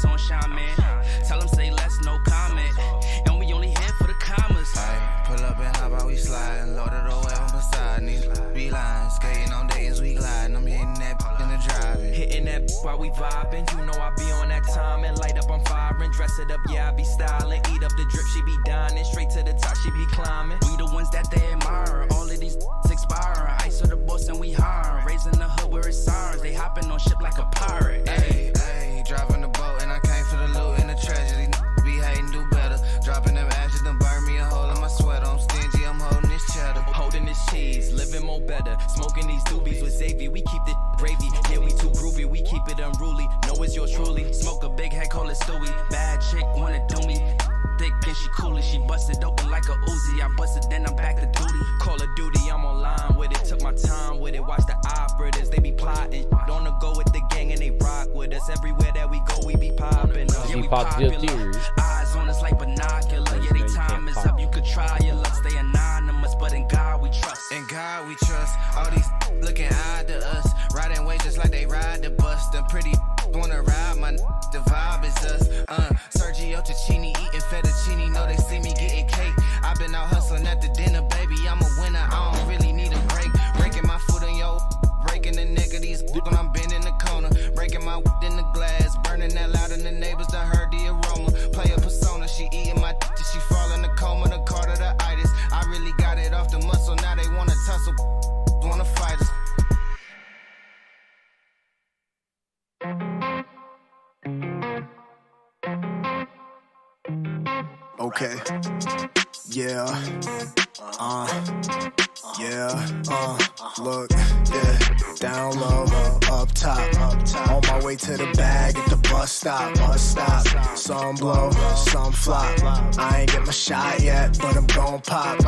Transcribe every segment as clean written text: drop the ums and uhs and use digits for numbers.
sunshine, man. Tell them say less, no comment. And we only here for the commas. Ay, pull up and hop out, we sliding. Loaded away on Poseidon. These be lying. Skating on days, we gliding. I'm hitting that in the driving. Hitting that while we vibing. You know I be on that time and light up, I'm firing. Dress it up, yeah, I be styling. Eat up the drip, she be dining. Straight to the top, she be climbing. We the ones that they admire. All of these expiring. Ice of the boss and we hiring. Raising the hood where it's sirens. They hopping on ship like a pirate. Ay, ay, driving the boat and I came for the loot and the tragedy. Be hating, do better. Dropping them ashes done burn me a hole in my sweater. I'm stingy, I'm holding this cheddar. Holding this cheese, living more better. Smoking these doobies with Xavier. We keep the gravy. Yeah, we too groovy. We keep it unruly. Know it's yours truly. Smoke a big head, call it Stewie. Bad chick wanna do me. Thick and she coolin', she busted open like a Uzi. I busted, then I'm back to duty. Call of Duty, I'm online with it. Took my time with it. Watch the operators, they be plotting. On the go with the gang and they rock with us. Everywhere that we go, we be popping. Yeah, we popular. Eyes on us like binocular. Yeah, they time is up. You could try your luck, stay anonymous, but in God we trust. In God we trust. All these looking odd to us. Riding way just like they ride the bus. The pretty wanna ride my the vibe is us. Sergio Tacchini eating fettuccine. Know they see me getting cake. I've been out hustling at the dinner, baby. I'm a winner. I don't really need a break. Breaking my foot on yo. Breaking the neck of these when I'm bending the corner. Breaking my in the glass. Burning that loud and the neighbors done heard the aroma. Play a persona. She eating my till she fall in the coma. The card of the itis. I really got it off the muscle. Now they wanna tussle. Wanna fight us. Okay. Yeah. Look, yeah. Down low, up top. On my way to the bag at the bus stop. Some blow, some flop. I ain't get my shot yet, but I'm gon' pop.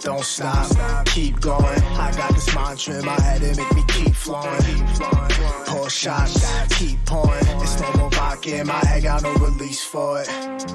Don't stop, keep going. I got this mantra in my head, it make me keep flowing. Pour shots, keep pouring. It's no more vodka in my head, got no release for it.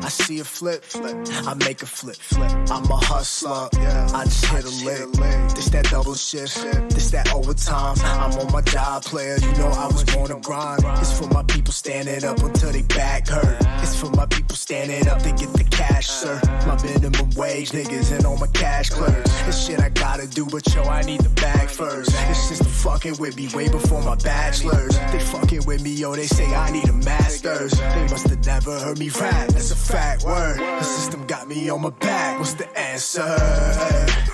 I see a flip, I make a flip. I'm a hustler, I just hit a lick. This that double shift, this that overtime. I'm on my job, player, you know I was born to grind. It's for my people standing up until they back hurt. It's for my people standing up to get the cash, sir. My minimum wage niggas and all my cash clerks. This shit I gotta do, but yo, I need the bag first. This system fucking with me way before my bachelor's. They fucking with me, yo, they say I need a master's. They must have never heard me rap, that's a fact word. The system got me on my back, what's the answer?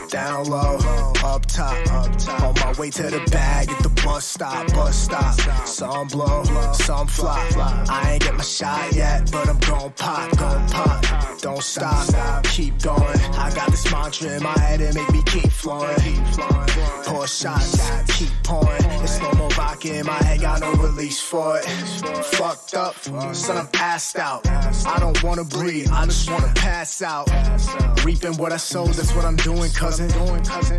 Down low, up top. On my way to the bag at the bus stop. Some blow, some flop. I ain't get my shot yet, but I'm gon' pop. Don't stop, keep going. I got this mantra in my head and make me keep flowing. Pour shots, keep pouring. It's no more vodka in my head, got no release for it. Fucked up, son, I'm assed out. I don't wanna breathe, I just wanna pass out. Reaping what I sowed, that's what I'm doing, cousin.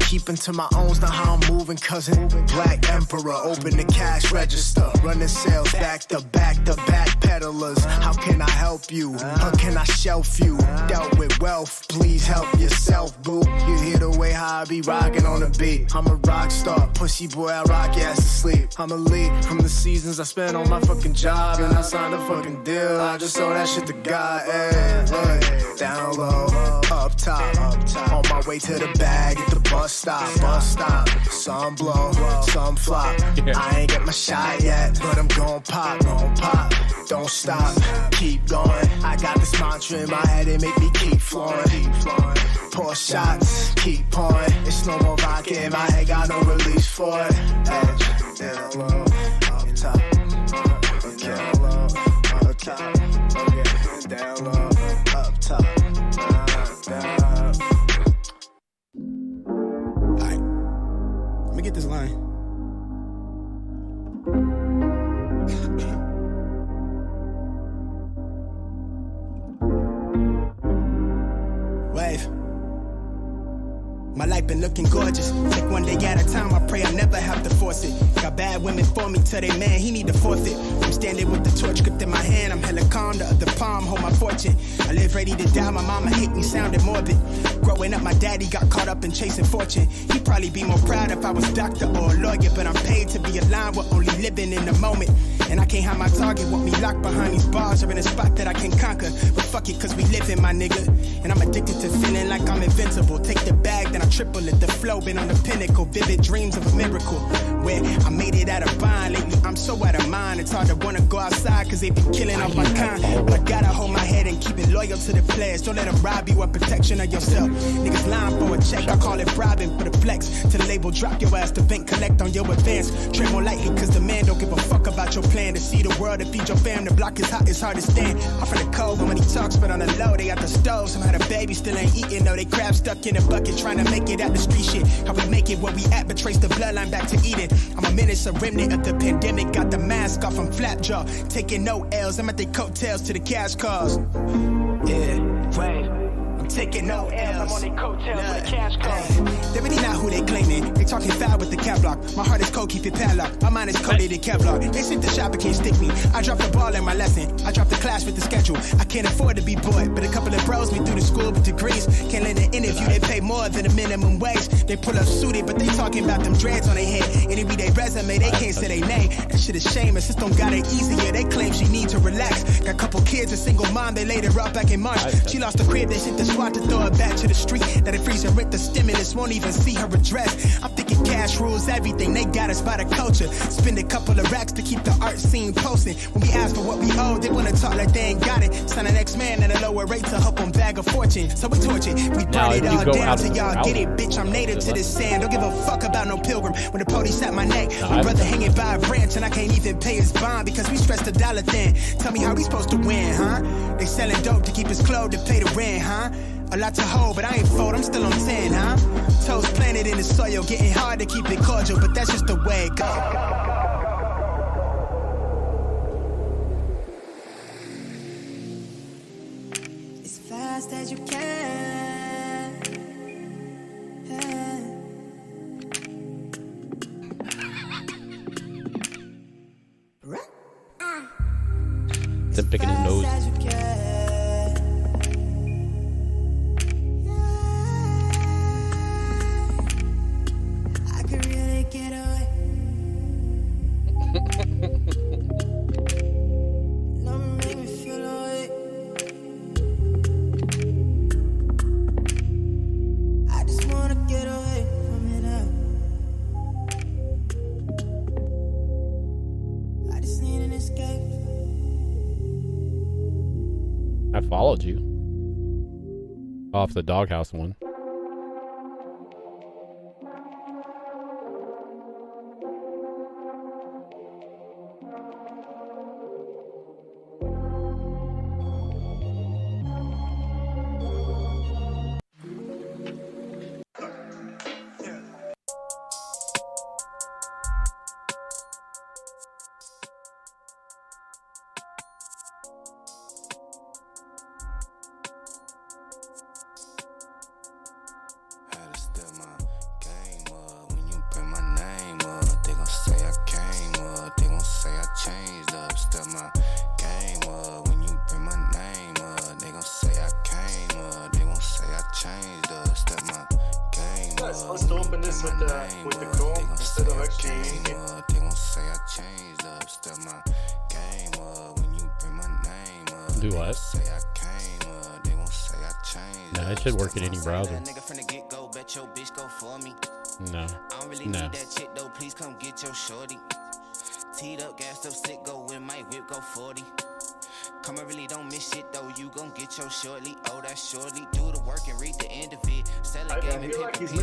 Keeping to my own's not how I'm moving, cousin. Black Emperor, open the cash register. Running sales back to back peddlers. How can I help you? How can I shelf you? Dealt with wealth, please help yourself, boo. You hear the way how I be rocking on the beat. I'm a rock star, pussy boy, I rock your ass to sleep. I'm a lead from the seasons I spent on my fucking job. And I signed a fucking deal, I just sold that shit to God. Hey, down low, up top. On my way to the bag at the bus stop. Some blow, some flop. I ain't get my shot yet, but I'm gon' pop. Don't stop, keep going. I got this mantra in my head, it make me keep flowing. Pour shots, keep pouring. It's no more vodka in my head, got no release for it. Down low, up top. Okay, down low, up top. Alright, let me get this line. Wave. My life been looking gorgeous. Like one day at a time, I pray I never have to force it. Got bad women for me, tell they man he need to forfeit. I'm standing with the torch gripped in my hand. I'm hella calm, the other palm hold my fortune. I live ready to die, my mama hate me sounding morbid. Growing up, my daddy got caught up in chasing fortune. He'd probably be more proud if I was doctor or a lawyer, but I'm paid to be aligned with only living in the moment. And I can't hide my target, want me locked behind these bars or in a spot that I can conquer. But fuck it, cause we live in, my nigga. And I'm addicted to feeling like I'm invincible. Take the bag, then I triple it. The flow been on the pinnacle. Vivid dreams of a miracle. Where I made it out of bind. Lately, I'm so out of mind. It's hard to wanna go outside cause they be killing off my kind. But I gotta hold my head and keep it loyal to the players. Don't let them rob you of protection of yourself. Niggas lying for a check, I call it bribing for the flex. To the label, drop your ass to bank, collect on your advance. Tread more lightly cause the man don't give a fuck about your plan. To see the world, to feed your fam, the block is hot, it's hard to stand. I'm from the cold, but when he talks, but on the low, they got the stove. Somehow the baby still ain't eating, though they crab stuck in a bucket, trying to make it out the street shit. How we make it where we at, but trace the bloodline back to Eden. I'm a menace, a remnant of the pandemic, got the mask off, I'm flapjaw. Taking no L's, I'm at the coattails to the cash cars. Yeah, wait. I'm taking no L's. I'm on their coattails with the cash cars. They really not who they claiming. They talking foul with the cap lock. My heart is cold, keep it padlocked. My mind is coated in Kevlar. They sent the shop, but can't stick me. I dropped the ball in my lesson. I dropped the class with the schedule. I can't afford to be bored, but a couple of bros me through the school with degrees. Can't let an interview, they pay more than the minimum wage. They pull up suited, but they talking about them dreads on their head. And they read their resume, they can't say their name. That shit is shame. And system got it easier. They claim she need to relax. Got a couple kids, a single mom, they laid her up back in March. She lost the crib, they sent the SWAT to throw her back to the street. That it freeze her rent, the stimulus won't even see her address. I'm thinking cash rules everything. They got us by the culture. Spend a couple of racks to keep the art scene posting. When we ask for what we owe, they wanna talk like they ain't got it. Sign an X-Man at a lower rate to help them bag a fortune. So we torch it. We burn it all down till y'all get it. Bitch, I'm native to this sand. Don't give a fuck about no pilgrim. When the police at my neck, my brother hanging by a branch and I can't even pay his bond because we stressed the dollar thin. Tell me how we supposed to win, huh? They selling dope to keep his clothes to pay the rent, huh? A lot to hold, but I ain't fold, I'm still on 10, huh? Toes planted in the soil, getting hard to keep it cordial, but that's just the way it goes. As fast as you can. Them picking his nose. I followed you off the doghouse one. Do what? No, it should work in any browser. No. No. Teed up, gassed up, sick, go with my whip, go 40. Come on, really don't miss shit though. You gon' get your shortly. Oh, that's shortly. Do the work and read the end of it. Sell a game and pay the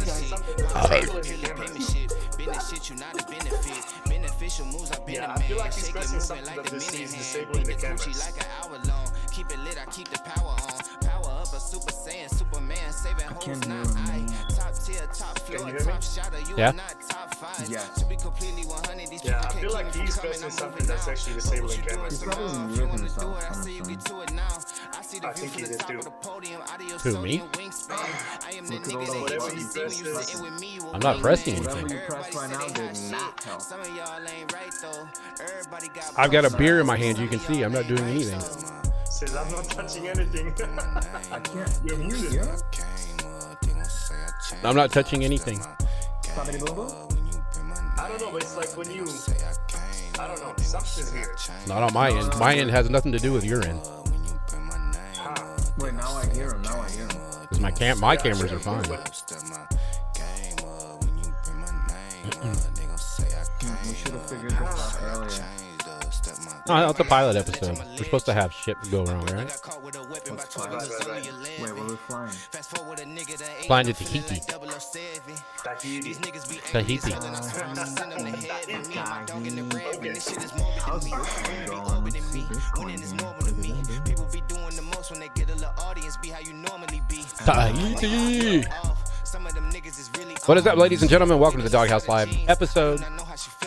payment shit. Business shit, you not a benefit. Beneficial moves, I've been a man. Shake it, moving like the minute hand. Beat the coochie like an hour long. Keep it lit, I keep the power on. Power up a Super Saiyan, Superman, saving hoes, not I. Top tier, top floor, top shotter. You are not top 5. Yeah. To be completely 100, these people can't keep me from coming. I'm moving now. That's disabling cameras. If you wanna do it, I say you get to it now. I see the view from the top of the podium. Who, me? I am the nigga that you see when you sitting with me. I'm not pressing anything. I've got a beer in my hand. You can see I'm not doing anything. Says I'm not touching anything. I can't. You're muted. I'm not touching anything. I don't know, but it's like when you I don't know. Something's weird. Not on my end. My end has nothing to do with your end. Wait, now I hear him. Because my cameras are fine. We should have figured this out earlier. No, that's the pilot episode. We're supposed to have shit go wrong, right? What's pilot? Wait, where we flying? Flying to Tahiti. Tahiti. How's this going? Tahiti. What is up, ladies and gentlemen? Welcome to the Doghouse Live episode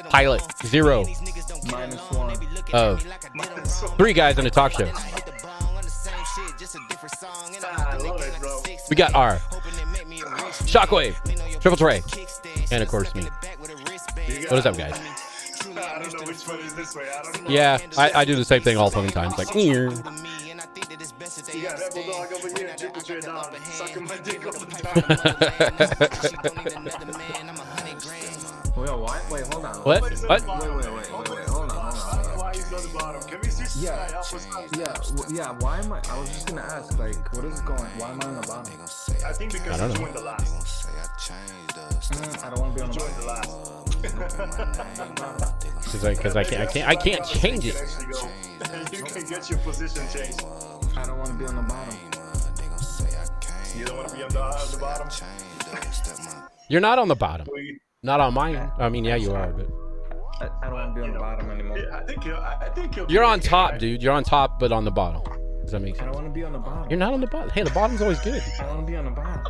pilot 0 -1 of 3 guys in a talk show. We got our Shockwave, Triple Trey, and of course me. What is up, guys? I don't know which one is this way. I don't know. Yeah, I do the same thing all fucking times. Like, You got Rebel Dog over here, Triple Trey down, sucking my dick all the time. Wait, what? Wait, hold on. What? Wait, hold on. Why he's on the bottom? Can we switch to Yeah, help us out? yeah. Why am I was just gonna ask, like, what is going? Why am I on the bottom? I think because I don't you know. joined the last. I don't want to be on the Joined bottom. the last. Because I can't change it. Actually go. You can get your position changed. I don't want to be on the bottom. You don't want to be on the bottom? You're not on the bottom. We- Not on mine. I mean, yeah, you are, but I don't want to be on the bottom anymore. Yeah, I think you'll you're be on okay, top, right? dude. You're on top, but on the bottom. Does that make I sense? don't want to be on the bottom. You're not on the bottom. Hey, the bottom's always good. I don't want to be on the bottom.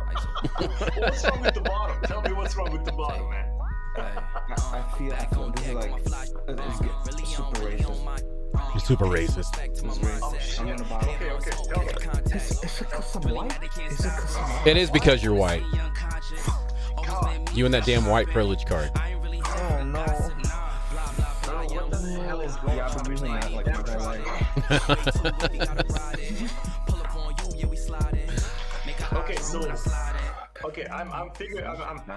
What's wrong with the bottom? Tell me what's wrong with the bottom, man. I feel this is like it's super racist. You're super racist. It's racist. I'm on the bottom. Okay, tell me. Is it because I'm white? Is it because I'm white? It is because you're white. You and that damn white privilege card. Oh no. What the hell is going Yeah, I've been using that like my whole life. Okay, so I'm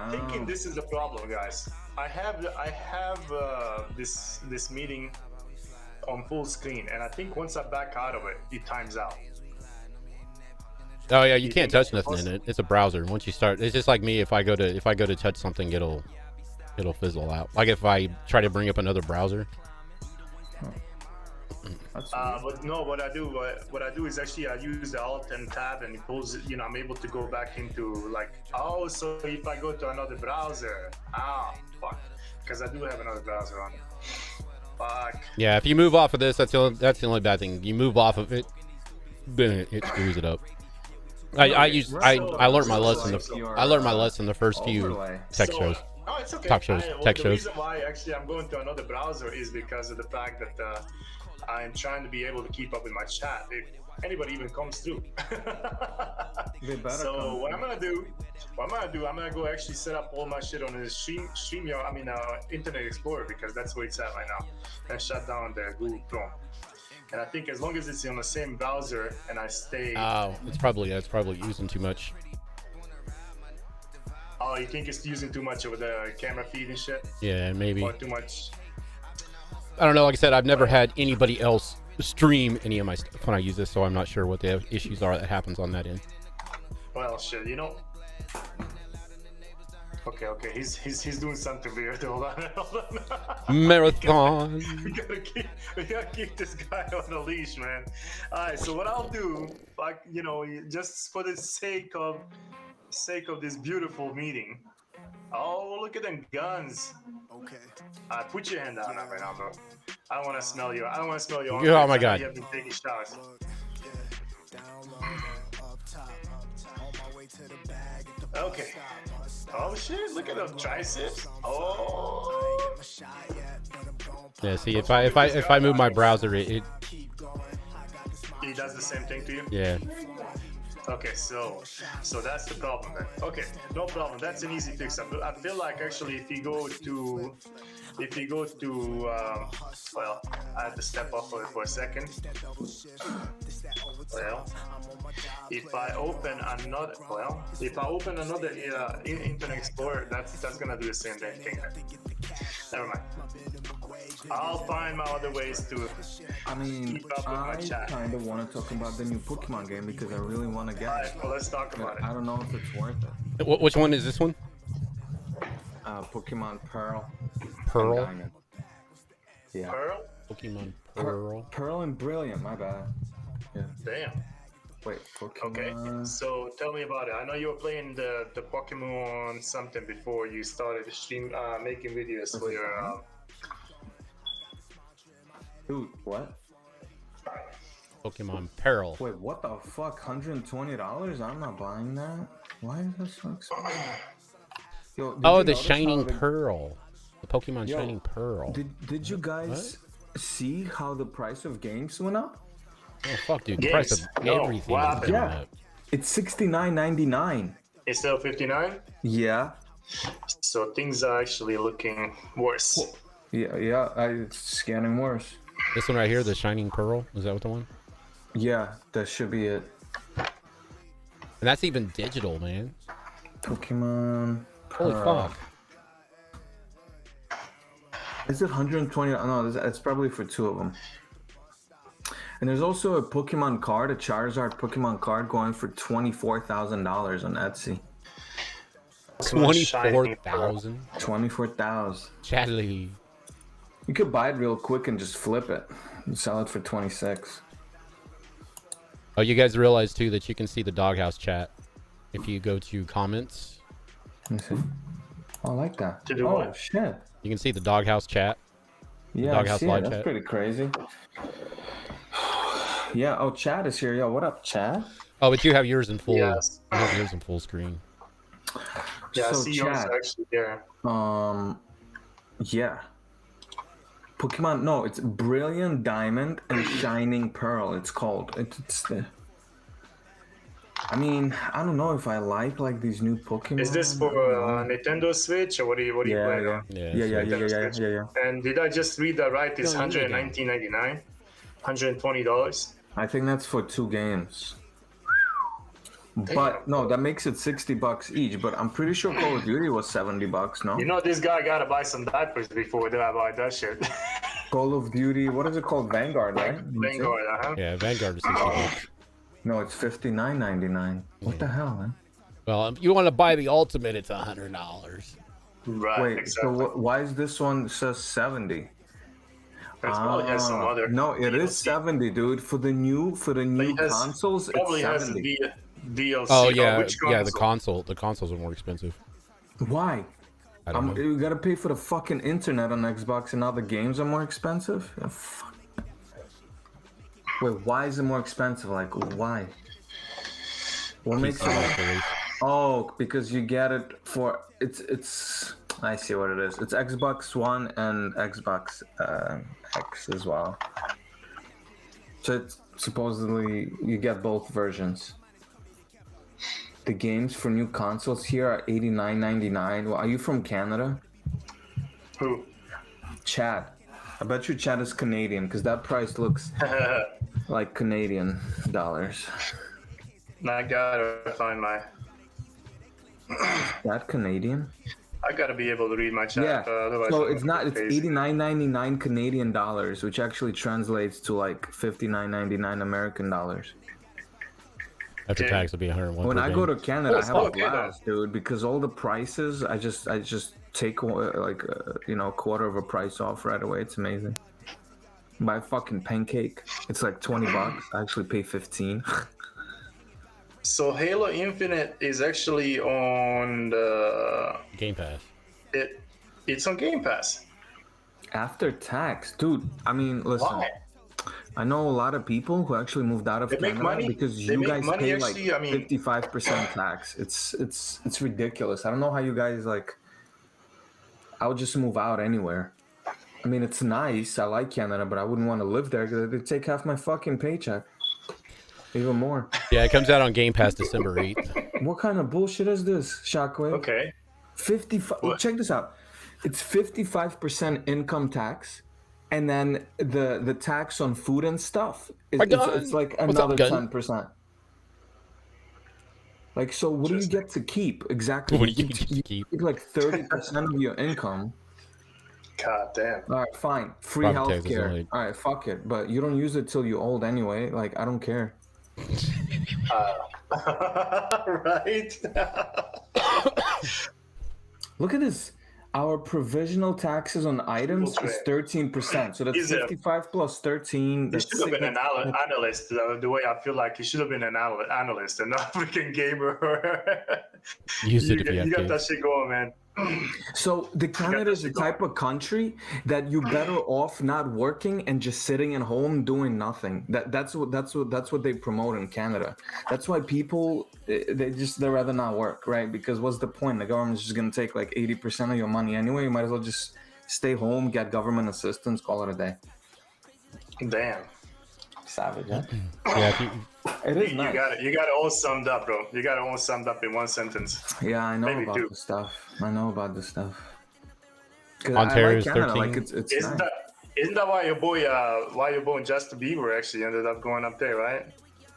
thinking this is the problem, guys. I have this meeting on full screen, and I think once I back out of it, it times out. Oh yeah, you can't touch nothing in it. It's a browser. Once you start, it's just like me. If I go to touch something, it'll fizzle out. Like if I try to bring up another browser. But no, what I do is actually I use the Alt and Tab, and it pulls. I'm able to go back into like, oh, so if I go to another browser, fuck, because I do have another browser on. Fuck. Yeah, if you move off of this, that's the only bad thing. You move off of it, then it screws it up. I learned my lesson. I learned my lesson the first few tech shows. No, it's okay. Talk shows, tech the shows. reason why actually I'm going to another browser is because of the fact that I'm trying to be able to keep up with my chat if anybody even comes through. So what I'm gonna do, I'm gonna go actually set up all my shit on the StreamYard, Internet Explorer, because that's where it's at right now, and shut down the Google Chrome. And I think as long as it's on the same browser and I stay. Oh, it's probably using too much. Oh, you think it's using too much of the camera feed and shit? Yeah, maybe. Or too much? I don't know. Like I said, I've never had anybody else stream any of my stuff when I use this, so I'm not sure what the issues are that happens on that end. Well, shit, Okay, he's doing something weird. Hold on. Marathon. We gotta keep this guy on a leash, man. All right, so what I'll do, like, just for the sake of this beautiful meeting. Oh, look at them guns. Okay. Put your hand down right now, bro. I don't want to smell you. Oh my God. You have been taking showers. Okay. Oh shit! Look at those triceps. Oh. Yeah. See, if I move my browser, it He does the same thing to you. yeah. Okay, so that's the problem then. Okay, no problem. That's an easy fix. I feel like actually if you go to, well, I have to step off of it for a second. Well, if I open another Internet Explorer, that's gonna do the same thing. Never mind. I'll find my other ways to. I mean, keep up with my I chat. kind of want to talk about the new Pokemon game because I really want to get Alright, it. well, let's talk about But it. I don't know if it's worth it. Which one is this one? Pokemon Pearl. Pearl? And Diamond. Yeah. Pearl? Pokemon Pearl. Pearl and Brilliant, my bad. Yeah. Damn. Wait, Pokemon. Okay, so tell me about it. I know you were playing the Pokemon something before you started stream making videos for your. Dude, what? Pokemon Pearl. Wait, what the fuck? $120? I'm not buying that. Why is this so expensive? Yo, did Oh, you the notice Shining how the- Pearl. The Pokemon Yo, Shining Pearl. Did you guys see how the price of games went up? Oh fuck, dude! The price of No, everything what is happened? going Yeah. up. It's $69.99. It's still 59, Yeah. so things are actually looking worse. Yeah, it's getting worse. This one right here, the Shining Pearl. Is that what the one? Yeah, that should be it. And that's even digital, man. Pokemon Holy Pearl. fuck! Is it 120? No, it's probably for two of them. And there's also a Pokemon card, a Charizard Pokemon card going for $24,000 on Etsy. 24,000. 24,000. Chadley. You could buy it real quick and just flip it and sell it for 26. Oh, you guys realize too that you can see the Doghouse chat if you go to comments. Let me see. Oh, I like that. To do oh, what? shit. You can see the Doghouse chat. Yeah, I Doghouse see it. live That's chat. pretty crazy. Yeah, oh, Chad is here. Yo, what up, Chad? Oh, but you have yours in full. Yes. You have yours in full screen. Yeah, I So, see yours Chad, actually there. Yeah. Pokemon, no, it's Brilliant Diamond and Shining Pearl. It's called. It's the. I mean, I don't know if I like these new Pokemon. Is this for Nintendo Switch or what are you Yeah, playing yeah. on? Yeah. And did I just read that right? It's No, you didn't. $119.99, $120. I think that's for 2 games. But no, that makes it $60 each. But I'm pretty sure Call of Duty was $70. No, You know, this guy gotta buy some diapers before I buy that shit. Call of Duty. What is it called? Vanguard, right? Vanguard, uh-huh. Yeah, Vanguard is $60. No, it's $59.99. What the hell, man? Well, if you want to buy the ultimate, it's $100. Right, Wait, exactly. so why is this one says 70? It probably has some other. No, it is DLC. 70, dude. For the new It has- consoles, it's Probably has 70. DLC. Oh yeah, which yeah. The console? the consoles are more expensive. Why? I don't know. You gotta pay for the fucking internet on Xbox, and now the games are more expensive. Yeah, fuck. Wait, why is it more expensive? Like, why? What makes it? Release. Oh, because you get it for it's. I see what it is. It's Xbox One and Xbox X as well. So it's supposedly you get both versions. The games for new consoles here are $89.99. Well, are you from Canada? Who? Chad. I bet you Chad is Canadian because that price looks like Canadian dollars. I gotta find my. That Canadian? I gotta be able to read my chat. Yeah. Otherwise So I'm it's gonna not. go It's crazy. $89.99 Canadian dollars, which actually translates to like $59.99 American dollars. After Okay. tax, it'll be 101. When per I game. go to Canada, I have a okay, though. blast, dude, because all the prices, I just take like quarter of a price off right away. It's amazing. Buy a fucking pancake. It's like $20. I actually pay 15. So Halo Infinite is actually on the. Game Pass. It's on Game Pass. After tax, dude. I mean, listen. Why? I know a lot of people who actually moved out of They make Canada money? because They you make guys money, pay actually, like I mean- 55% tax. It's ridiculous. I don't know how you guys like. I would just move out anywhere. I mean, it's nice. I like Canada, but I wouldn't want to live there because they take half my fucking paycheck, even more. Yeah, it comes out on Game Pass December 8th. What kind of bullshit is this, Shockwave? Okay. 55. What? Check this out. It's 55% income tax, and then the tax on food and stuff. My It's gun. like What's up, another gun? 10%. Like, so what do you get to keep exactly? What do you get to keep? Like 30% of your income, God damn. All right, fine. Free Property taxes healthcare. only. All right, fuck it. But you don't use it till you're old anyway. Like, I don't care. Right? Look at this. Our provisional taxes on items is 13%. So that's 55 plus 13. He That's should have been an analyst. The way I feel like he should have been an analyst and not a freaking gamer. Use it if you have You got to. that shit going, man. So the Canada is the type of country that you better off not working and just sitting at home doing nothing. That's what they promote in Canada. That's why people they rather not work, right? Because what's the point? The government's just gonna take like 80% of your money anyway. You might as well just stay home, get government assistance, call it a day. Damn. Savage, huh? Yeah, It is nice. You got it all summed up, bro. You got it all summed up in one sentence. Yeah, I know Maybe about two. the stuff. I know about the stuff. 'Cause Ontario's I like Canada. 13. Like it's Isn't nice. that why your boy Justin Bieber actually ended up going up there, right?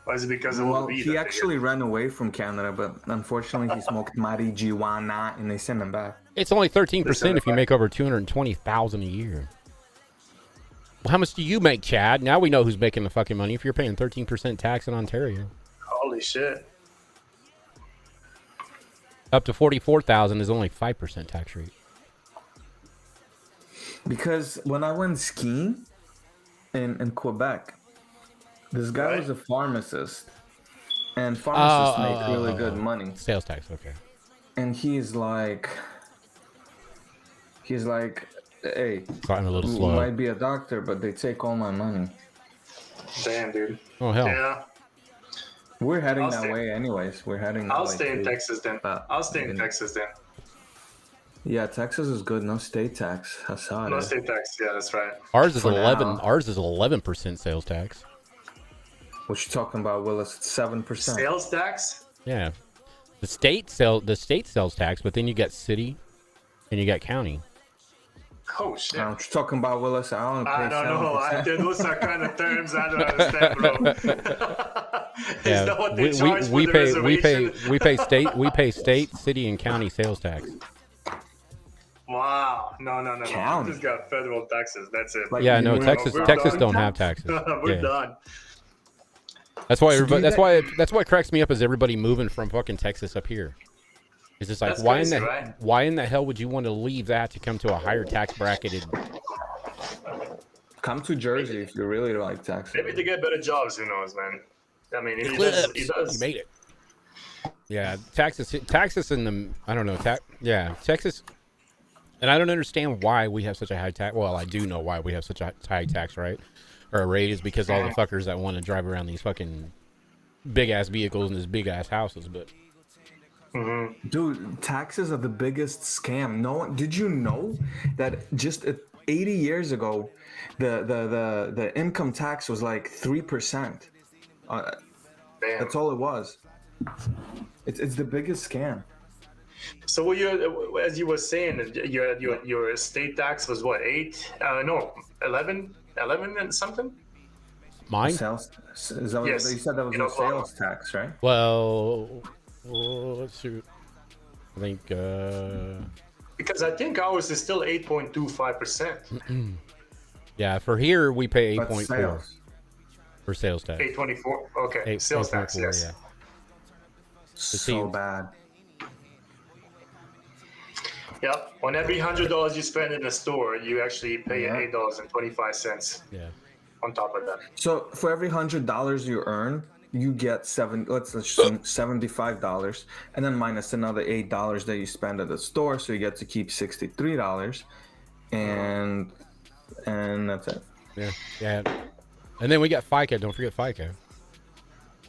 Or is it because of all Well, the weed? he actually ran away from Canada, but unfortunately he smoked marijuana and they sent him back. it's only 13% if you make over $220,000 a year. Well, how much do you make, Chad? Now we know who's making the fucking money. If you're paying 13% tax in Ontario, Holy shit. up to 44,000 is only 5% tax rate. Because when I went skiing in Quebec, this guy was a pharmacist, and pharmacists make really good money. Sales tax, okay. And he's like, hey, Starting a little you slow. might be a doctor, but they take all my money. Damn, dude. Oh hell. Yeah. We're heading I'll that stay- way anyways. We're heading that I'll way stay in too. Texas then. I'll stay in Texas then. Yeah, Texas is good. No state tax. That's how it No is. state tax. Yeah, that's right. Ours is For 11. now. Ours is 11% sales tax. What you talking about, Willis? It's 7%. Sales tax? Yeah, the state sells tax, but then you got city, and you got county. Oh shit. What you talking about, Willis? I only pay I don't know. 7%. Those are kind of terms I don't understand, bro. Is that what they charge for we the pay reservation? we pay state, city, and county sales tax. Wow. No. County. We just got federal taxes. That's it. Like, Yeah, no, we're- Texas we're Texas done. don't have taxes. We're Yeah. done. That's why So everybody. do That's why it cracks me up is everybody moving from fucking Texas up here. It's just like That's why crazy, in the right? why in the hell would you want to leave that to come to a higher tax bracketed? Come to Jersey if you really like Texas. Maybe to get better jobs. Who knows, man? I mean, he Eclipse. does. You made it. Yeah, Texas in the I don't know Texas, and I don't understand why we have such a high tax. Well, I do know why we have such a high tax rate or a rate is because all the fuckers that want to drive around these fucking big ass vehicles and these big ass houses. But Dude, taxes are the biggest scam. Did you know that just 80 years ago, the income tax was like 3%? Damn. That's all it was. It's the biggest scam. So what you, as you were saying, your state tax was what, 11 and something? mine, Sales, is that what Yes. you said? That was In a Oklahoma. sales tax, right? well, let's see. I think Because I think ours is still 8.25%. yeah, for here we pay But 8.4 sales. for sales tax. 8.24. Okay, sales tax. 8.4, Yes. yeah. So seems- bad. Yep. On every $100 you spend in a store, you actually pay Yeah. $8.25 Yeah. on top of that. So for every $100 you earn, you get $75, and then minus another $8 that you spend at the store, so you get to keep $63, and that's it. Yeah, yeah. And then we got FICA. Don't forget FICA.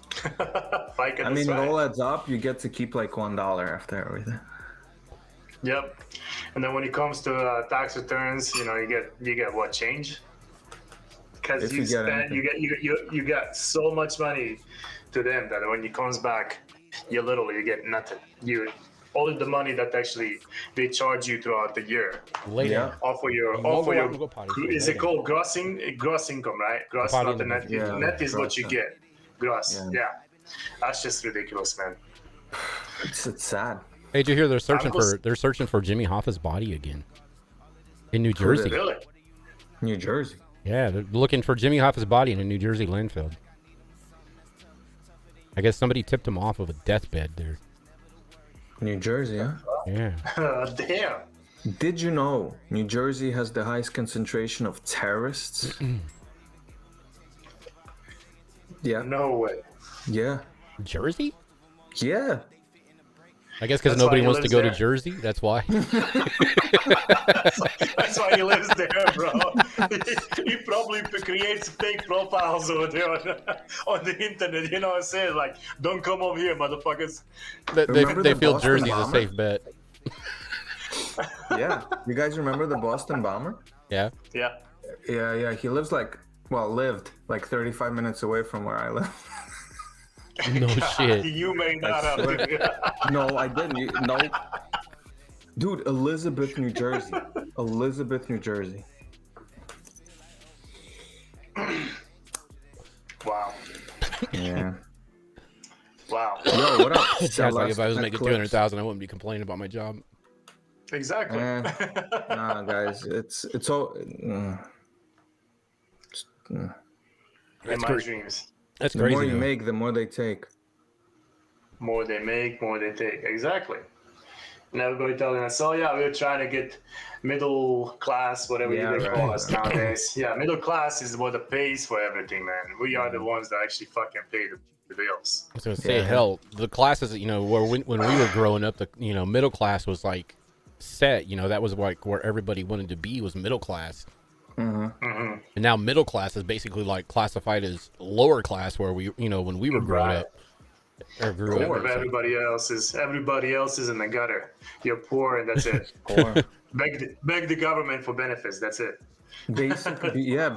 FICA, I mean, that's it right. all adds up. You get to keep like $1 after everything. Yep. And then when it comes to tax returns, you get what, change? Because If you you get spend, you get so much money to them that when it comes back, you get nothing. All of the money that actually they charge you throughout the year Later. off of your is it called gross income, right? Gross, Potty not the in the net. Yeah, Net is what gross, you yeah. get. Gross, Yeah. yeah. That's just ridiculous, man. It's sad. Hey, did you hear they're searching was- for Jimmy Hoffa's body again? In New Jersey. Really? New Jersey. Yeah, they're looking for Jimmy Hoffa's body in a New Jersey landfill. I guess somebody tipped him off of a deathbed there. New Jersey, huh? Yeah. Damn. Did you know New Jersey has the highest concentration of terrorists? Yeah. No way. Yeah. Jersey? Yeah. I guess because That's why nobody he wants to lives go there. to Jersey. That's why. That's why he lives there, bro. He probably creates fake profiles over there on the internet. You know what I'm saying? Like, don't come over here, motherfuckers. They feel Boston Jersey's a bomber? safe bet. Yeah. You guys remember the Boston bomber? Yeah. Yeah. Yeah. He lived like 35 minutes away from where I live. No shit. You may not have to. No, I didn't. No. Dude, Elizabeth, New Jersey. Elizabeth, New Jersey. Wow. Yeah. Wow. Yo, what up? Sounds like if I was Celeste making Eclipse. 200,000, I wouldn't be complaining about my job. Exactly. Nah, guys, it's all. In my crazy. dreams. That's The crazy. more you though. make, the more they take. More they make, more they take. Exactly. And everybody telling us, oh yeah, we're trying to get middle class, whatever Yeah, they right. call us nowadays. Yeah, middle class is what pays for everything, man. We are the ones that actually fucking pay the bills. I was gonna say, Yeah. hell, the classes, where when we were growing up, the middle class was like set. That was like where everybody wanted to be was middle class. Mm-hmm. And now middle class is basically like classified as lower class, where we, when we were growing Right. up. Or grew up. Poor. Everybody else is in the gutter. You're poor, and that's it. Or beg the government for benefits. That's it.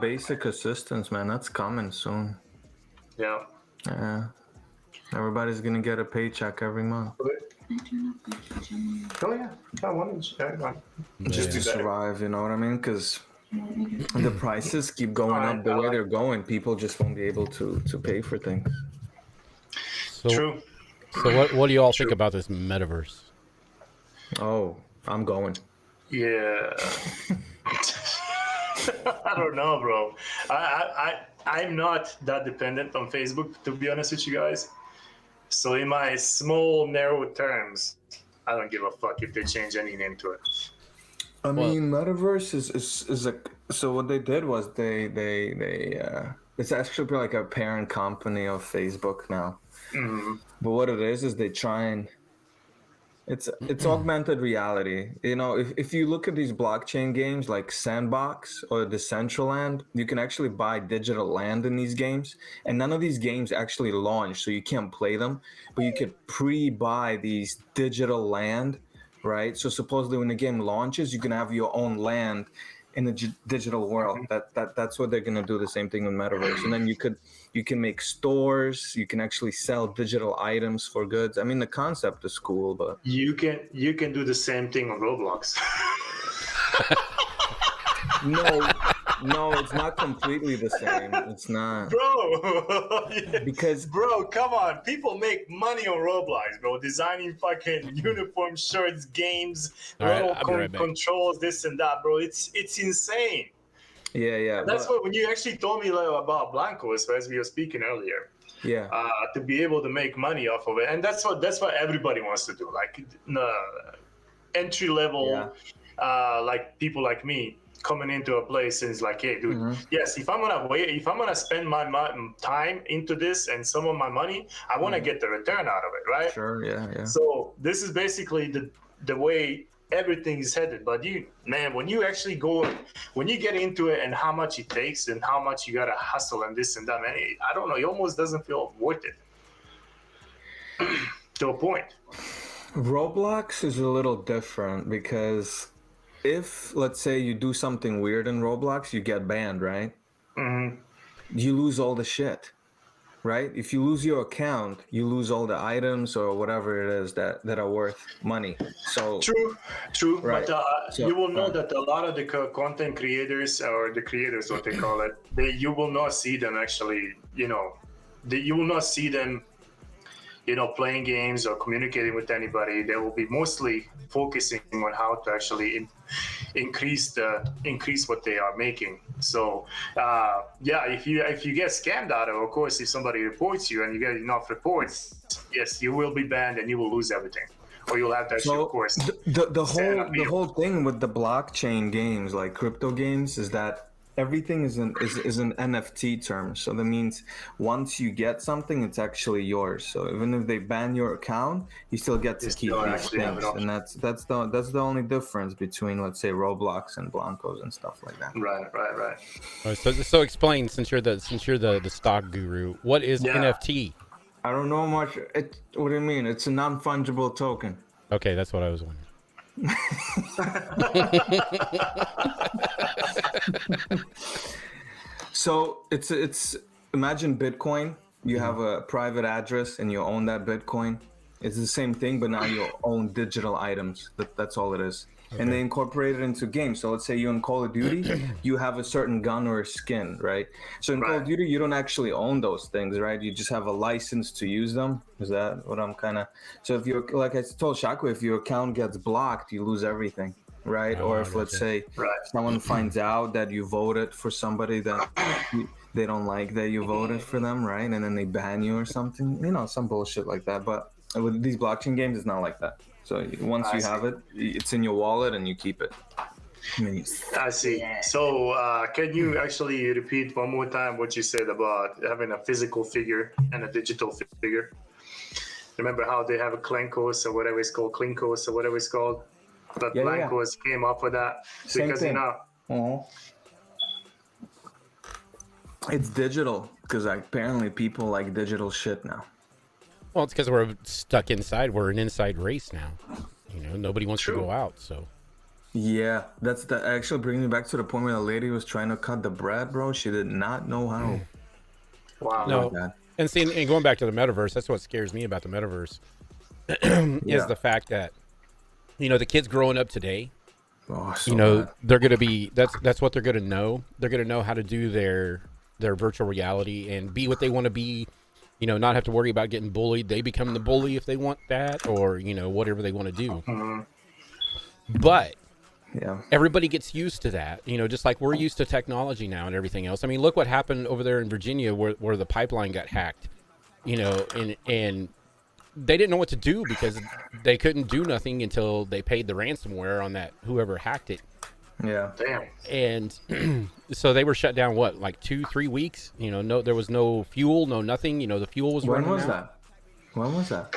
basic assistance, man. That's coming soon. Yeah. Yeah. Everybody's gonna get a paycheck every month Oh yeah. I wanted just to survive. You know what I mean? Because the prices keep going up the way they're going. People just won't be able to pay for things. So, True. So what do you all think about this metaverse? Oh, I'm going. Yeah. I don't know, bro. I'm not that dependent on Facebook, to be honest with you guys. So in my small, narrow terms, I don't give a fuck if they change any name to it. I mean, Metaverse is like, so what they did was they it's actually like a parent company of Facebook now. Mm-hmm. But what it is they try and it's augmented reality. If you look at these blockchain games like Sandbox or Decentraland, you can actually buy digital land in these games, and none of these games actually launch, so you can't play them, but you could pre-buy these digital land, right? So supposedly when the game launches, you can have your own land in the digital world. That's what they're gonna do. The same thing with Metaverse, and then you can make stores. You can actually sell digital items for goods. I mean, the concept is cool, but You can do the same thing on Roblox. no, it's not completely the same. It's not, Bro, because bro, come on. People make money on Roblox, bro. Designing fucking uniform shirts, games, All right, little I'll be right back. controls, this and that, bro. It's insane. yeah. That's but- what when you actually told me about Blanco, as we were speaking earlier, yeah. to be able to make money off of it, and that's what everybody wants to do. Like entry level, like people like me coming into a place and it's like, hey, dude, yes, if I'm gonna spend my time into this and some of my money, I want to get the return out of it, right? Sure, yeah. So this is basically the way everything is headed. But when you actually when you get into it and how much it takes and how much you gotta hustle and this and that, man, I don't know, it almost doesn't feel worth it. To a point. Roblox is a little different because if, let's say, you do something weird in Roblox, you get banned, right? Mm-hmm. You lose all the shit, right? If you lose your account, you lose all the items or whatever it is that are worth money. So True. Right. But you will know that a lot of the content creators, or the creators, what they call it, you will not see them actually, you will not see them playing games or communicating with anybody. They will be mostly focusing on how to actually increase what they are making. So if you get scammed out of course, if somebody reports you and you get enough reports, yes, you will be banned and you will lose everything, or you'll have to actually, of course. The whole thing with the blockchain games, like crypto games, is that everything is an NFT term. So that means once you get something, it's actually yours. So even if they ban your account, you still get to keep these things. And that's the only difference between, let's say, Roblox and Blancos and stuff like that. Right. So explain, since you're the stock guru, what is NFT? I don't know much. What do you mean? It's a non-fungible token. Okay, that's what I was wondering. So it's imagine Bitcoin. You have a private address and you own that Bitcoin. It's the same thing, but now you own digital items. That's all it is. Okay. And they incorporate it into games. So let's say you're in Call of Duty, you have a certain gun or a skin, right? So in Call of Duty, you don't actually own those things, right? You just have a license to use them. Is that what I'm kind of... So if you're, like I told Shaku, if your account gets blocked, you lose everything, right? Or if, let's say, someone finds out that you voted for somebody that they don't like that you voted for them, right? And then they ban you or something, some bullshit like that. But with these blockchain games, it's not like that. So once you have it, it's in your wallet and you keep it. I see. So can you actually repeat one more time what you said about having a physical figure and a digital figure? Remember how they have a Klenkos or whatever it's called, Klinkos or whatever it's called? But Blancos came up with that because, It's digital because apparently people like digital shit now. Well, it's because we're stuck inside. We're an inside race now. Nobody wants to go out. So, yeah, that actually brings me back to the point where the lady was trying to cut the bread, bro. She did not know how. Wow. No, and going back to the metaverse, that's what scares me about the metaverse is the fact that the kids growing up today. They're gonna be that's what they're gonna know. They're gonna know how to do their virtual reality and be what they want to be. Not have to worry about getting bullied. They become the bully if they want that, or whatever they want to do. But everybody gets used to that. Just like we're used to technology now and everything else. I mean, look what happened over there in Virginia where the pipeline got hacked. And they didn't know what to do because they couldn't do nothing until they paid the ransomware on that whoever hacked it. Yeah. Damn. And so they were shut down, what, like 2-3 weeks? There was no fuel, no nothing. The fuel was running out. When was that?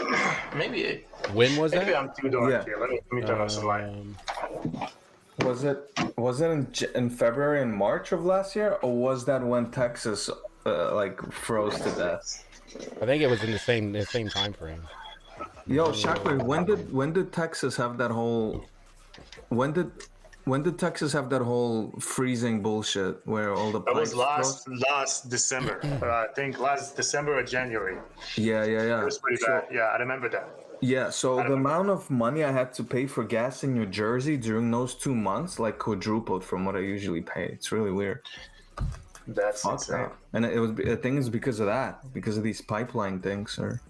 Maybe. When was that? Maybe I'm too dark here. Let me turn off some light. Was it in February and March of last year, or was that when Texas froze to death? I think it was in the same time frame. Yo, Shockwave, when did Texas have that whole? When did Texas have that whole freezing bullshit where all the pipes That was last December. I think last December or January. Yeah. It was pretty bad. Yeah, I remember that. Yeah, so the amount of money I had to pay for gas in New Jersey during those 2 months, quadrupled from what I usually pay. It's really weird. That's insane. And I think it's because of that, because of these pipeline things, or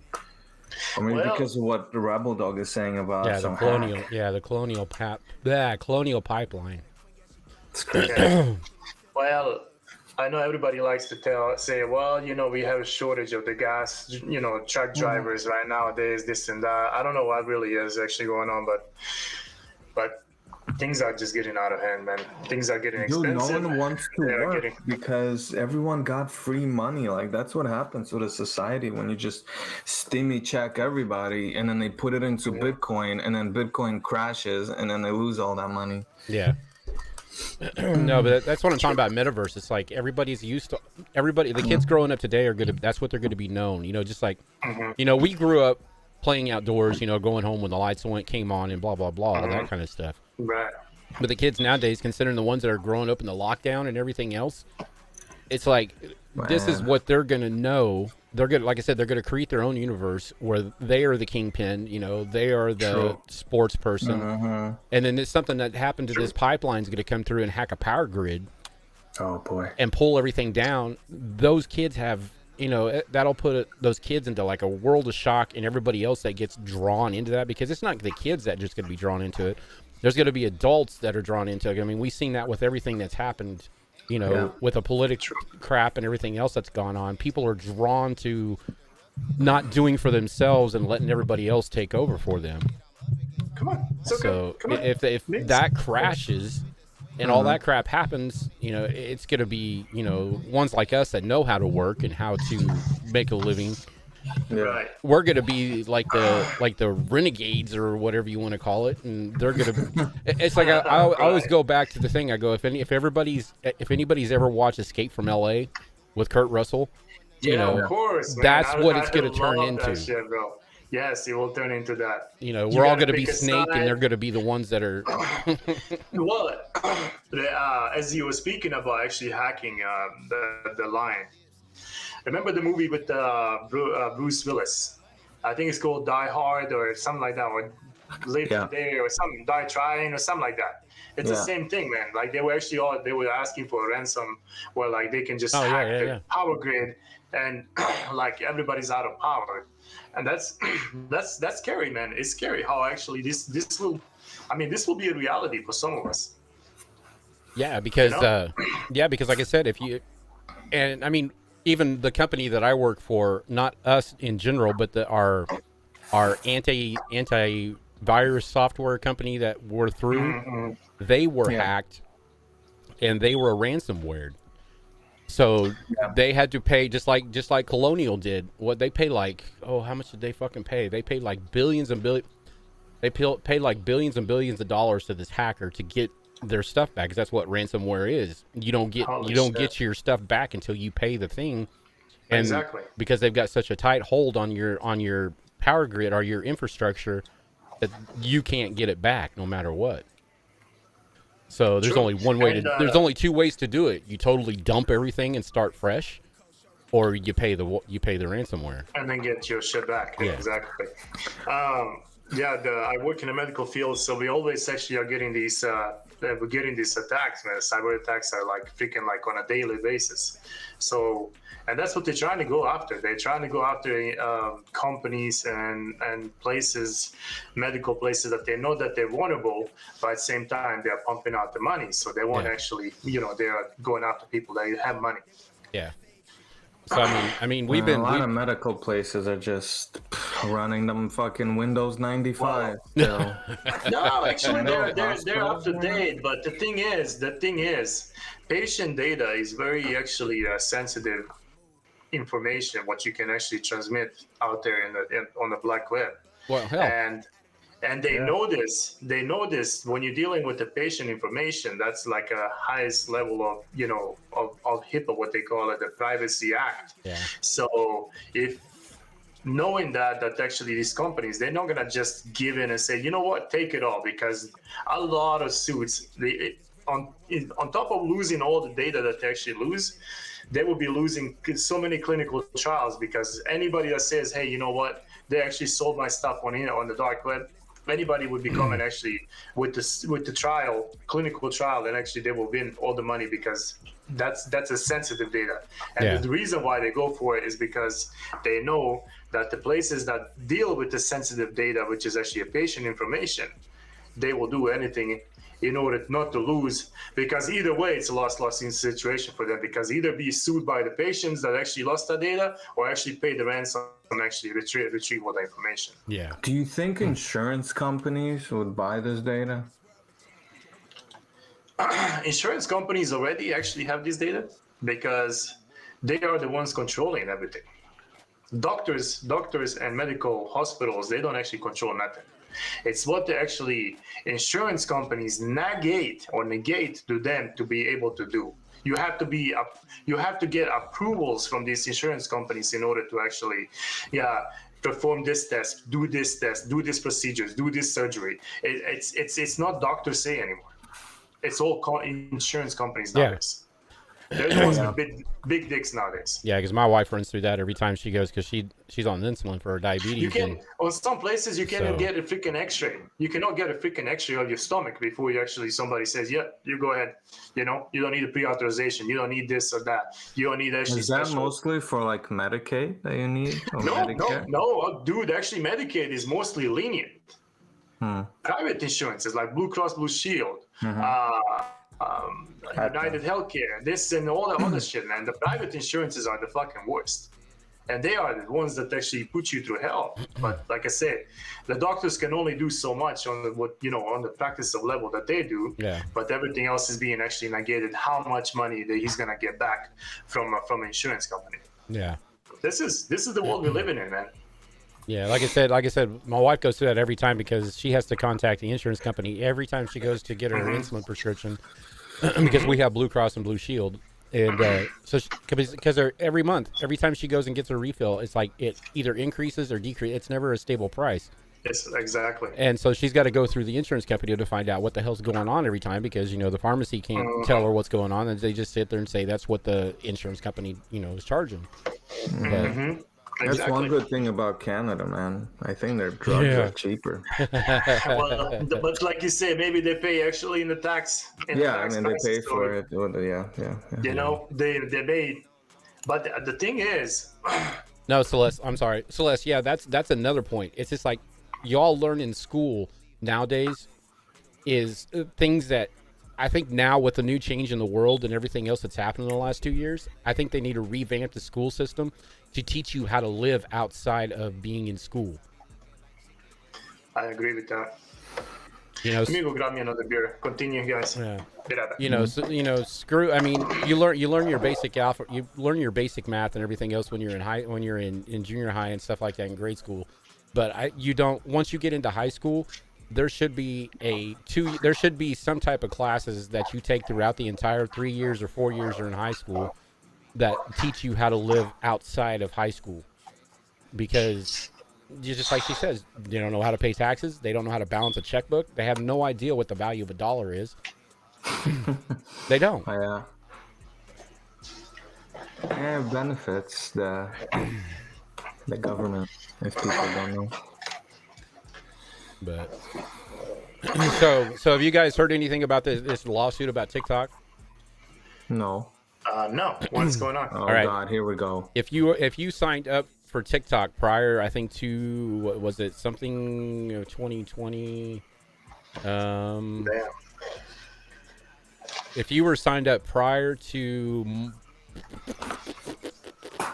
maybe because of what the Rebel Dog is saying about the colonial pipeline. It's crazy. Well, I know everybody likes to say, well, we have a shortage of the gas, truck drivers right nowadays, this and that. I don't know what really is actually going on, but things are just getting out of hand, man. Things are getting expensive. Dude, no one wants to work because everyone got free money. That's what happens with a society when you just stimmy check everybody and then they put it into Bitcoin and then Bitcoin crashes and then they lose all that money. Yeah. No, but that's what I'm talking about. Metaverse. It's like everybody's used to the kids growing up today that's what they're going to be known. Just like, we grew up playing outdoors, going home when the lights came on and blah, blah, blah, that kind of stuff. Right. But the kids nowadays, considering the ones that are growing up in the lockdown and everything else, it's like, this is what they're going to know. They're going to, like I said, they're going to create their own universe where they are the kingpin, they are the sports person. And then there's something that happened to this pipeline is going to come through and hack a power grid. Oh, boy. And pull everything down. Those kids have that'll put those kids into like a world of shock, and everybody else that gets drawn into that, because it's not the kids that just going to be drawn into it. There's going to be adults that are drawn into it. I mean, we've seen that with everything that's happened, with the political crap and everything else that's gone on. People are drawn to not doing for themselves and letting everybody else take over for them. Come on. It's okay. So Come on. if that crashes and all that crap happens, it's going to be, ones like us that know how to work and how to make a living. Right. We're going to be like the renegades or whatever you want to call it, and they're going to. It's like I always go back to the thing. I go, if anybody's ever watched Escape from L.A. with Kurt Russell, of course, man. that's what it's going to turn love into. That shit, bro. Yes, it will turn into that. We're all going to be Snake, and they're going to be the ones that are. Well, as you were speaking about actually hacking the line. Remember the movie with Bruce Willis? I think it's called Die Hard or something like that, or Live Today or something, Die Trying or something like that. It's the same thing, man. Like they were actually they were asking for a ransom where like they can just hack the power grid and like everybody's out of power. And that's scary, man. It's scary how actually this will be a reality for some of us. Yeah, because because like I said, even the company that I work for, not us in general, but our anti-virus software company that we're through, they were hacked, and they were ransomware. So they had to pay just like Colonial did. What they pay how much did they fucking pay? They paid like billions and billions. They paid like billions and billions of dollars to this hacker to get their stuff back, because that's what ransomware is. You don't get your stuff back until you pay the thing, and exactly because they've got such a tight hold on your power grid or your infrastructure that you can't get it back no matter what. So there's only one way there's only two ways to do it. You totally dump everything and start fresh, or you pay the ransomware and then get your shit back. Yeah. Exactly. I work in the medical field, so we always actually are getting these attacks, man. Cyber attacks are like freaking like on a daily basis. So, and that's what they're trying to go after. They're trying to go after companies and places, medical places that they know that they're vulnerable, but at the same time they're pumping out the money. So they won't actually, they are going after people that have money. Yeah. So I mean, we've been a lot of medical places are just running them fucking Windows 95. So. No, actually, they're up to date. But the thing is, patient data is very actually sensitive information. What you can actually transmit out there on the black web. Well, hell. And they know this. They know this when you're dealing with the patient information. That's like a highest level of of HIPAA, what they call it, the Privacy Act. Yeah. So if knowing that actually these companies, they're not gonna just give in and say, you know what, take it all, because a lot of suits, on top of losing all the data that they actually lose, they will be losing so many clinical trials, because anybody that says, hey, you know what, they actually sold my stuff on the dark web, anybody would be coming actually with the clinical trial, and actually they will win all the money, because that's a sensitive data. And the reason why they go for it is because they know that the places that deal with the sensitive data, which is actually a patient information, they will do anything in order not to lose, because either way it's a loss situation for them, because either be sued by the patients that actually lost the data, or actually pay the ransom and actually retrieve all the information. Yeah. Do you think insurance companies would buy this data? Insurance companies already actually have this data, because they are the ones controlling everything. Doctors and medical hospitals, they don't actually control nothing. It's what the actually insurance companies negate to them to be able to do. You have to get approvals from these insurance companies in order to actually, perform this test, do this procedures, do this surgery. It's not doctors say anymore. It's all insurance companies nowadays. They're the ones with big dicks nowadays. Yeah, because my wife runs through that every time she goes because she's on insulin for her diabetes. You can on some places you can't So- get a freaking X-ray. You cannot get a freaking X-ray of your stomach before you actually somebody says, "Yeah, you go ahead." You know, you don't need a pre-authorization. You don't need this or that. You don't need actually Is that special. mostly for like Medicaid that you need? Or No, Medicare? dude. Actually, Medicaid is mostly lenient. Private insurances like Blue Cross Blue Shield, United Healthcare, this and all the other shit, man. The private insurances are the fucking worst. And they are the ones that actually put you through hell. But like I said, the doctors can only do so much on the practice of level that they do. Yeah. But everything else is being actually negated. How much money that he's gonna get back from an insurance company? Yeah. This is the world we're living in, man. Yeah, like I said, my wife goes through that every time because she has to contact the insurance company every time she goes to get her insulin prescription because we have Blue Cross and Blue Shield. And because every month, every time she goes and gets her refill, it's like it either increases or decreases. It's never a stable price. Yes, exactly. And so she's got to go through the insurance company to find out what the hell's going on every time because, the pharmacy can't tell her what's going on. And they just sit there and say that's what the insurance company, is charging. But, That's one good thing about Canada, man. I think their drugs are cheaper. Well, but like you say, maybe they pay actually in the tax. They pay for it. Yeah. You know, they may. But the thing is, no, Celeste, I'm sorry. Celeste, yeah, that's another point. It's just like y'all learn in school nowadays is things that I think now with the new change in the world and everything else that's happened in the last 2 years, I think they need to revamp the school system to teach you how to live outside of being in school. I agree with that. Let me go grab me another beer. Continue, guys. Yeah. Screw. I mean, you learn your basic alpha. You learn your basic math and everything else when you're in junior high and stuff like that in grade school. But you don't. Once you get into high school, there should be there should be some type of classes that you take throughout the entire 3 years or 4 years you're in high school that teach you how to live outside of high school, because just like she says, they don't know how to pay taxes. They don't know how to balance a checkbook. They have no idea what the value of a dollar is. They don't. Yeah. It benefits the government if people don't know. But so have you guys heard anything about this lawsuit about TikTok? No. No. What's going on? Oh, all right. God, here we go. If you signed up for TikTok prior, I think to what was it, something 2020? Damn. If you were signed up prior to,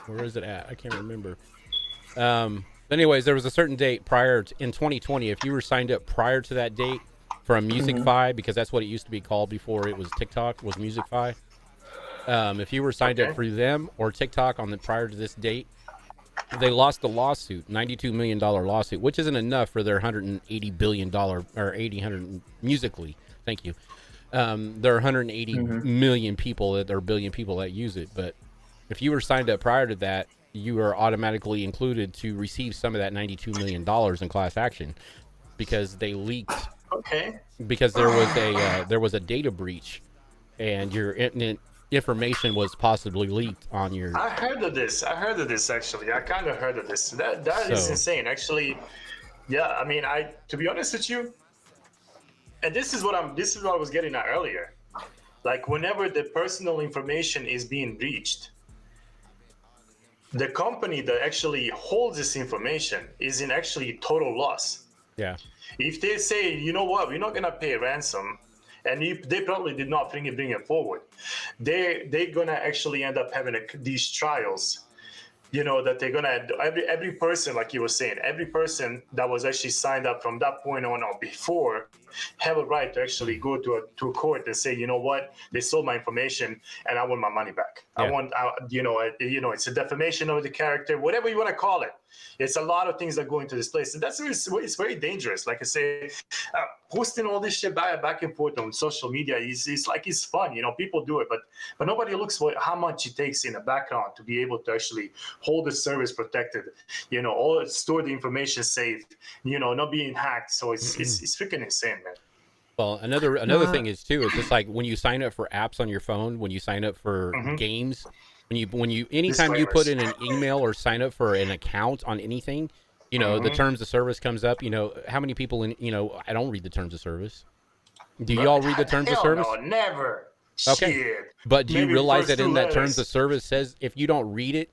where is it at? I can't remember. Anyways, there was a certain date prior in 2020. If you were signed up prior to that date from Musicfi, because that's what it used to be called before it was TikTok, was Musicfi. If you were signed up through them or TikTok prior to this date, they lost the lawsuit, $92 million lawsuit, which isn't enough for their $180 billion or 100 Musically. Thank you. There are 180 million people billion people that use it. But if you were signed up prior to that, you are automatically included to receive some of that $92 million in class action because they leaked. Okay. Because there was a data breach, and your information was possibly leaked on your. I heard of this actually. I kind of heard of this. That is insane, actually. Yeah, I mean, to be honest with you, and this is what I was getting at earlier. Like, whenever the personal information is being breached, the company that actually holds this information is in actually total loss. Yeah. If they say, you know what, we're not gonna pay a ransom, and they probably did not bring it forward, they're gonna actually end up having these trials. That they're gonna every person, like you were saying, every person that was actually signed up from that point on or before have a right to actually go to a court and say, you know what, they stole my information and I want my money back. Yeah. It's a defamation of the character, whatever you want to call it. It's a lot of things that go into this place, and it's very dangerous. Like I say, posting all this shit back and forth on social media is like it's fun, people do it, but nobody looks for how much it takes in the background to be able to actually hold the service protected, store the information safe, not being hacked. So it's freaking insane, man. Well, another thing is too. It's just like when you sign up for apps on your phone, when you sign up for games, when you anytime you put in an email or sign up for an account on anything, you know, the terms of service comes up. You know, how many people in, you know, I don't read the terms of service. Do y'all read the terms of service? No, never. Okay. Shit. But do you Maybe realize first that in two that letters. terms of service says if you don't read it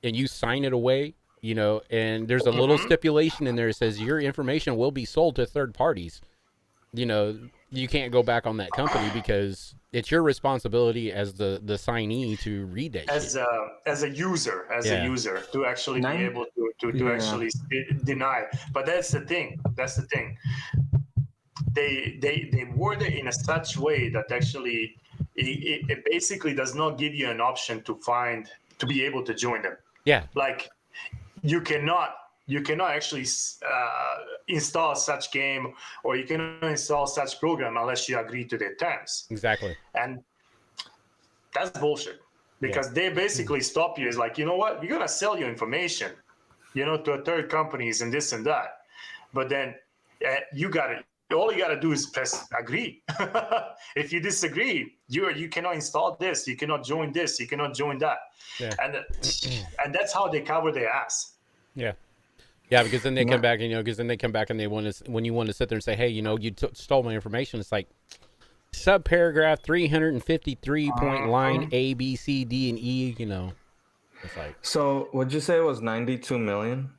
and you sign it away, you know, and there's a little stipulation in there that says your information will be sold to third parties. You know, you can't go back on that company because it's your responsibility as the signee to read that As shit. a user, to actually be able to actually deny. But that's the thing. They word it in a such way that actually it basically does not give you an option to be able to join them. Yeah. Like you cannot actually install such game, or you cannot install such program unless you agree to their terms. Exactly. And that's bullshit, because they basically stop you. It's like, you know what, we're gonna sell your information, you know, to third companies and this and that, but then all you gotta do is press agree. If you disagree, you cannot install this, you cannot join this, you cannot join that. Yeah. And that's how they cover their ass. Yeah. Yeah, because then they come back, and you know, they want to, when you want to sit there and say, hey, you know, you stole my information. It's like subparagraph 353 point line A, B, C, D, and E. You know, it's like. So would you say it was 92 million?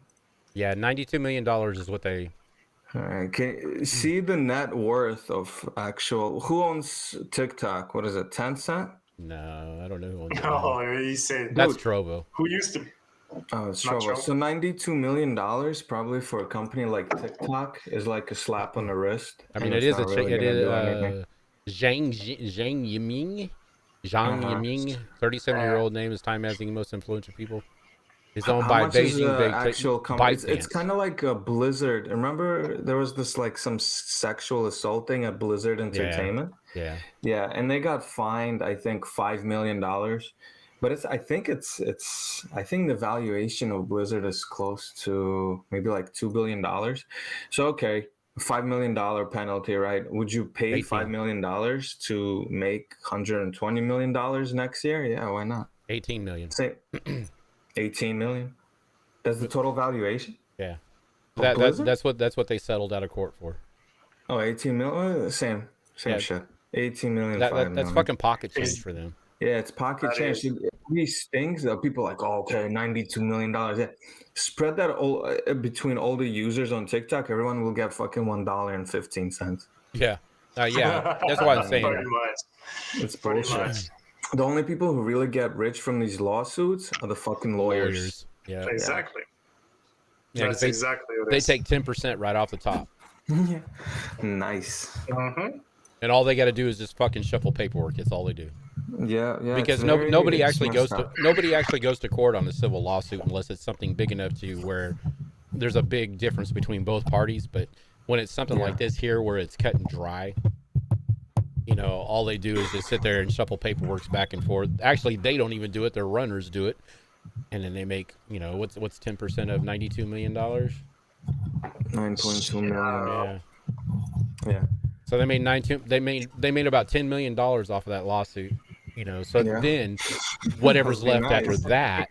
Yeah, $92 million is what they. All right. Can you see the net worth of actual? Who owns TikTok? What is it? Tencent? No, I don't know who owns it. No, he said that's Trovo. Who used to? Oh, it's Trovo. So $92 million probably for a company like TikTok is like a slap on the wrist. I mean, it is Zhang Yiming. Zhang Yiming, 37-year-old name, is Time Magazine most influential people. It's owned by Beijing Big actual company. It's kind of like a Blizzard. Remember, there was this like some sexual assaulting at Blizzard Entertainment. Yeah. And they got fined, I think, $5 million. But I think the valuation of Blizzard is close to maybe like $2 billion. So okay, $5 million penalty, right? Would you pay $5 million to make $120 million next year? Yeah, why not? 18 million. Say 18 million. That's the total valuation. Yeah, that's what they settled out of court for. Oh, 18 million. Same shit. 18 million. That's fucking pocket change for them. Yeah, it's pocket change. These things that people are like, oh, okay, $92 million. Yeah. Spread that all between all the users on TikTok. Everyone will get fucking $1.15. Yeah, yeah. That's why I'm saying. Pretty much. It's bullshit. The only people who really get rich from these lawsuits are the fucking lawyers. Yeah, exactly. Yeah, that's exactly what they take 10% right off the top. Yeah. Nice. And all they got to do is just fucking shuffle paperwork. That's all they do. Yeah. Because nobody actually goes to court on a civil lawsuit unless it's something big enough to where there's a big difference between both parties. But when it's something like this here, where it's cut and dry, you know, all they do is just sit there and shuffle paperwork back and forth. Actually, they don't even do it; their runners do it, and then they make, you know, what's 10% of $92 million? 9.2 million. Yeah. So they made about $10 million off of that lawsuit, you know. So then, whatever's left after that,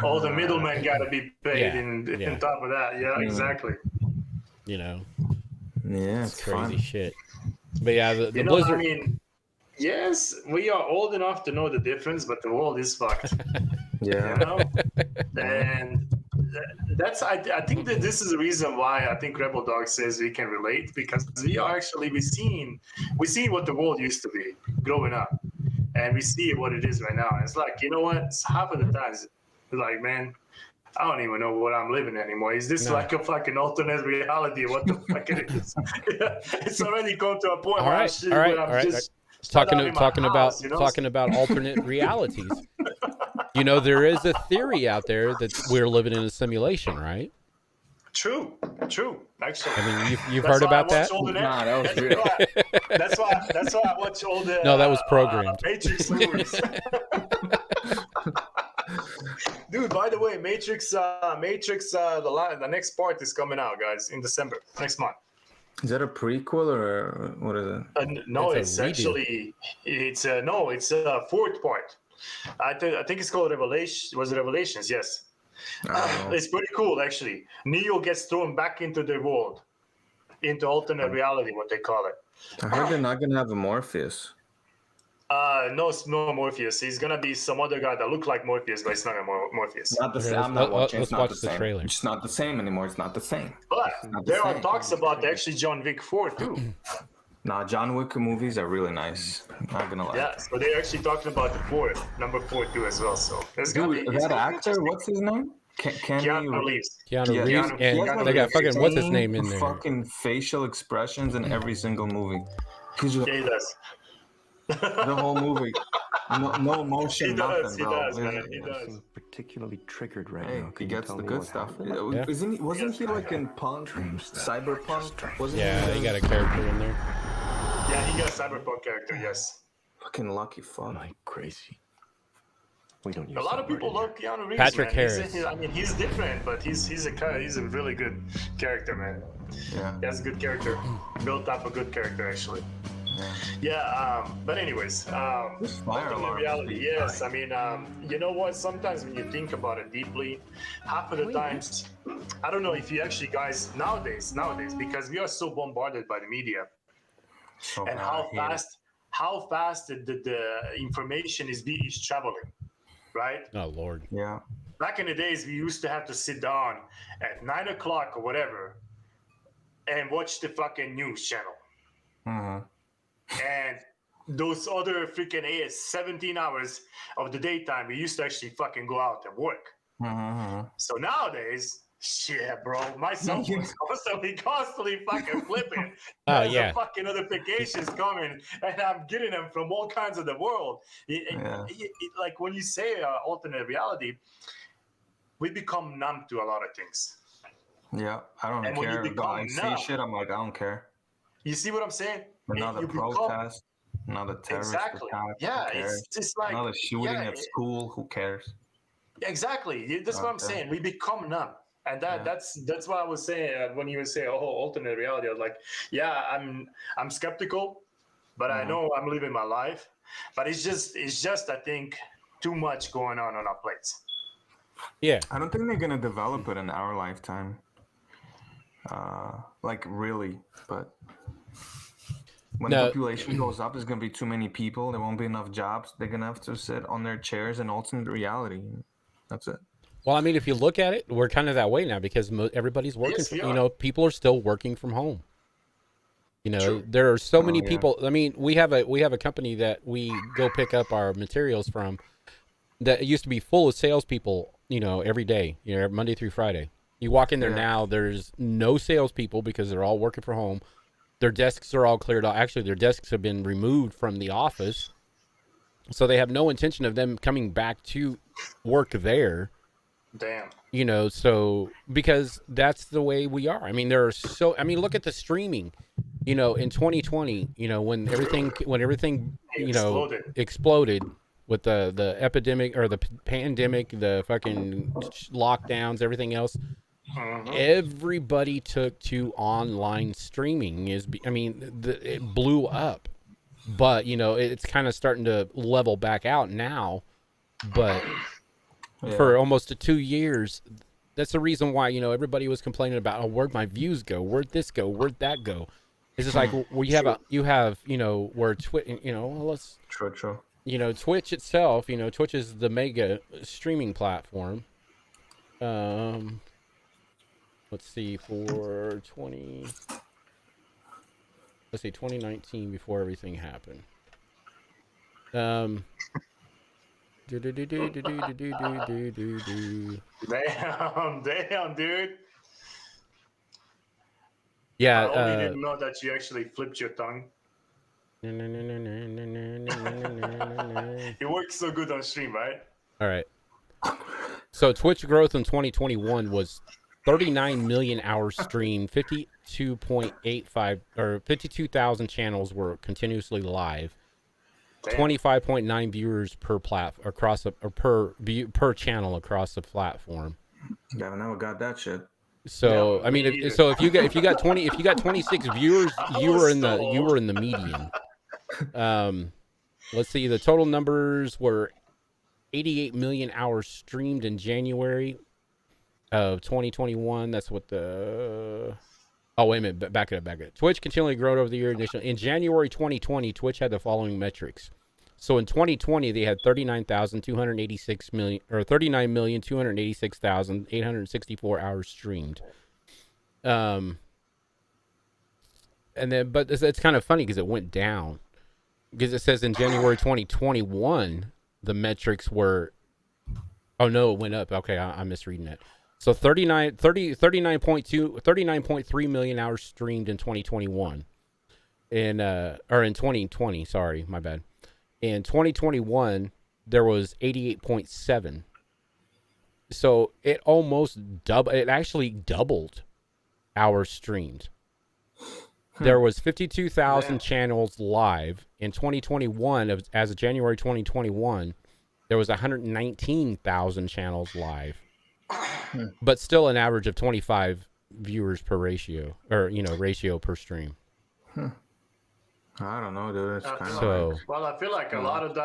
all the middlemen got to be paid, in top of that. Yeah, exactly. You know. Yeah, it's crazy fun. shit. But yeah, the you know, Blizzard. I mean, yes, we are old enough to know the difference, but the world is fucked. Yeah. You know? And that's I think that this is the reason why I think Rebel Dog says we can relate, because we seen what the world used to be growing up, and we see what it is right now. And it's like, you know what? It's half of the times it's like, man, I don't even know what I'm living anymore. Is this like a fucking alternate reality? What the fuck it is? It's already come to a point where I'm just talking about alternate realities. You know, there is a theory out there that we're living in a simulation, right? True. Actually, I mean, you've heard about that? Nah, that was real. That's why I watch all the. No, that was programmed. Matrix movies. Dude, by the way, Matrix, the next part is coming out, guys, in December, next month. Is that a prequel or what is it? No, It's it's a redo. actually it's a fourth part. I think it's called Revelation. Was it Revelations? Yes. It's pretty cool actually. Neo gets thrown back into the world, into alternate reality, what they call it. I heard they're not gonna have a Morpheus. No, it's no Morpheus. He's gonna be some other guy that look like Morpheus, but it's not Morpheus. Not the same. let's- I'm not watching. let's It's not watch the the same. trailer. It's not the same anymore. It's not the same. But not the there are same. talks about actually John Wick 4 too. Nah, John Wick movies are really nice. Not gonna lie. Yeah, so they're actually talking about the number 4 too as well. So it's gonna Dude, be it's that gonna be actor, interesting. what's his name? Keanu Reeves. Keanu Yeah, Reeves, Keanu- and Keanu they got Reeves. fucking what's his name in there? Fucking facial expressions in every single movie. He's just, Yeah, he does. the whole movie. No emotion, He does, nothing, he bro. does, man. He does. Particularly triggered right Hey, now. he gets the good stuff. Yeah. Wasn't he like in Punk, Cyberpunk? Wasn't Yeah, he got a character in there. Yeah, he got a cyberpunk character. Yes. fucking lucky fuck? Like crazy. We don't use A lot of that word people in here. love Keanu Reeves. Patrick man. Harris. I mean, he's different, but he's a really good character, man. Yeah. He has a good character, built up a good character actually. But anyways, Fire ultimate alarm reality. speed. Yes, I mean, you know what? Sometimes when you think about it deeply, half of the times, I don't know if you actually guys nowadays, because we are so bombarded by the media, So and bad, how I hate it. fast the information is traveling, right? Oh Lord. Yeah. Back in the days, we used to have to sit down at 9 o'clock or whatever and watch the fucking news channel. Mm-hmm. And those other freaking 17 hours of the daytime, we used to actually fucking go out and work. Mm-hmm. So nowadays, shit, bro, my cell phone's constantly fucking flipping. Oh, There's yeah. the fucking notifications coming, and I'm getting them from all kinds of the world. Like when you say alternate reality, we become numb to a lot of things. Yeah, I don't And when you care. But I become see numb- shit, I'm like, I don't care. You see what I'm saying? Another You become- protest, another terrorist Exactly. attack. Yeah, who cares? it's just like Another shooting yeah, at school. Who cares? Exactly. That's what I'm Okay. saying. We become numb. And that's what I was saying when you were saying, "Oh, alternate reality." I was like, "Yeah, I'm skeptical, but I know I'm living my life." But it's just I think too much going on our plates. Yeah. I don't think they're gonna develop it in our lifetime. Like really, but when No. the population goes up, there's gonna be too many people. There won't be enough jobs. They're gonna have to sit on their chairs in alternate reality. That's it. Well, I mean, if you look at it, we're kind of that way now because everybody's working. Yes, we you are. know, people are still working from home. You know, True. there are so many yeah. people. I mean, we have a company that we go pick up our materials from. That used to be full of salespeople. You know, every day. You know, Monday through Friday. You walk in there now. There's no salespeople because they're all working from home. Their desks are all cleared out. Actually, their desks have been removed from the office, so they have no intention of them coming back to work there. Damn. You know, so because that's the way we are. I mean, look at the streaming, you know, in 2020, you know, when everything, you know, exploded with the epidemic or the pandemic, the fucking lockdowns, everything else, everybody took to online streaming it blew up, but you know, it's kind of starting to level back out now, but for almost 2 years, that's the reason why, you know, everybody was complaining about, oh, where'd my views go? Where'd this go? Where'd that go? It's just like, you have, you know, where Twitch, you know, True. you know, Twitch itself, you know, Twitch is the mega streaming platform. Let's see, for 2019 before everything happened. Damn, dude. Yeah. I only didn't know that you actually flipped your tongue. It works so good on stream, right? All right. So Twitch growth in 2021 was 39 million hours streamed, 52.85 or 52,000 channels were continuously live. 25.9 viewers per per channel across the platform. Yeah, I never got that shit. So I mean, if you got 26 viewers, you were in the median. Let's see. The total numbers were 88 million hours streamed in January of 2021. That's what the. Oh, wait a minute. Back it up. Twitch continually growing over the year. In January 2020, Twitch had the following metrics. So in 2020, they had 39,286,864 hours streamed. And then, but it's kind of funny because it went down. Because it says in January 2021, the metrics were, oh no, it went up. Okay, I'm misreading it. So 39.3 million hours streamed in 2021. Or in 2020, sorry, my bad. In 2021, there was 88.7. So it almost doubled. It actually doubled hours streamed. There was 52,000 channels live in 2021. As of January 2021, there was 119,000 channels live, but still an average of 25 viewers per ratio, or ratio per stream. I don't know, dude. It's kind of well, I feel like a lot of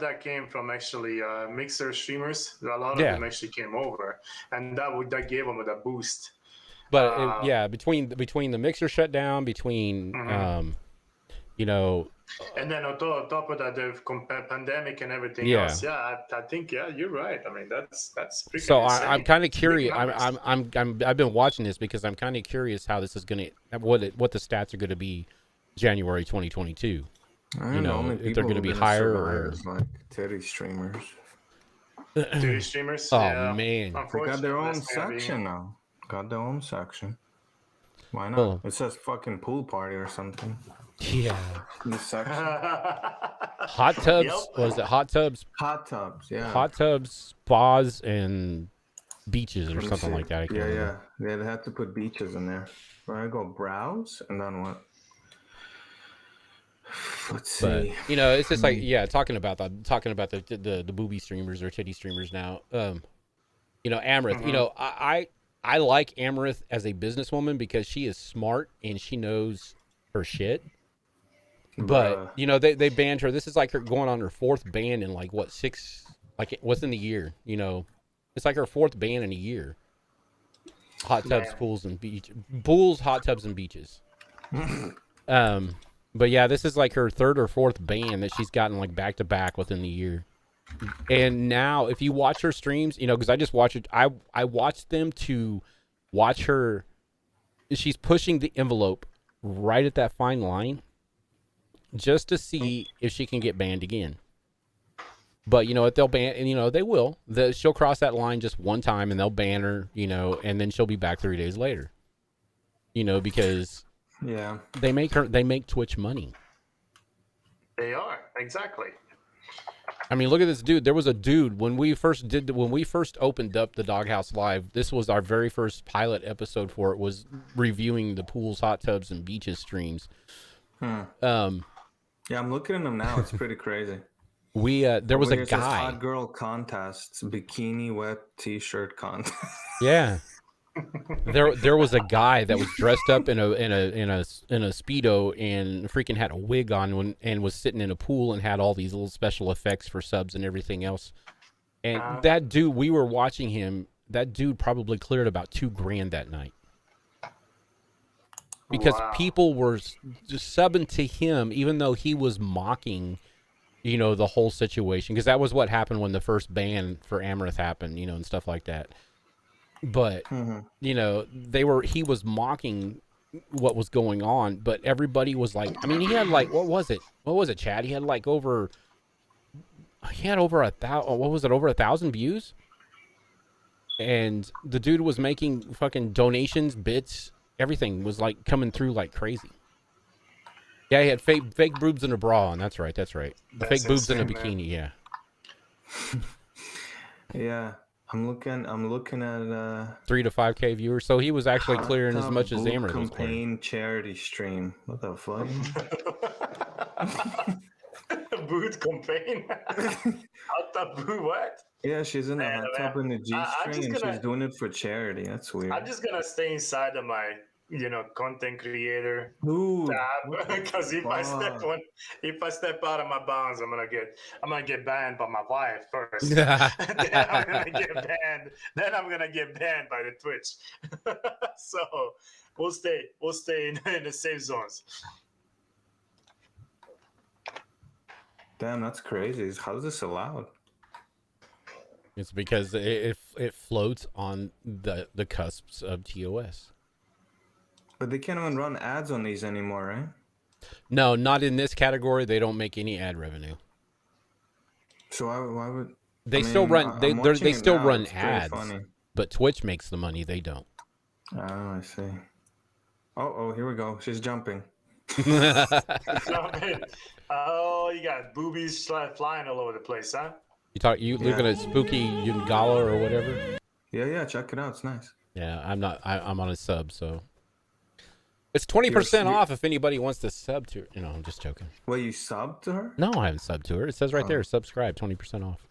that came from actually Mixer streamers. A lot of them actually came over, and that gave them a boost. But between the Mixer shutdown, between and then on top of that, the pandemic and everything else. Yeah, I think you're right. I mean, that's freaking so insane. I'm kind of curious. I've been watching this because I'm kind of curious how this is gonna what the stats are gonna be January 2022. I don't know if they're gonna be higher or like titty streamers. Titty streamers. Oh yeah. man, they got their own section now. Got their own section. Why not? Oh. It says fucking pool party or something. Yeah. The section. Hot tubs. Was it hot tubs? Hot tubs. Yeah. Hot tubs, spas, and beaches or something like that. I can't remember. Yeah. They had to put beaches in there. Where I go browse and then what? Let's see. But, it's just like talking about the booby streamers or titty streamers now. Amouranth. I like Amouranth as a businesswoman because she is smart and she knows her shit. But they banned her. This is like her going on her fourth ban in within the year. It's like her fourth ban in a year. Hot tubs, pools, and hot tubs, and beaches. But yeah, this is like her third or fourth ban that she's gotten like back to back within the year. And now, if you watch her streams, because I just watch it, I watched them to watch her. She's pushing the envelope right at that fine line, just to see if she can get banned again. But if they'll ban, and they will. She'll cross that line just one time, and they'll ban her. And then she'll be back 3 days later. Because they make Twitch money. They are exactly. I mean, look at this dude. There was a dude when we first opened up the Doghouse Live. This was our very first pilot episode for it. Was reviewing the pools, hot tubs, and beaches streams. Yeah, I'm looking at them now. It's pretty crazy. There was a guy. Hot girl contests, bikini wet t-shirt contest. Yeah. There was a guy that was dressed up in a Speedo and freaking had a wig on and was sitting in a pool and had all these little special effects for subs and everything else. And that dude, we were watching him. That dude probably cleared about $2,000 that night because people were just subbing to him, even though he was mocking, the whole situation. Because that was what happened when the first ban for Amouranth happened, and stuff like that. But he was mocking what was going on, but everybody was like, I mean, he had like, what was it, Chad? He had over 1,000 views, and the dude was making fucking donations, bits, everything was like coming through like crazy. Yeah, he had fake boobs and a bra on. That's right. The fake boobs and a bikini. Man. Yeah. Yeah. I'm looking at 3 to 5K viewers. So he was actually clearing as much as Amouranth was clearing. Charity stream. What the fuck? Boot campaign. What? Yeah, she's in the Man, hot man. tub in the I'm G-string, just and gonna- she's doing it for charity. That's weird. I'm just gonna stay inside of my, content creator Dude, tab because if I step out of my bounds, I'm gonna get banned by my wife first. Then I'm gonna get banned. Then I'm gonna get banned by the Twitch. So we'll stay in the safe zones. Damn, that's crazy. How is this allowed? It's because it floats on the cusps of TOS. But they can't even run ads on these anymore, right? No, not in this category. They don't make any ad revenue. So why would They still run? They still run It's pretty ads, funny. but Twitch makes the money. They don't. Oh, I see. Oh, here we go. She's jumping. Oh, you got boobies flying all over the place, huh? You looking at Spooky Ungala or whatever? Yeah, check it out. It's nice. Yeah, I'm on a sub, so it's 20% off if anybody wants to sub to. I'm just joking. Well, you subbed to her? No, I haven't subbed to her. It says right there, subscribe, 20% off.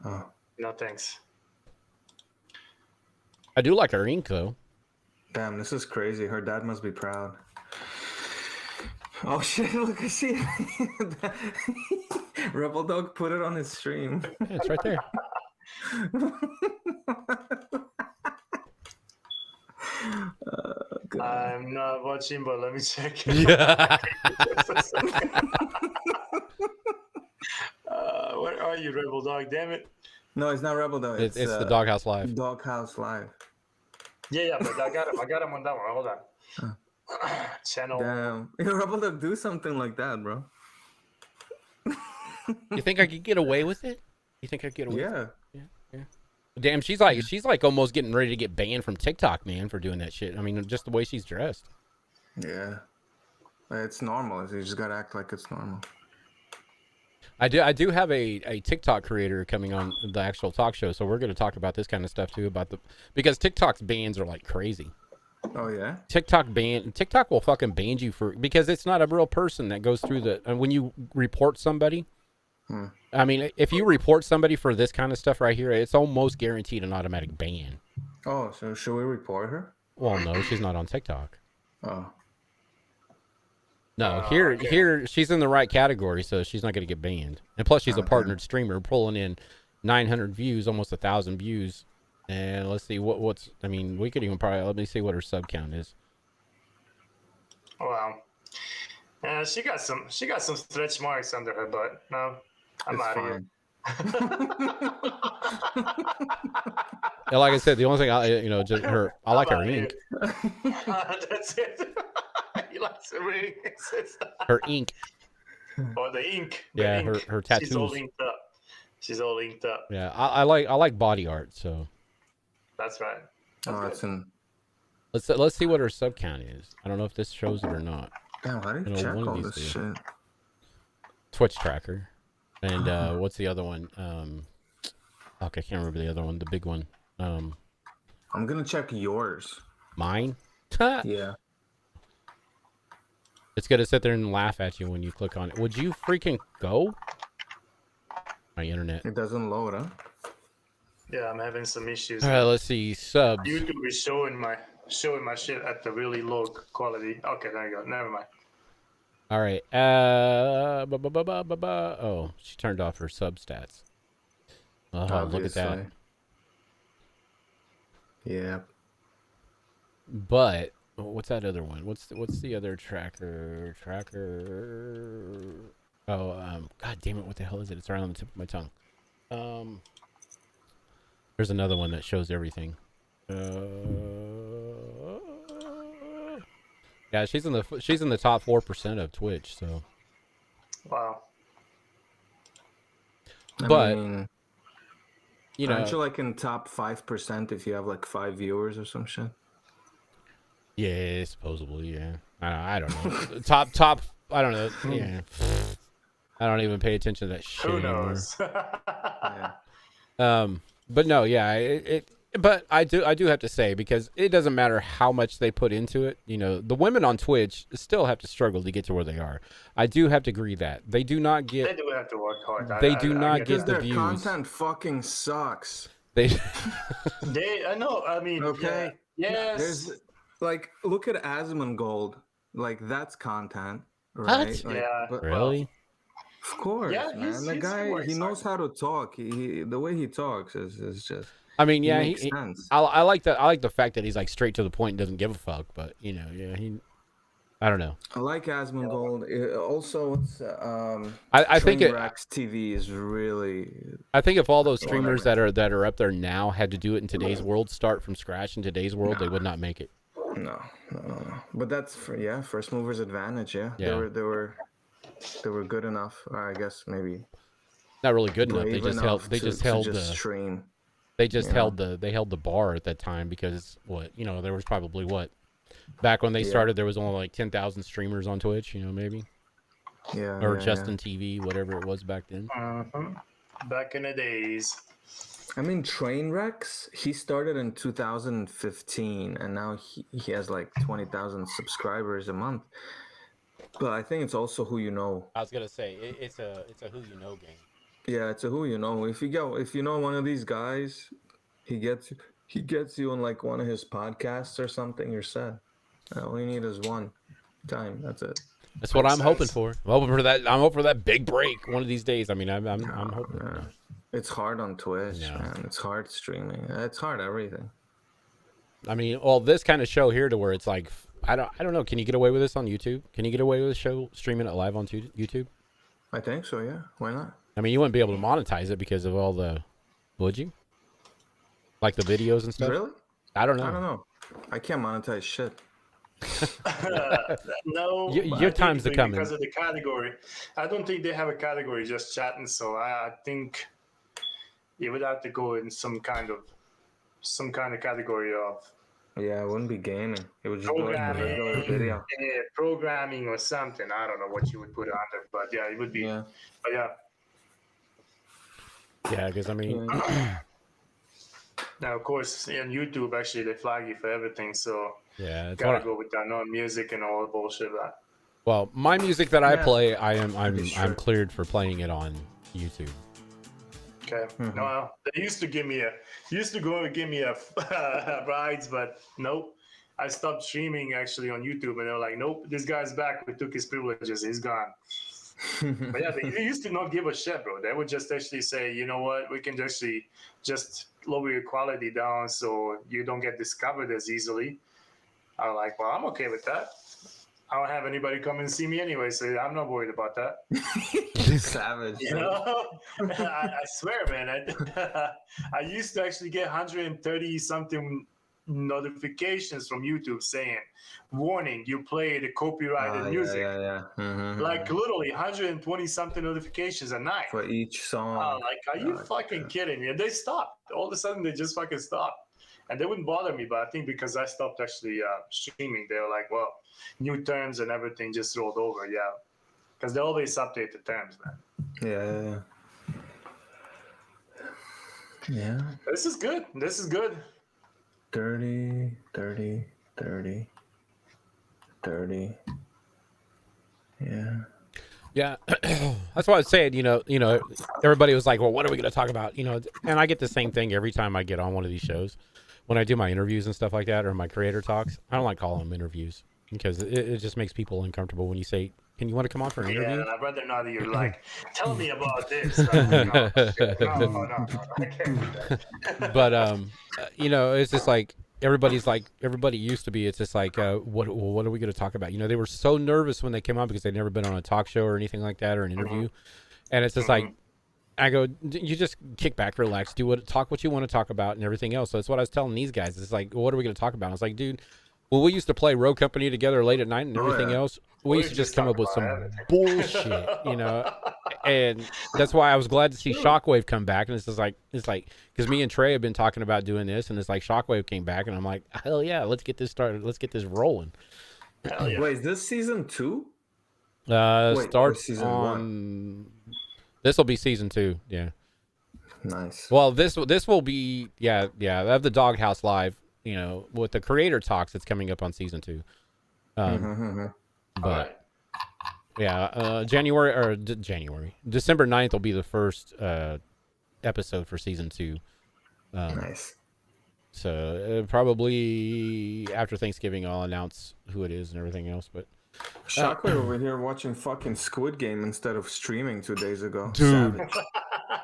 Oh. No thanks. I do like her ink though. Damn, this is crazy. Her dad must be proud. Oh shit! Look, I see it. Rebel Dog put it on his stream. Yeah, it's right there. I'm not watching, but let me check. Yeah. Where are you, Rebel Dog? Damn it! No, it's not Rebel Dog. It's the Doghouse Live. Doghouse Live. Yeah, but I got him on that one. Hold on. Channel. Damn, you're able to do something like that, bro. You think I could get away with it? You think I could get away? Yeah. Yeah. Damn, she's like almost getting ready to get banned from TikTok, man, for doing that shit. I mean, just the way she's dressed. Yeah. It's normal. You just gotta act like it's normal. I do have a TikTok creator coming on the actual talk show, so we're going to talk about this kind of stuff too, because TikTok's bans are like crazy. Oh yeah. TikTok will fucking ban you because it's not a real person that goes through and when you report somebody. I mean, if you report somebody for this kind of stuff right here, it's almost guaranteed an automatic ban. Oh, so should we report her? Well, no, she's not on TikTok. Oh. No, here she's in the right category, so she's not going to get banned. And plus, she's a partnered streamer, pulling in 900 views, almost 1,000 views. And let's see what's. I mean, we could even probably let me see what her sub count is. Wow. Yeah, she got some stretch marks under her butt. No, I'm out of here. Yeah, like I said, the only thing just her. I like her ink. That's it. He likes the ring. Her ink. Oh, the ink. Yeah, her tattoos. She's all inked up. Yeah, I like body art, so. That's right. Let's see what her sub count is. I don't know if this shows it or not. Damn, how do you check all this shit? Twitch tracker, and what's the other one? Okay, I can't remember the other one. The big one. I'm gonna check yours. Mine? Yeah. It's gonna sit there and laugh at you when you click on it. Would you freaking go? My internet. It doesn't load, huh? Yeah, I'm having some issues. All right, let's see subs. YouTube is showing my shit at the really low quality. Okay, there you go. Never mind. All right. Oh, she turned off her sub stats. Oh, look at that. Yeah. But what's that other one? What's the other tracker? Oh, god damn it! What the hell is it? It's right on the tip of my tongue. There's another one that shows everything. Yeah, she's in the top 4% of Twitch. So. Wow. But I mean, aren't you like in top 5% if you have like 5 viewers or some shit? Yeah, supposedly, yeah. I don't know. top. I don't know. Yeah. I don't even pay attention to that shit. Who knows? Yeah. But no, yeah, But I do have to say, because it doesn't matter how much they put into it, you know, the women on Twitch still have to struggle to get to where they are. I do have to agree that they do not get. They do have to work hard. They do not get the Their views. content fucking sucks. They. I know. I mean, Okay. Yeah, yes. There's like, look at Asmongold. Like, that's content, right? What? Like, Yeah. but, Really? of course, Yeah, man. he's- The he's guy, works he hard. knows how to talk. The way he talks is just. I mean, yeah, makes sense. I like that. I like the fact that he's like straight to the point and doesn't give a fuck. But you know, yeah, I don't know. I like Asmongold. Also, it's I think it. Rex TV is really. I think if all those streamers that are up there now had to do it in today's world, start from scratch in today's world, they would not make it. No. But that's first movers advantage. Yeah, Yeah. They were good enough. Or I guess maybe Not really good enough. They brave just enough held. They to- just to held just the. stream. They just you held the bar at that time because there was probably back when they started there was only like 10,000 streamers on Twitch, maybe. Yeah. Or yeah, Justin TV, whatever it was back then. Back in the days. I mean, Trainwrecks, he started in 2015, and now he has like 20,000 subscribers a month. But I think it's also who you know. I was gonna say it's a who you know game. Yeah, it's a who you know. If you know one of these guys, he gets you on like one of his podcasts or something, you're set. All you need is one time. That's it. That's what I'm hoping for. I'm hoping for that. I'm hoping for that big break one of these days. I mean, I'm hoping. Yeah. It's hard on Twitch, man. It's hard streaming. It's hard everything. I mean, well, this kind of show here to where it's like, I don't know. Can you get away with this on YouTube? Can you get away with a show streaming it live on YouTube? I think so. Yeah. Why not? I mean, you wouldn't be able to monetize it because of all the, would you? Like the videos and stuff? Really? I don't know. I don't know. I can't monetize shit. No, Your time's think coming. because of the category. I don't think they have a category just chatting. So I think you would have to go in some kind of category of Yeah, it wouldn't be gaming. It would just be like a regular programming, video. programming or something. I don't know what you would put under, but yeah, it would be. Yeah. But yeah. Yeah, because I mean, Now, of course, on YouTube, actually, they flag you for everything. So yeah, it's gotta what go with that non-music and all the bullshit. That. well, my music that I Yeah. play, I'm cleared for playing it on YouTube. Okay. No, they used to give me rides, but nope. I stopped streaming actually on YouTube, and they're like, "Nope, this guy's back. We took his privileges. He's gone." But yeah, they used to not give a shit, bro. They would just actually say, "You know what? We can actually just lower your quality down so you don't get discovered as easily." I'm like, "Well, I'm okay with that. I don't have anybody come and see me anyway, so I'm not worried about that." Savage. You know, I swear, man. I used to actually get 130 something notifications from YouTube saying, "Warning, you played copyrighted music." Yeah. Like literally 120 something notifications a night. For each song. Like, are you fucking kidding me? And they stopped. All of a sudden, they just fucking stopped. And they wouldn't bother me, but I think because I stopped actually streaming, they were like, "Well, new terms and everything just rolled over." Yeah. Because they always update the terms, man. Yeah. This is good. 30. Yeah. Yeah, that's why I was saying, everybody was like, well, what are we going to talk about? And I get the same thing every time I get on one of these shows. When I do my interviews and stuff like that, or my creator talks, I don't like calling them interviews because it just makes people uncomfortable when you say, can you want to come on for an interview? Yeah, and I'd rather not that you're like, tell me about this. No, I can't do that. But, it's just like, everybody used to be, it's just like, what are we going to talk about? They were so nervous when they came on because they'd never been on a talk show or anything like that or an interview. And it's just like, I go, you just kick back, relax, talk what you want to talk about and everything else. So that's what I was telling these guys. It's like, well, what are we going to talk about? I was like, dude, well, we used to play Road Company together late at night and everything else. We used to just come up with some bullshit, and that's why I was glad to see Shockwave come back. And it's just like, because me and Trey have been talking about doing this, and it's like Shockwave came back, and I'm like, hell yeah, let's get this started. Let's get this rolling. Hell yeah. Wait, is this season 2? Starts season on. This will be season 2. Yeah. Nice. Well, this will be I have the Doghouse Live. You know, with the creator talks, it's coming up on season 2. But December 9th will be the first episode for season 2. Nice. So probably after Thanksgiving, I'll announce who it is and everything else. But Shockwave over here watching fucking Squid Game instead of streaming 2 days ago. Dude. Savage.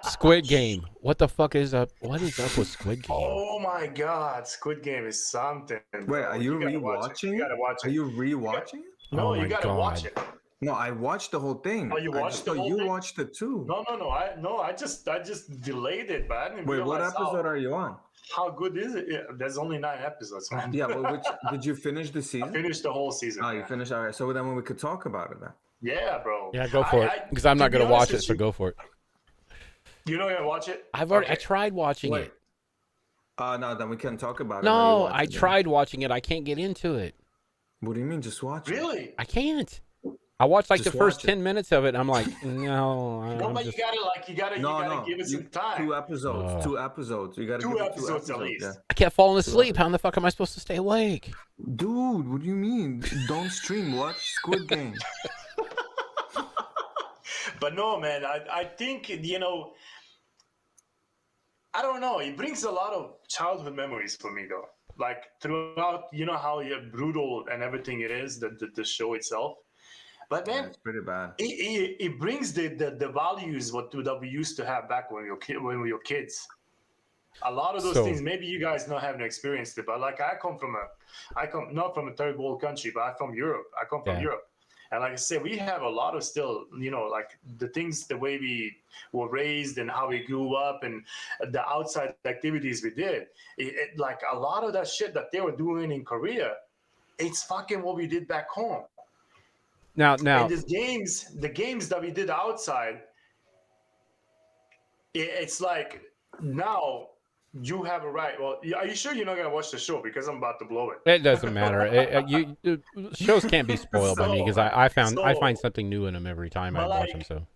Squid Game. What the fuck is up? What is up with Squid Game? Oh my god, Squid Game is something. Wait, are you rewatching? You gotta watch it. Are you rewatching it? No, Oh you my gotta God. watch it. No, I watched the whole thing. Oh, you I watched just the thought whole you thing? watched it too. No. I just delayed it, but I didn't Wait, what realize episode are you on? how good is it? Yeah, there's only 9 episodes, man. Yeah, but which did you finish the I season? finished the whole season. Oh, you man. finished. All right, so then we could talk about it then. Yeah, bro. Yeah, go for it. Because I'm not to be going to watch honest it, with so you- go for it. You're not gonna watch it? I've already. I Okay. tried watching Wait. it. No, then we can talk about it. No, Now you I watched it then. tried watching it. I can't get into it. What do you mean, just watch it? Really? I can't. I watched like Just the first watch it. 10 minutes of it. And I'm like, no. No, I'm but just... you gotta give it You- some time. 2 episodes. Oh. 2 episodes. You got to Two give it episodes at least. Yeah. I kept falling asleep. How in the fuck am I supposed to stay awake? Dude, what do you mean? Don't stream. Watch Squid Game. But no, man, I think, I don't know. It brings a lot of childhood memories for me, though. Like throughout, how brutal and everything it is, the show itself. But Yeah, man, it's pretty bad. it brings the values that we used to have back when we were kids. A lot of those So- things, maybe you guys not haven't experienced it, but like I come not from a third world country, but I'm from Europe. I come from Yeah. Europe. And like I said, we have a lot of still, like the things, the way we were raised and how we grew up and the outside activities we did. Like a lot of that shit that they were doing in Korea, it's fucking what we did back home. Now, And the games that we did outside, it's like now you have a right. Well, are you sure you're not gonna watch the show because I'm about to blow it? it doesn't matter. Shows can't be spoiled by me because I find something new in them every time I But, watch like, them. So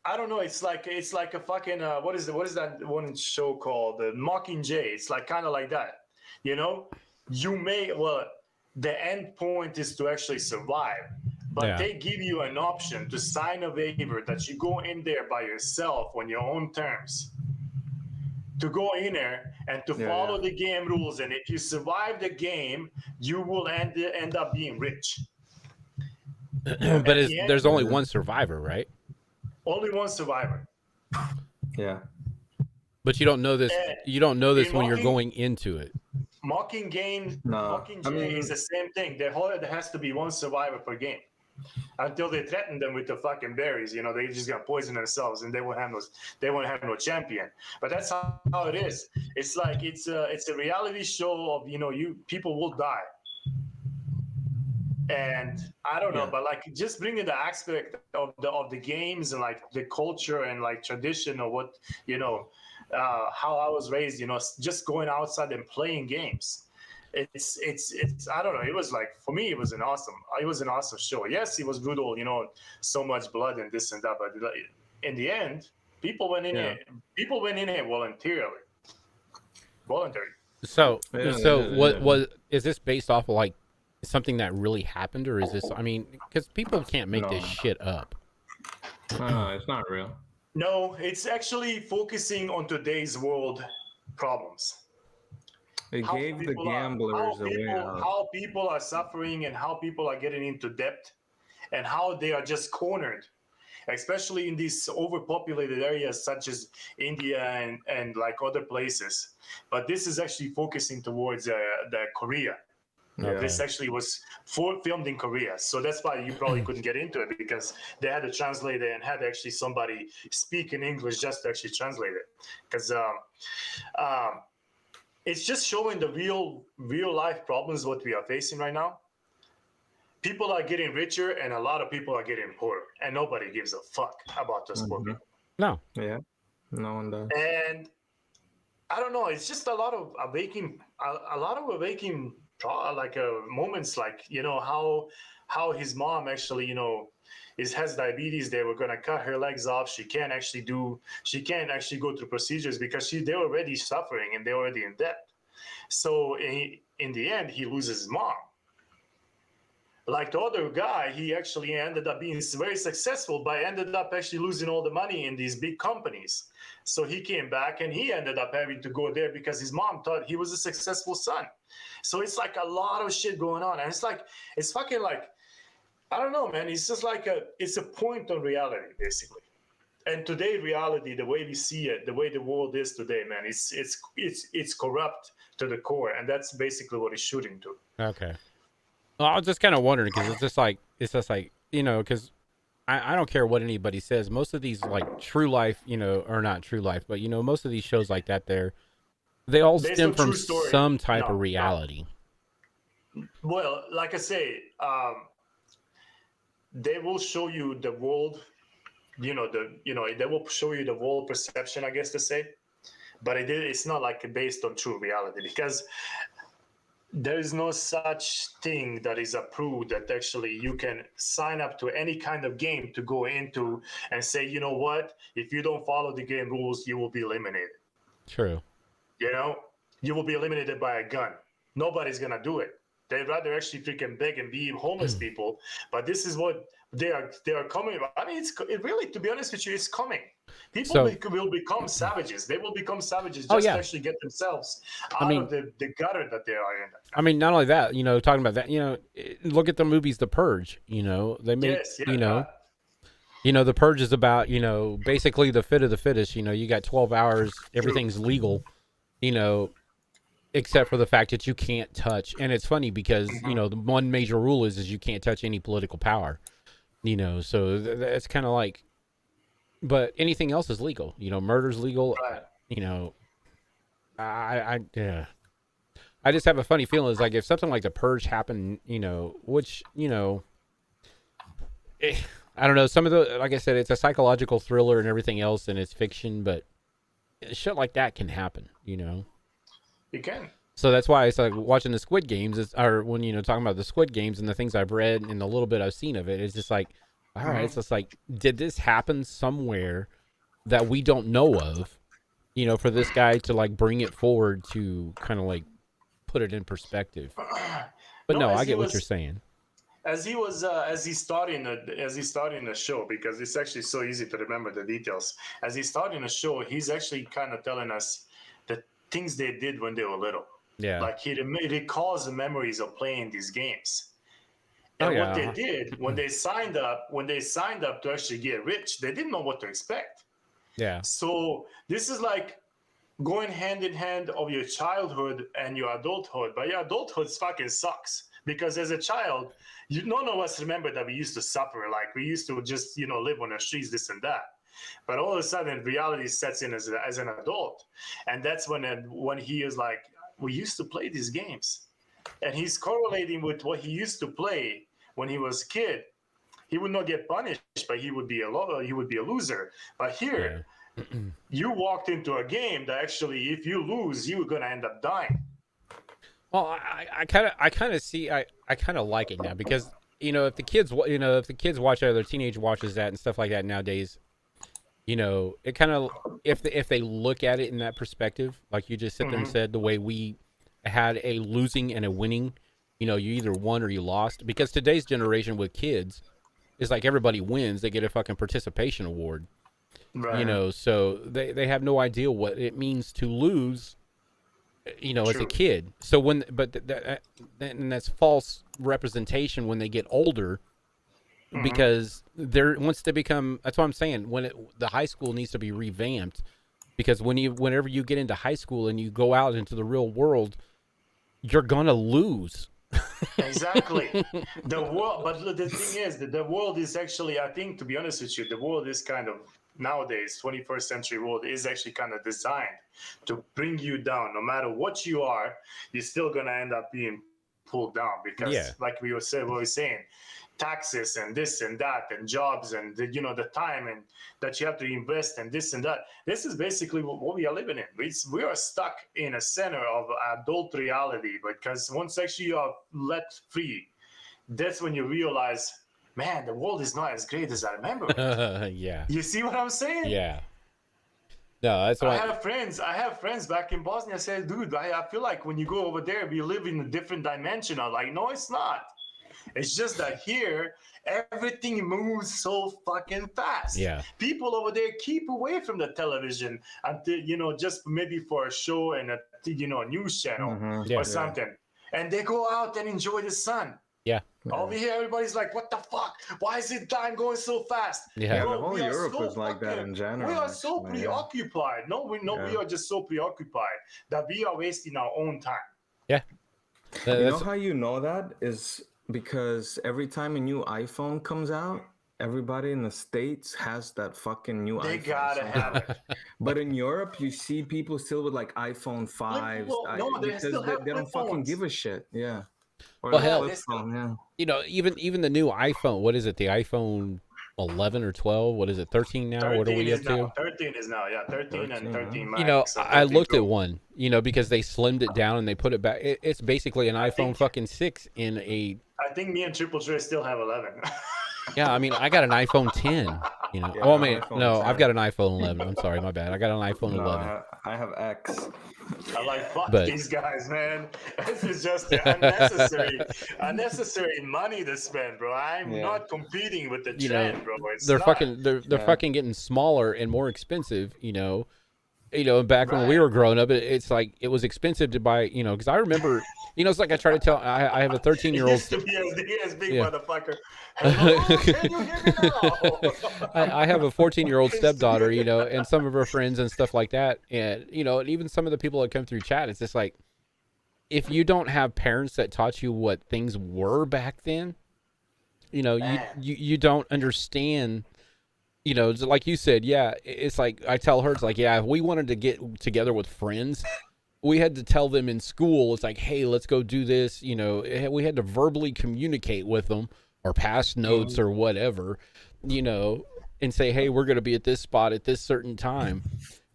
I don't know. It's like a fucking what is that one show called? The Mockingjay. It's like kind of like that. The end point is to actually survive, but Yeah. they give you an option to sign a waiver that you go in there by yourself on your own terms. To go in there and to follow the game rules, and if you survive the game, you will end up being rich. but the end- there's only one survivor, right? Only one survivor. Yeah. But you don't know this. You don't know this in when you're Mocking- going into it. Mockingjay is the same thing. There has to be one survivor per game. Until they threaten them with the fucking berries, they just gonna poison themselves and they won't have no champion. But that's how it is. It's like it's a reality show of people will die. And I don't know, but like just bringing the aspect of the games and like the culture and like tradition of what how I was raised, just going outside and playing games. It's I don't know. It was like, for me, it was an awesome show. Yes, it was brutal, so much blood and this and that, but in the end, people went in it voluntarily. So Yeah. what is this based off of, like something that really happened, or is this? I mean, because people can't make this shit up. No, it's not real. No, it's actually focusing on today's world problems. They How gave the people are- gamblers a way out. how people are suffering and how people are getting into debt and how they are just cornered, especially in these overpopulated areas such as India and like other places. But this is actually focusing towards the Korea. Yeah. This actually was filmed in Korea, so that's why you probably couldn't get into it, because they had a translator and had actually somebody speak in English just to actually translate it. Because it's just showing the real life problems what we are facing right now. People are getting richer, and a lot of people are getting poorer, and nobody gives a fuck about those poor people. No. Yeah. No one does. And I don't know. It's just a lot of awakening moments like, you know, how his mom actually, you know, has diabetes. They were gonna cut her legs off. She can't actually go through procedures because they're already suffering and they're already in debt. So in the end, he loses his mom. Like the other guy, he actually ended up being very successful, but ended up actually losing all the money in these big companies. So he came back and he ended up having to go there because his mom thought he was a successful son. So it's like a lot of shit going on. And it's fucking like, I don't know, man. It's just like it's a point on reality, basically. And today, reality, the way we see it, the way the world is today, man, it's corrupt to the core. And that's basically what it's shooting to. Okay. Well, I was just kind of wondering because it's just like, you know, because I don't care what anybody says. Most of these like true life, you know, or not true life, but you know, most of these shows like that, they all stem from some type of reality. Well, like I say, they will show you the world, they will show you the world perception, I guess to say, but it's not like based on true reality because there is no such thing that is approved that actually you can sign up to any kind of game to go into and say, you know what, if you don't follow the game rules, you will be eliminated. True. You know, you will be eliminated by a gun. Nobody's going to do it. They'd rather actually freaking beg and be homeless people. But this is what they are coming. I mean, it really, to be honest with you, it's coming. People will become savages. They will become savages just to actually get themselves out of the gutter that they are in. I mean, not only that, you know, talking about that, you know, look at the movies The Purge, you know, they make, you know, The Purge is about, you know, basically the fit of the fittest. You know, you got 12 hours, everything's legal, you know, except for the fact that you can't touch. And it's funny because, you know, the one major rule is you can't touch any political power, you know, so that's kind of like, but anything else is legal, you know, murder's legal, you know, I just have a funny feeling. It's like if something like The Purge happened, you know, which, you know, I don't know, some of the, like I said, it's a psychological thriller and everything else and it's fiction, but shit like that can happen, you know. It can. So that's why it's like watching the Squid Games, or when, you know, talking about the Squid Games and the things I've read and the little bit I've seen of it, it's just like, all right, it's just like, did this happen somewhere that we don't know of, you know, for this guy to like bring it forward to kind of like put it in perspective. But no, I get what you're saying. As he's starting the show, because it's actually so easy to remember the details. As he's starting the show, he's actually kind of telling us the things they did when they were little. Yeah. Like he recalls the memories of playing these games. And what they did when they signed up to actually get rich, they didn't know what to expect. Yeah. So this is like going hand in hand of your childhood and your adulthood. But your adulthood fucking sucks because as a child, none of us remember that we used to suffer. Like we used to just, you know, live on the streets, this and that. But all of a sudden, reality sets in as an adult, and that's when he is like, we used to play these games, and he's correlating with what he used to play when he was a kid. He would not get punished, but he would be a loser. But here, you walked into a game that actually, if you lose, you're gonna end up dying. Well, I kind of see, I kind of like it now because, you know, if the kids watch that, or their teenage watches that and stuff like that nowadays, you know, it kind of, if they look at it in that perspective, like you just sit there and said, the way we had a losing and a winning, you know, you either won or you lost, because today's generation with kids is like everybody wins, they get a fucking participation award, right. You know, so they have no idea what it means to lose, you know, as a kid. So that's false representation when they get older. Because once they become, that's what I'm saying, the high school needs to be revamped, because whenever you get into high school and you go out into the real world, you're gonna lose. Exactly. The world, but the thing is that the world is actually, I think, to be honest with you, the world is kind of, nowadays 21st century world is actually kind of designed to bring you down. No matter what you are, you're still gonna end up being pulled down because, Yeah. like we were saying, taxes and this and that and jobs and the, the time and that you have to invest and this and that. This is basically what we are living in. We are stuck in a center of adult reality, because once actually you are let free, that's when you realize, man, the world is not as great as I remember. Yeah. You see what I'm saying? Yeah. No, that's why. I have friends back in Bosnia say, dude, I feel like when you go over there, we live in a different dimension. I'm like, no, it's not. It's just that here, everything moves so fucking fast. Yeah. People over there keep away from the television until, just maybe for a show and a news channel Yeah. or something. And they go out and enjoy the sun. Yeah. Over here, everybody's like, what the fuck? Why is it time going so fast? Yeah. Yeah, Bro, the whole we are Europe so is like that in general. We are so actually, yeah. preoccupied. We are just so preoccupied that we are wasting our own time. Yeah. You know That's- how you know that is because every time a new iPhone comes out, everybody in the States has that fucking new They iPhone. gotta have it. But in Europe, you see people still with like iPhone 5s no, they because still have they don't flip fucking phones. give a shit. Yeah. Or Well, the hell, flip they still- phone, yeah. even the new iPhone, what is it? The iPhone 11 or 12? What is it? 13 now? What are 13 we up is to? now. 13 is now. Yeah, 13 and 13 Max. You know, so I 13 looked Pro. at one, because they slimmed it down and they put it back. It's basically an iPhone think- fucking 6 in a. I think me and Triple J still have 11. Yeah, I mean, I got an iPhone 10. Yeah, Oh, man, iPhone no, 10. I've got an iPhone 11. I'm sorry, my bad. I got an iPhone No, 11. I have X. I like, fuck But- these guys, man. This is just unnecessary money to spend, bro. I'm Yeah. not competing with the You know, trend, bro. It's they're not. fucking they're Yeah. fucking getting smaller and more expensive, back when we were growing up, it's like it was expensive to buy, because I remember, it's like I try to tell, I have a 13-year-old. He used to be as big Yeah. motherfucker. Hello, can you hear me now? I have a 14-year-old stepdaughter, and some of her friends and stuff like that. And, and even some of the people that come through chat, it's just like, if you don't have parents that taught you what things were back then, you don't understand, like you said, yeah, it's like, I tell her, it's like, yeah, if we wanted to get together with friends, we had to tell them in school, it's like, hey, let's go do this. We had to verbally communicate with them or pass notes or whatever, and say, hey, we're going to be at this spot at this certain time.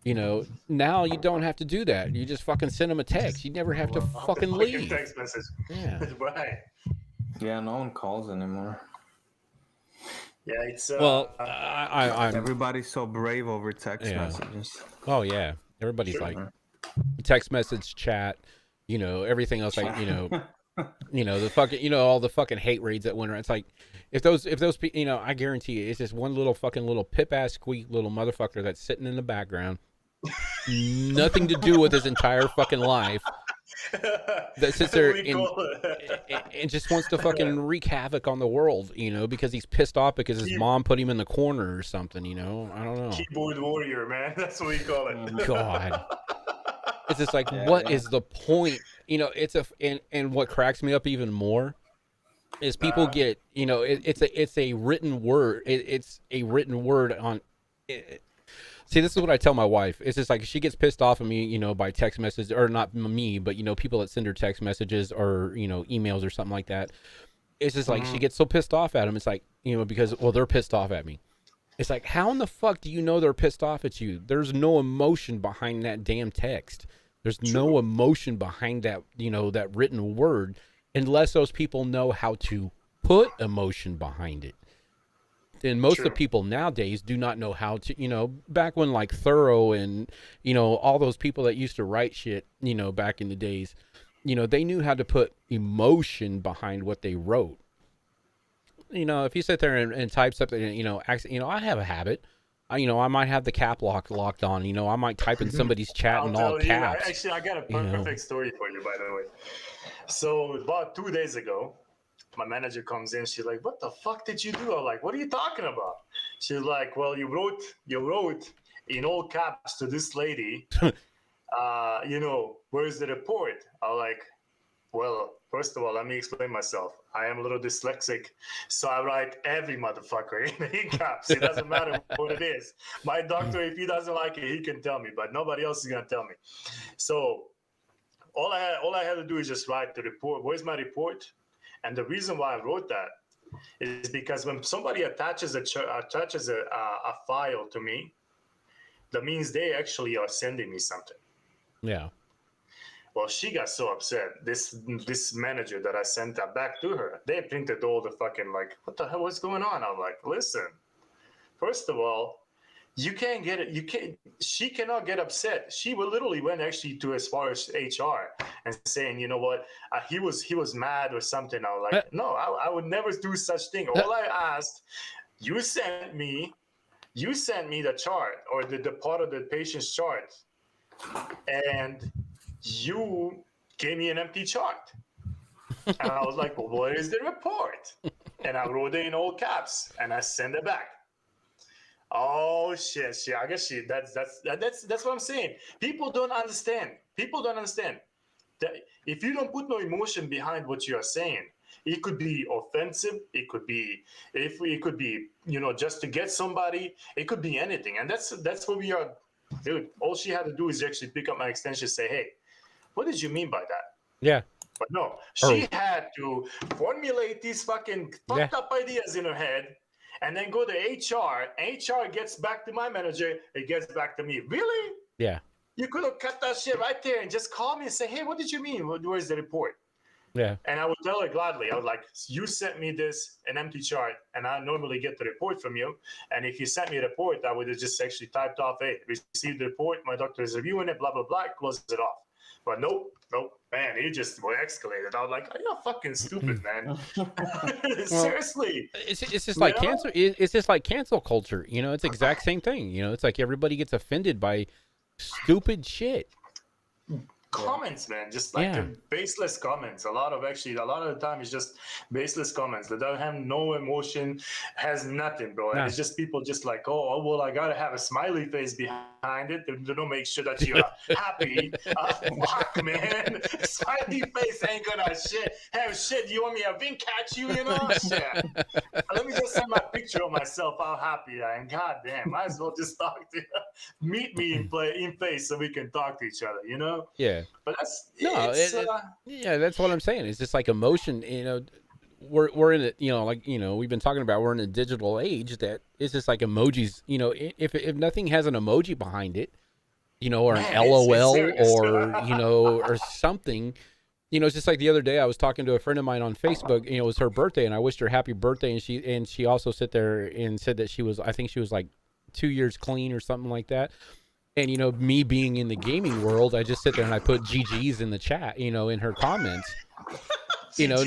Now you don't have to do that. You just fucking send them a text. You never have to fucking leave. Text message. Yeah. Right. Yeah, no one calls anymore. Yeah, it's Well, I'm. Everybody's so brave over text Yeah. messages. Oh yeah, everybody's like text message, chat, everything else. Like the fucking, all the fucking hate raids that went around. It's like if those people, I guarantee you, it's just one little pip ass squeak little motherfucker that's sitting in the background, nothing to do with his entire fucking life. That sits there and just wants to fucking wreak havoc on the world, because he's pissed off because his mom put him in the corner or something, I don't know. Keyboard warrior, man. That's what we call it. God. It's just like, what is the point? And what cracks me up even more is people get, it's a written word. It's a written word on it. See, this is what I tell my wife. It's just like she gets pissed off at me, by text message, or not me, but people that send her text messages or emails or something like that. It's just like she gets so pissed off at them. It's like because they're pissed off at me. It's like, how in the fuck do you know they're pissed off at you? There's no emotion behind that damn text. There's no emotion behind that that written word, unless those people know how to put emotion behind it. And most of the people nowadays do not know how to, back when like Thorough and, all those people that used to write shit, back in the days, they knew how to put emotion behind what they wrote. If you sit there and type something, I have a habit. I might have the cap lock locked on, I might type in somebody's chat in all caps. Actually, I got a perfect story for you, by the way. So about 2 days ago, my manager comes in. She's like, "What the fuck did you do?" I'm like, "What are you talking about?" She's like, "Well, you wrote in all caps to this lady. Where's the report?" I'm like, "Well, first of all, let me explain myself. I am a little dyslexic, so I write every motherfucker in caps. It doesn't matter what it is. My doctor, if he doesn't like it, he can tell me, but nobody else is gonna tell me." So all I had to do is just write the report. Where's my report? And the reason why I wrote that is because when somebody attaches a file to me, that means they actually are sending me something. Yeah. Well, she got so upset. This manager that I sent that back to her, they printed all the fucking like, what the hell was going on? I'm like, listen, first of all, you can't get it. You can't. She cannot get upset. She literally went actually to as far as HR and saying, you know what, he was mad or something. I was like, no, I would never do such thing. All I asked, you sent me the chart or the part of the patient's chart, and you gave me an empty chart. And I was like, well, what is the report? And I wrote it in all caps and I sent it back. Oh shit! I guess that's what I'm saying. People don't understand. That if you don't put no emotion behind what you are saying, it could be offensive. It could be just to get somebody. It could be anything, and that's what we are, dude. All she had to do is actually pick up my extension, and say, "Hey, what did you mean by that?" Yeah. But no, she had to formulate these fucking fucked up ideas in her head. And then go to HR. HR gets back to my manager. It gets back to me. Really? Yeah. You could have cut that shit right there and just call me and say, hey, what did you mean? Where's the report? Yeah. And I would tell her gladly. I was like, you sent me an empty chart, and I normally get the report from you. And if you sent me a report, I would have just actually typed off, hey, received the report. My doctor is reviewing it, blah, blah, blah. Close it off. But nope, man, it just escalated. I was like, are you fucking stupid, man? Seriously. It's just like cancel. It's just like cancel culture. You know, it's the exact same thing. You know, it's like everybody gets offended by stupid shit. Comments, man, just like baseless comments. A lot of the time it's just baseless comments that don't have no emotion, has nothing, bro. And it's just people just like, oh well, I gotta have a smiley face behind it to make sure that you're happy. Fuck, man, smiley face ain't gonna have shit. You want me to wink at you, you know? Shit. Let me just send my picture of myself how happy I am. God damn, might as well just talk to you. Meet me in face so we can talk to each other, you know? Yeah. But that's that's what I'm saying. It's just like emotion. You know, we're in it. You know, like we've been talking about. We're in a digital age that it's just like emojis. You know, if nothing has an emoji behind it, you know, or an LOL or or something. You know, it's just like the other day I was talking to a friend of mine on Facebook. You know, it was her birthday, and I wished her happy birthday. And she also sat there and said that I think she was like 2 years clean or something like that. And, you know, me being in the gaming world, I just sit there and I put GG's in the chat, you know, in her comments, you know,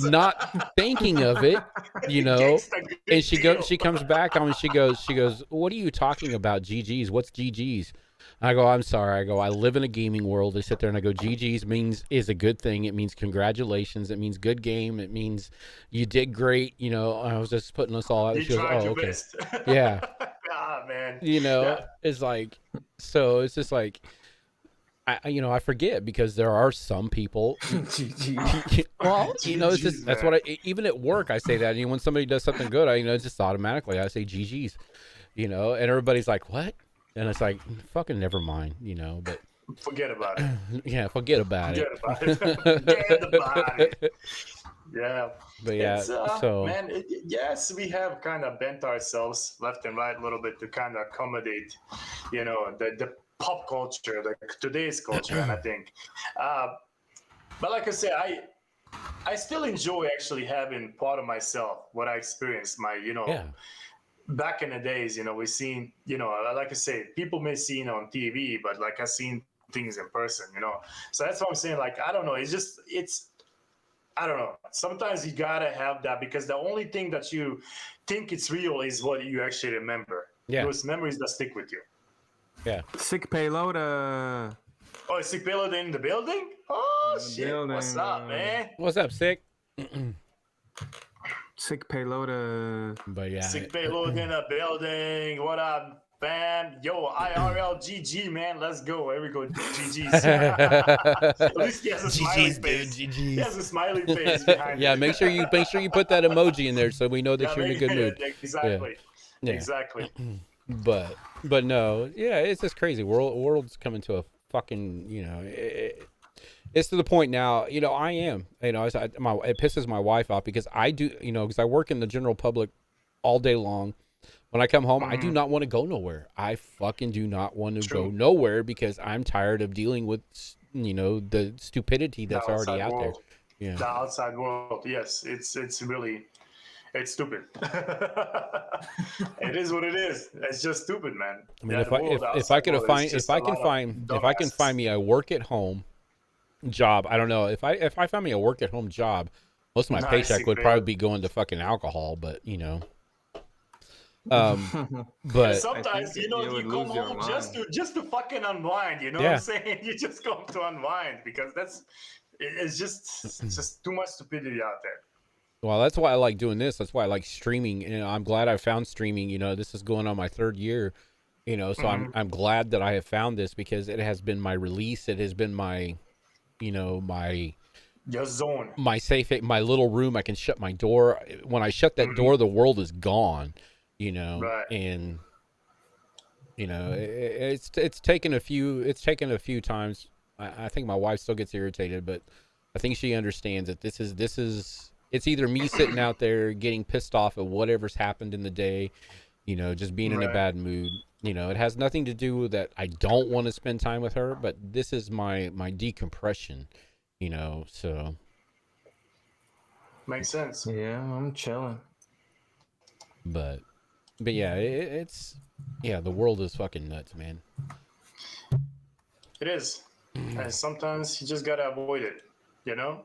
not thinking of it, you know, and she comes back on and she goes, what are you talking about? GG's? What's GG's? I go, I'm sorry. I live in a gaming world. I sit there and I go, GG's is a good thing. It means congratulations. It means good game. It means you did great. You know, I was just putting us all out. She goes, oh, okay. Yeah. Ah, man. You know, it's like, so it's just like, I forget because there are some people. Well, you know, it's just, that's what even at work, I say that. And when somebody does something good, it's just automatically, I say GG's, you know, and everybody's like, what? And it's like, fucking never mind, you know, but. Forget about it. Yeah, forget about it. Forget about it. Yeah. But yeah, man, yes, we have kind of bent ourselves left and right a little bit to kind of accommodate, you know, the pop culture, today's culture, and I think. But like I said, I still enjoy actually having part of myself, what I experienced, back in the days, you know, we seen, you know, like I say, people may see it on TV, but like I seen things in person, you know. So that's what I'm saying. Like, I don't know. I don't know. Sometimes you gotta have that because the only thing that you think it's real is what you actually remember. Yeah. Those memories that stick with you. Yeah. Sick payload. Oh, sick payload in the building? Oh, shit. Building, what's up, man? What's up, Sick? Sick payload. But yeah. Sick payload in the building. What up, fam? Yo, IRL GG, man. Let's go. Here we go. GG's. At least he has a smiley face. GG's. He has a smiley face behind yeah, it. make sure you put that emoji in there so we know that you're in a good mood. Exactly. Yeah. Exactly. But no, yeah, it's just crazy. World's coming to a fucking, you know, It's to the point now, you know, I am, you know, it pisses my wife off because I do, you know, because I work in the general public all day long. When I come home, I do not want to go nowhere. I fucking do not want to go nowhere because I'm tired of dealing with, you know, the stupidity that's already out there. Yeah. The outside world, yes, it's really, it's stupid. It is what it is. It's just stupid, man. I mean, if I can find me a work at home job, I don't know if I find me a work at home job, most of my paycheck would probably be going to fucking alcohol, but you know. But sometimes you know you come home just to fucking unwind, you know what I'm saying? You just come to unwind because it's just too much stupidity out there. Well, that's why I like doing this. That's why I like streaming. You know, I'm glad I found streaming. You know, this is going on my 3rd year. You know, so I'm glad that I have found this because it has been my release. It has been my, you know, your zone, my safe, my little room. I can shut my door. When I shut that door, the world is gone. You know, and you know, it's taken a few times. I think my wife still gets irritated, but I think she understands that this is it's either me sitting out there getting pissed off at whatever's happened in the day, you know, just being in a bad mood. You know, it has nothing to do with that I don't want to spend time with her, but this is my decompression, you know, so. Makes sense. Yeah, I'm chilling. But yeah, it's the world is fucking nuts, man. It is. And sometimes you just gotta avoid it, you know?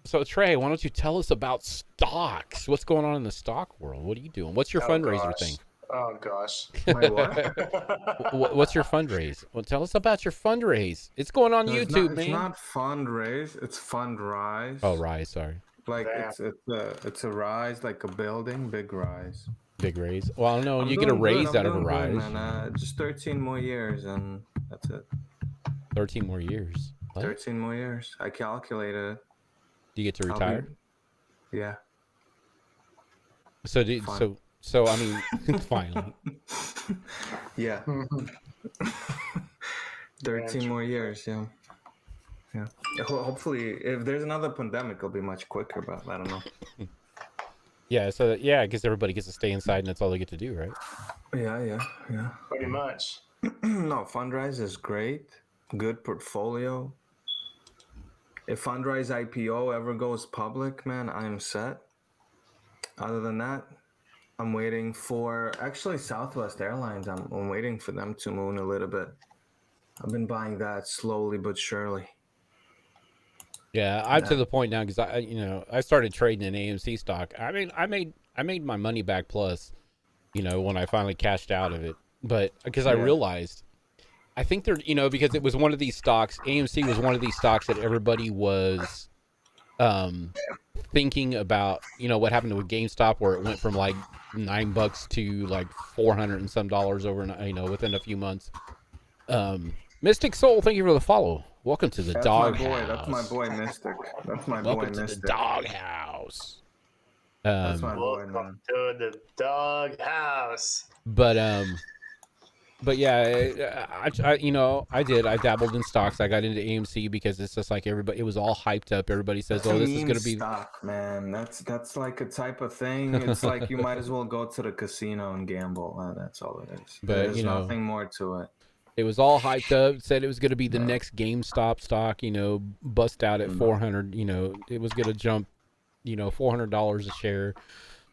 So Trey, why don't you tell us about stocks? What's going on in the stock world? What are you doing? What's your fundraiser thing? Oh gosh. My what? What's your fundraise? Well, tell us about your fundraise. It's going on YouTube, man. It's not fundraise, it's fundrise. Oh, rise, sorry. Like it's a rise, like a building, big rise. Big raise. Well, no, you get a raise out of a rise. Just 13 more years and that's it. 13 more years. What? 13 more years. I calculated it. Do you get to retire? Yeah. So I mean, finally. Yeah. 13 more years. Yeah. Yeah. Hopefully, if there's another pandemic, it'll be much quicker. But I don't know. Yeah. So because everybody gets to stay inside, and that's all they get to do, right? Yeah. Pretty much. No, Fundrise is great. Good portfolio. If Fundrise IPO ever goes public, man, I'm set. Other than that, I'm waiting for actually Southwest Airlines. I'm waiting for them to moon a little bit. I've been buying that slowly but surely. Yeah, I'm to the point now because I started trading in AMC stock. I mean, I made my money back plus, you know, when I finally cashed out of it. But because I realized, I think they're, you know, because it was one of these stocks. AMC was one of these stocks that everybody was thinking about. You know what happened with GameStop, where it went from like $9 to like $400 and some over, you know, within a few months. Mystic Soul, thank you for the follow. Welcome to the doghouse. That's my boy, Mystic. That's my Welcome boy, to Mystic. the doghouse. That's my boy, man. Welcome to the doghouse. But yeah, I dabbled in stocks. I got into AMC because it's just like everybody. It was all hyped up. Everybody says, That's "Oh, this a is meme going to be stock, man. That's like a type of thing. It's like you might as well go to the casino and gamble. That's all it is. But, there's you know, nothing more to it. It was all hyped up. Said it was going to be the next GameStop stock. You know, bust out at 400. You know, it was going to jump. You know, $400 a share.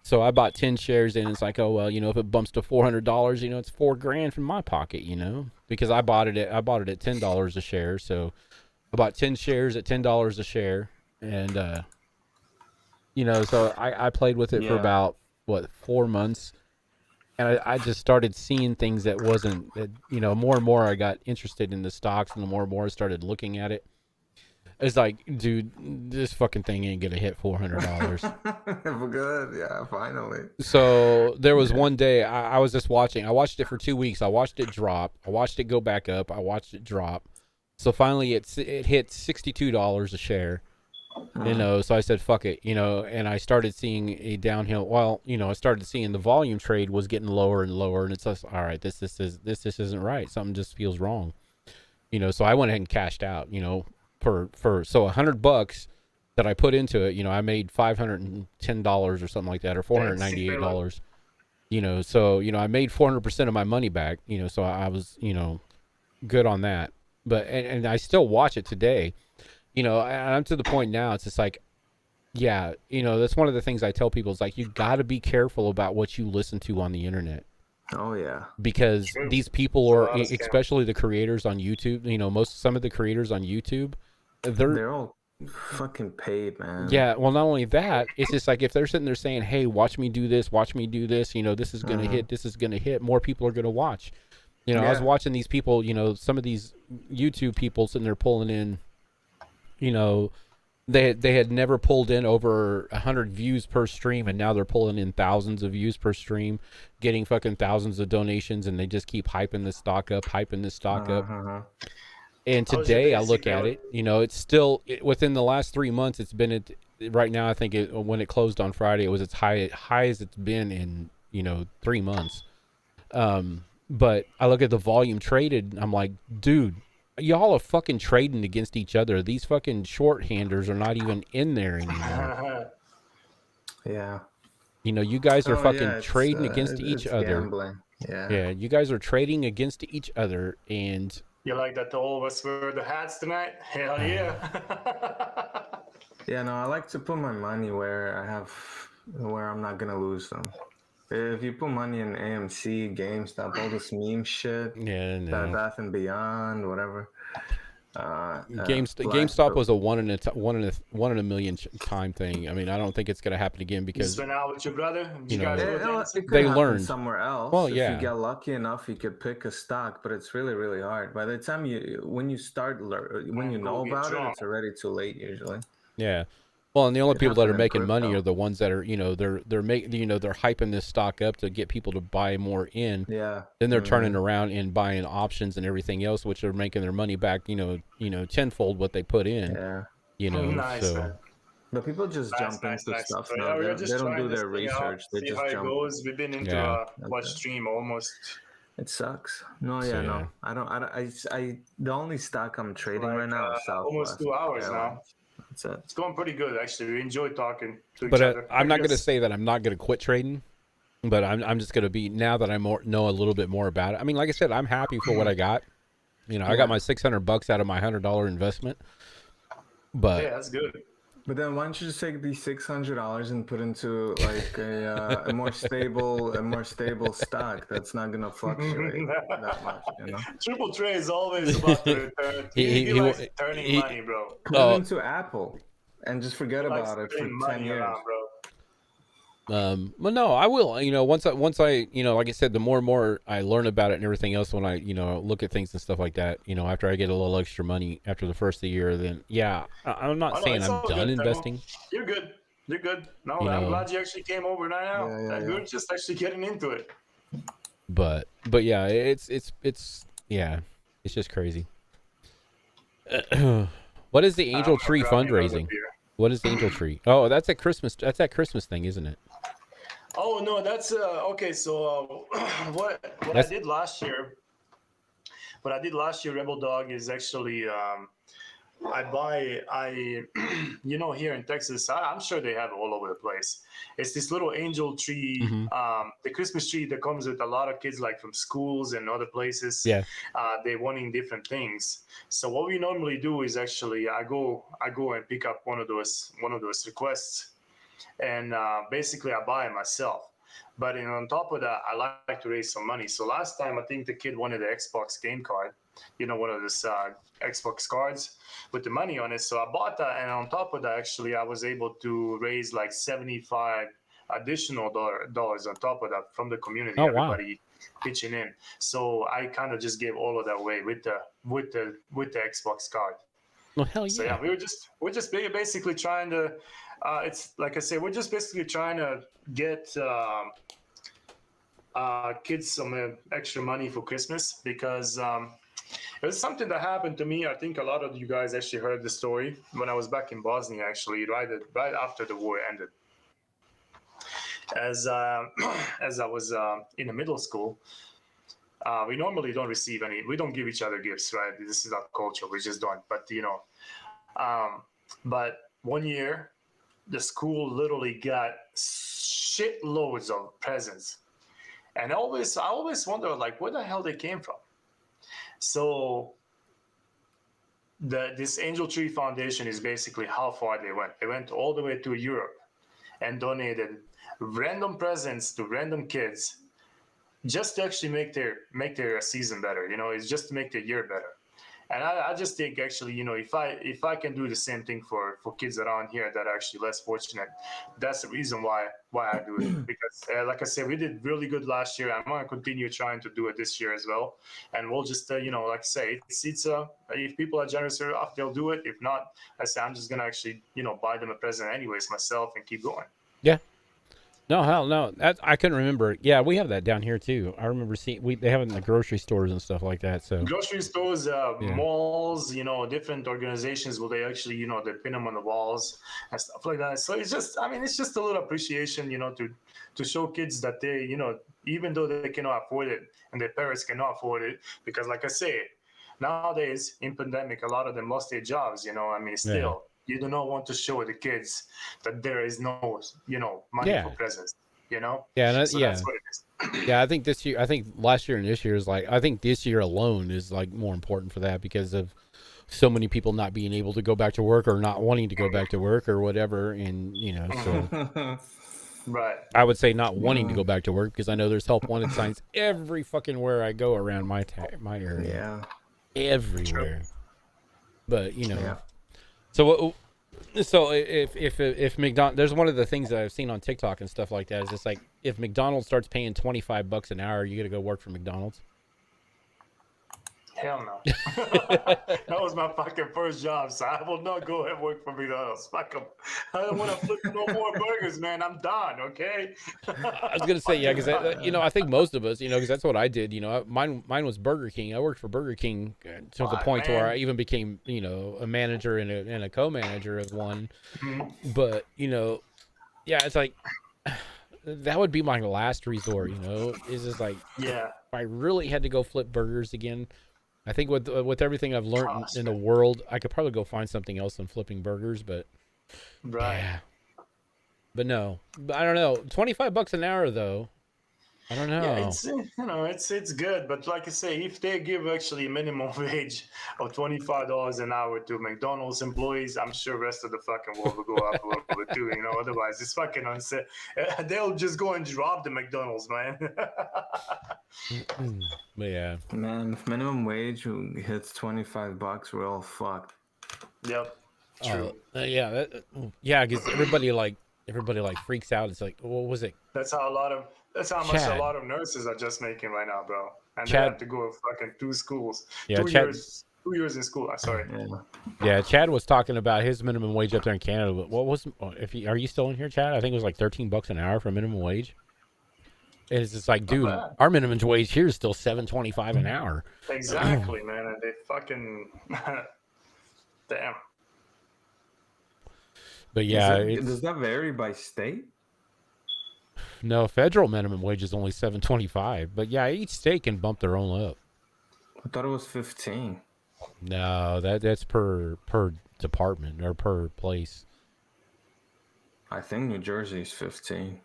So I bought 10 shares in. It's like, oh well, you know, if it bumps to $400, you know, it's $4,000 from my pocket. You know, because I bought it at $10 a share. So I bought 10 shares at $10 a share, and you know, so I played with it for about 4 months. And I just started seeing things that wasn't, you know, more and more I got interested in the stocks, and the more and more I started looking at it. It's like, dude, this fucking thing ain't gonna hit $400. Good, yeah, finally. So there was one day I was just watching. I watched it for 2 weeks. I watched it drop. I watched it go back up. I watched it drop. So finally, it hit $62 a share. You know, so I said, fuck it, you know, and I started seeing a downhill. Well, you know, I started seeing the volume trade was getting lower and lower, and it's just, all right, this isn't right. Something just feels wrong. You know, so I went ahead and cashed out. You know, for so $100 that I put into it. You know, I made $510 or something like that, or $498. You know, so you know, I made 400% of my money back. You know, so I was, you know, good on that. But and I still watch it today. You know, and I'm to the point now. It's just like, yeah, you know, that's one of the things I tell people is like, you got to be careful about what you listen to on the internet. Oh yeah, because these people are, especially the creators on YouTube. You know, some of the creators on YouTube, they're all fucking paid, man. Yeah, well, not only that, it's just like if they're sitting there saying, "Hey, watch me do this, watch me do this," you know, this is gonna hit, this is gonna hit. More people are gonna watch. You know, I was watching these people. You know, some of these YouTube people sitting there pulling in. You know, they had never pulled in over 100 views per stream, and now they're pulling in thousands of views per stream, getting fucking thousands of donations, and they just keep hyping this stock up, up. And today I look at it, you know, it's still within the last 3 months. It's been right now. I think when it closed on Friday, it was its high as it's been in, you know, 3 months. But I look at the volume traded, and I'm like, dude, y'all are fucking trading against each other. These fucking shorthanders are not even in there anymore. Yeah. You know, you guys are fucking trading against each other. Gambling. Yeah. Yeah, you guys are trading against each other, and you like that all of us wear the hats tonight? Hell yeah. Yeah, no, I like to put my money where I'm not gonna lose them. If you put money in AMC, GameStop, all this meme shit, Bed Bath and Beyond, whatever. GameStop was a one in a million time thing. I mean, I don't think it's gonna happen again because you spent out with your brother. You know, they learned somewhere else. Well, if yeah. you get lucky enough, you could pick a stock, but it's really, really hard. By the time when you know about it, it's already too late usually. Yeah. Well, and the only people that are making money are the ones that are, you know, they're making, you know, they're hyping this stock up to get people to buy more in. Yeah. Then they're turning around and buying options and everything else, which are making their money back, you know, tenfold what they put in. Yeah. You know, so. But people just jump into stuff now. They don't do their research. They just jump. We've been into watch stream almost. It sucks. No, no. I the only stock I'm trading right now is Southwest. Almost 2 hours now. It's going pretty good, actually. We enjoy talking to each other. I'm not going to say that I'm not going to quit trading, but I'm just going to be, now that I know a little bit more about it. I mean, like I said, I'm happy for what I got. You know, I got my $600 out of my $100 investment. But yeah, that's good. But then why don't you just take these $600 and put into like a more stable stock that's not gonna fluctuate that much, you know? Triple Trey is always about to return. He likes turning money, bro. Put it into Apple and just forget about it for 10 years. Around, bro. Well, no, I will. You know, once I, you know, like I said, the more and more I learn about it and everything else, when I, you know, look at things and stuff like that, you know, after I get a little extra money after the first of the year, then yeah, I'm not saying I'm done investing. You're good. You're good. No, I'm glad you actually came over now. You're just actually getting into it. But yeah, it's just crazy. What is the Angel Tree fundraising? What is the Angel Tree? Oh, that's at Christmas. That's that Christmas thing, isn't it? Oh no, that's okay. So what I did last year? What I did last year, Rebel Dog, is actually you know, here in Texas, I'm sure they have it all over the place. It's this little angel tree, the Christmas tree that comes with a lot of kids, like from schools and other places. Yeah. They're wanting different things. So what we normally do is actually I go and pick up one of those requests, and basically I buy it myself. But on top of that, I like to raise some money. So last time, I think the kid wanted the Xbox game card, you know, one of those Xbox cards with the money on it. So I bought that, and on top of that, actually, I was able to raise like $75 additional dollars on top of that from the community. Oh, everybody pitching in. So I kind of just gave all of that away with the Xbox card. Well, hell yeah. So yeah, we're just basically trying to. It's like I say, we're just basically trying to get kids some extra money for Christmas, because it was something that happened to me. I think a lot of you guys actually heard the story when I was back in Bosnia, actually, right after the war ended. As I was in the middle school, We normally don't receive any. We don't give each other gifts, right? This is our culture. We just don't. But but one year, the school literally got shitloads of presents, and I always wonder like where the hell they came from. So this Angel Tree Foundation is basically how far they went. They went all the way to Europe and donated random presents to random kids just to actually make their season better. It's just to make their year better. And I just think actually, if I can do the same thing for kids around here that are actually less fortunate, that's the reason why I do it. Because like I said, we did really good last year. I'm going to continue trying to do it this year as well. And we'll just, like I say, it's if people are generous enough, they'll do it. If not, I say I'm just going to actually, buy them a present anyways myself and keep going. Yeah. No, hell no. I couldn't remember. Yeah, we have that down here too. I remember seeing they have it in the grocery stores and stuff like that. So grocery stores, malls, different organizations where they actually, they pin them on the walls and stuff like that. So it's just a little appreciation, to show kids that they, even though they cannot afford it and their parents cannot afford it, because like I say, nowadays in pandemic, a lot of them lost their jobs. Still. Yeah. You do not want to show the kids that there is no, money for presents, Yeah, so that's what it is. Yeah, I think last year and this year is I think this year alone is more important for that because of so many people not being able to go back to work or not wanting to go back to work or whatever. And, so right. I would say not wanting to go back to work because I know there's help wanted signs every fucking where I go around my area. Yeah. Everywhere. But, Yeah. So if McDonald's, there's one of the things that I've seen on TikTok and stuff like that is just if McDonald's starts paying $25 an hour, you got to go work for McDonald's. Hell no. That was my fucking first job, so I will not go and work for McDonald's. Fuck them. I don't want to flip no more burgers, man. I'm done, okay? I was going to say, yeah, because, I think most of us, because that's what I did. Mine was Burger King. I worked for Burger King to the point where I even became, a manager and a co-manager of one. Mm-hmm. But, yeah, it's that would be my last resort, is just if I really had to go flip burgers again. I think with everything I've learned in the world, I could probably go find something else than flipping burgers, but yeah. But no, I don't know. $25 an hour though. I don't know. Yeah, it's good, but like I say, if they give actually a minimum wage of $25 an hour to McDonald's employees, I'm sure the rest of the fucking world will go up a little bit too. Otherwise it's fucking unsafe. They'll just go and rob the McDonald's, man. But yeah, man, if minimum wage hits $25, we're all fucked. Yep. True. Yeah, because everybody freaks out. It's what was it? That's how much a lot of nurses are just making right now, bro. And they have to go fucking 2 schools. Yeah, 2 years in school. Sorry. Yeah, Chad was talking about his minimum wage up there in Canada. But what was are you still in here, Chad? I think it was $13 an hour for minimum wage. And it's just dude, our minimum wage here is still $7.25 an hour. Exactly, man. And they fucking damn. But yeah, does that vary by state? No, federal minimum wage is only $7.25. But yeah, each state can bump their own up. I thought it was 15. No, that's per department or per place. I think New Jersey's 15.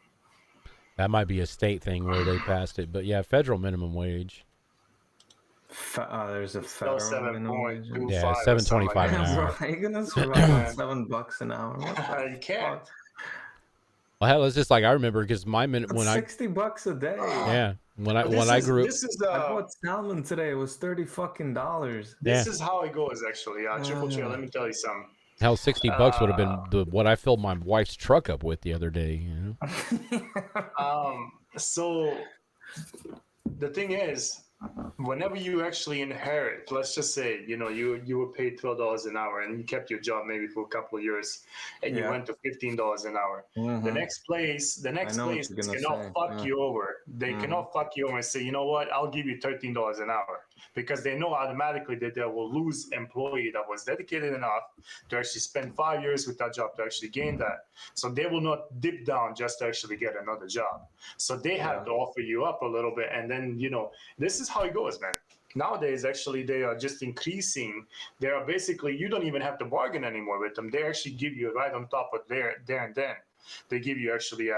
That might be a state thing where they passed it, but yeah, federal minimum wage. There's a federal minimum wage. Yeah, $7.25 an hour. Are you gonna survive $7 an hour? You can't. Well, hell, it's just I remember because my minute when $60 a day. Yeah, when I grew up, I bought salmon today. It was $30. This is how it goes, actually. Triple J, let me tell you something. Hell, $60 would have been what I filled my wife's truck up with the other day. So the thing is, whenever you actually inherit, let's just say, you were paid $12 an hour and you kept your job maybe for a couple of years and you went to $15 an hour. Mm-hmm. The next place cannot fuck you over. They cannot fuck you over and say, you know what, I'll give you $13 an hour. because they know automatically that they will lose employee that was dedicated enough to actually spend 5 years with that job to actually gain that. So they will not dip down just to actually get another job. So they have to offer you up a little bit. And then, this is how it goes, man. Nowadays, actually, they are just increasing. They are basically, you don't even have to bargain anymore with them. They actually give you right on top of there and then. They give you actually,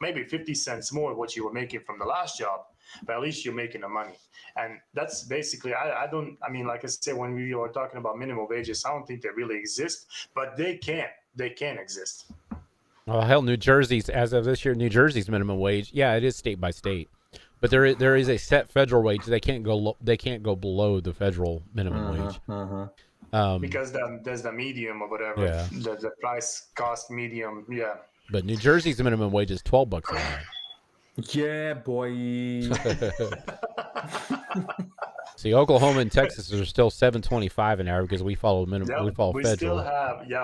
maybe 50 cents more what you were making from the last job, but at least you're making the money. And that's basically, like I said, when we were talking about minimum wages, I don't think they really exist, but they can exist. Well, hell, New Jersey's, as of this year, New Jersey's minimum wage, yeah, it is state by state. But there is a set federal wage. They can't go below the federal minimum wage. Because there's the medium or whatever. Yeah. The price cost medium. Yeah. But New Jersey's minimum wage is $12 an hour. Yeah, boy. See, Oklahoma and Texas are still $7.25 an hour because we follow minimum. We follow federal.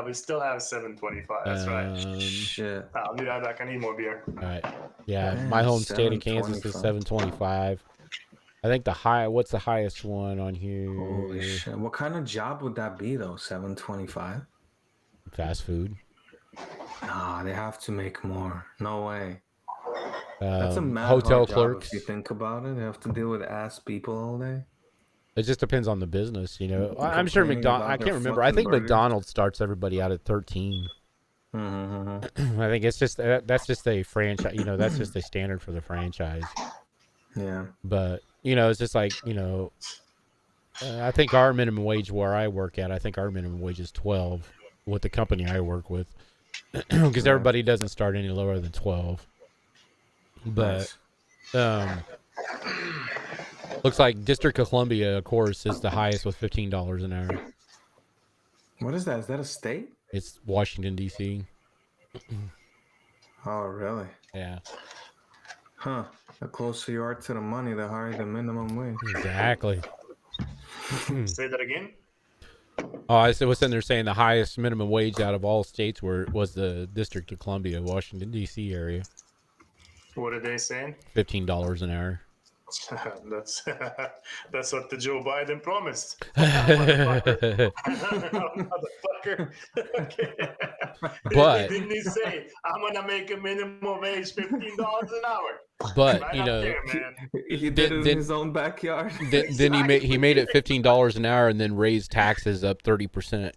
We still have $7.25. That's right. Shit. I'll be right back. I need more beer. All right. Yeah, my home state of Kansas is $7.25. I think what's the highest one on here? Holy shit! What kind of job would that be though? $7.25. Fast food. Nah, they have to make more. No way. That's a mad hotel hard job clerks. if you think about it, they have to deal with ass people all day. It just depends on the business, I'm sure McDonald's. I can't remember. I think McDonald's starts everybody out at 13. I think it's just that's just a franchise. That's just a standard for the franchise. Yeah. But it's just like I think our minimum wage where I work at, I think our minimum wage is 12 with the company I work with, because everybody doesn't start any lower than 12. But looks like District of Columbia, of course, is the highest with $15 an hour. What is that? Is that a state? It's Washington, D.C. Oh, really? Yeah. Huh. The closer you are to the money, the higher the minimum wage. Exactly. Say that again? Oh, I was sitting there saying the highest minimum wage out of all states was the District of Columbia, Washington, D.C. area. What are they saying? $15 an hour. That's what the Joe Biden promised. Motherfucker. But didn't he say I'm gonna make a minimum wage $15 an hour? But right there, man. He did it in his own backyard. Then he made it $15 an hour and then raised taxes up 30%.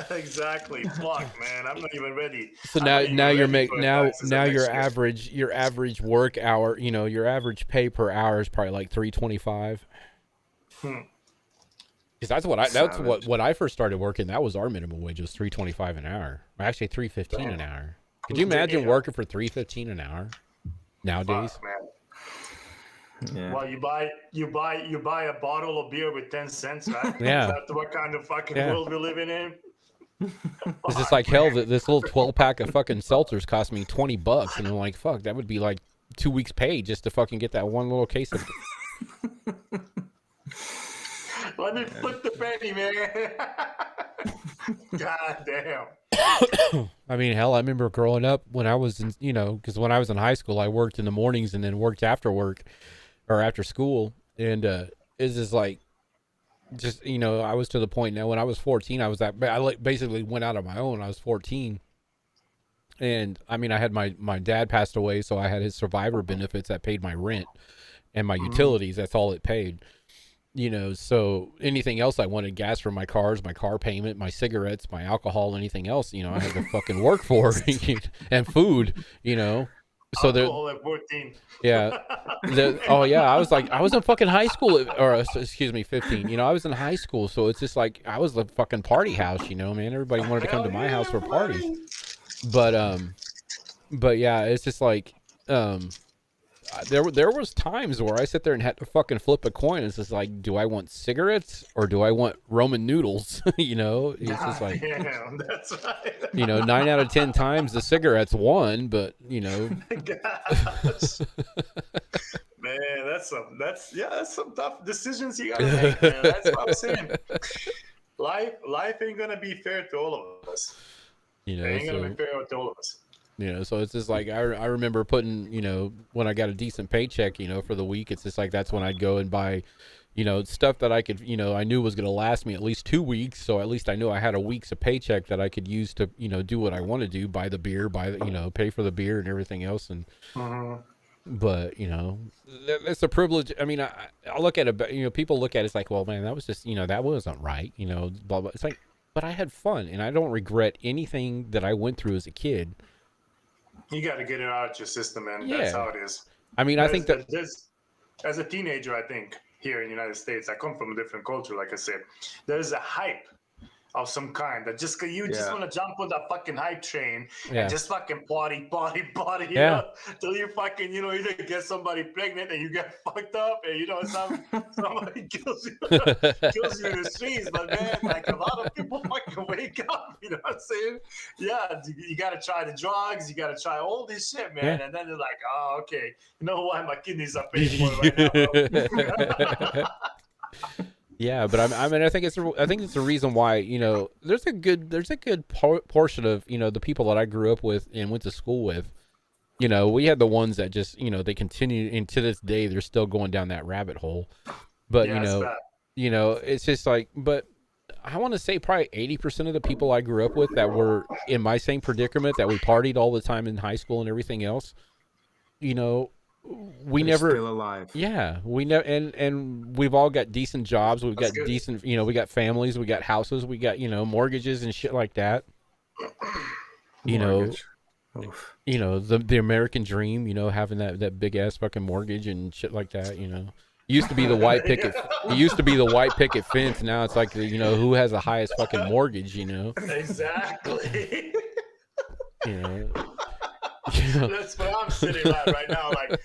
Exactly. Fuck, man. I'm not even ready. So now your average work hour, your average pay per hour is probably like $3.25. Because that's what I first started working. That was our minimum wage, was $3.25 an hour. Or actually $3.15 an hour. Could you imagine working for $3.15 an hour nowadays? Fuck, man. Yeah. Well, you buy a bottle of beer with 10 cents, right? Yeah. Is that what kind of fucking world we're living in? It's just like hell that this little 12-pack of fucking seltzers cost me $20, and I'm like, fuck, that would be like 2 weeks' pay just to fucking get that one little case of. Let me flip the penny, man. God damn. I mean, hell, I remember growing up when I was in, because when I was in high school, I worked in the mornings and then worked after work or after school, and it's just like. Just, I was to the point now when I was 14, I basically went out on my own. I was 14. And I mean, I had my dad passed away, so I had his survivor benefits that paid my rent and my utilities. That's all it paid, so anything else I wanted, gas for my cars, my car payment, my cigarettes, my alcohol, anything else, I had to fucking work for and food, So alcohol at 14. Yeah. I was in fucking high school, or excuse me, 15. I was in high school, so it's just like I was the fucking party house, man. Everybody wanted to come to my house for parties. But yeah, it's just like there was times where I sit there and had to fucking flip a coin. It's just like, do I want cigarettes or do I want Roman noodles? It's just like, damn, that's right. 9 out of 10 times the cigarettes won, but Man, that's some tough decisions you gotta make, man. That's what I'm saying. Life ain't gonna be fair to all of us. It ain't gonna be fair to all of us. You know, so it's just like I remember putting, you know, when I got a decent paycheck, you know, for the week, it's just like that's when I'd go and buy, you know, stuff that I could, you know, I knew was going to last me at least 2 weeks. So at least I knew I had a week's of paycheck that I could use to, you know, do what I want to do, buy the beer, you know, pay for the beer and everything else. And, but, you know, that's a privilege. I mean, I look at it, you know, people look at it, it's like, well, man, that was just, you know, that wasn't right, you know, blah, blah. It's like, but I had fun and I don't regret anything that I went through as a kid. You got to get it out of your system, man. That's how it is. I mean, I think that as a teenager, I think here in the United States, I come from a different culture. Like I said, there's a hype of some kind that just just want to jump on that fucking hype train and just fucking party, you know, till you fucking, you know, either get somebody pregnant and you get fucked up and, you know, somebody kills you in the streets. But man, like a lot of people fucking wake up, you know what I'm saying? Yeah, you got to try the drugs, you got to try all this shit, man. And then they're like, oh, okay, you know why my kidneys are paying for right now. Yeah, but I mean, I think it's the reason why, you know, there's a good portion of, you know, the people that I grew up with and went to school with, you know, we had the ones that just, you know, they continue, and to this day they're still going down that rabbit hole. But you know, it's just like, but I want to say probably 80% of the people I grew up with that were in my same predicament, that we partied all the time in high school and everything else, you know, we never still alive. Yeah, we never, and we've all got decent jobs. We've got decent, you know, we got families, we got houses, we got, you know, mortgages and shit like that. You know, the American dream, you know, having that big ass fucking mortgage and shit like that. You know, used to be the white picket. It used to be the white picket fence. Now it's like, you know, who has the highest fucking mortgage? You know, exactly. You know. That's what I'm sitting at right now. Like,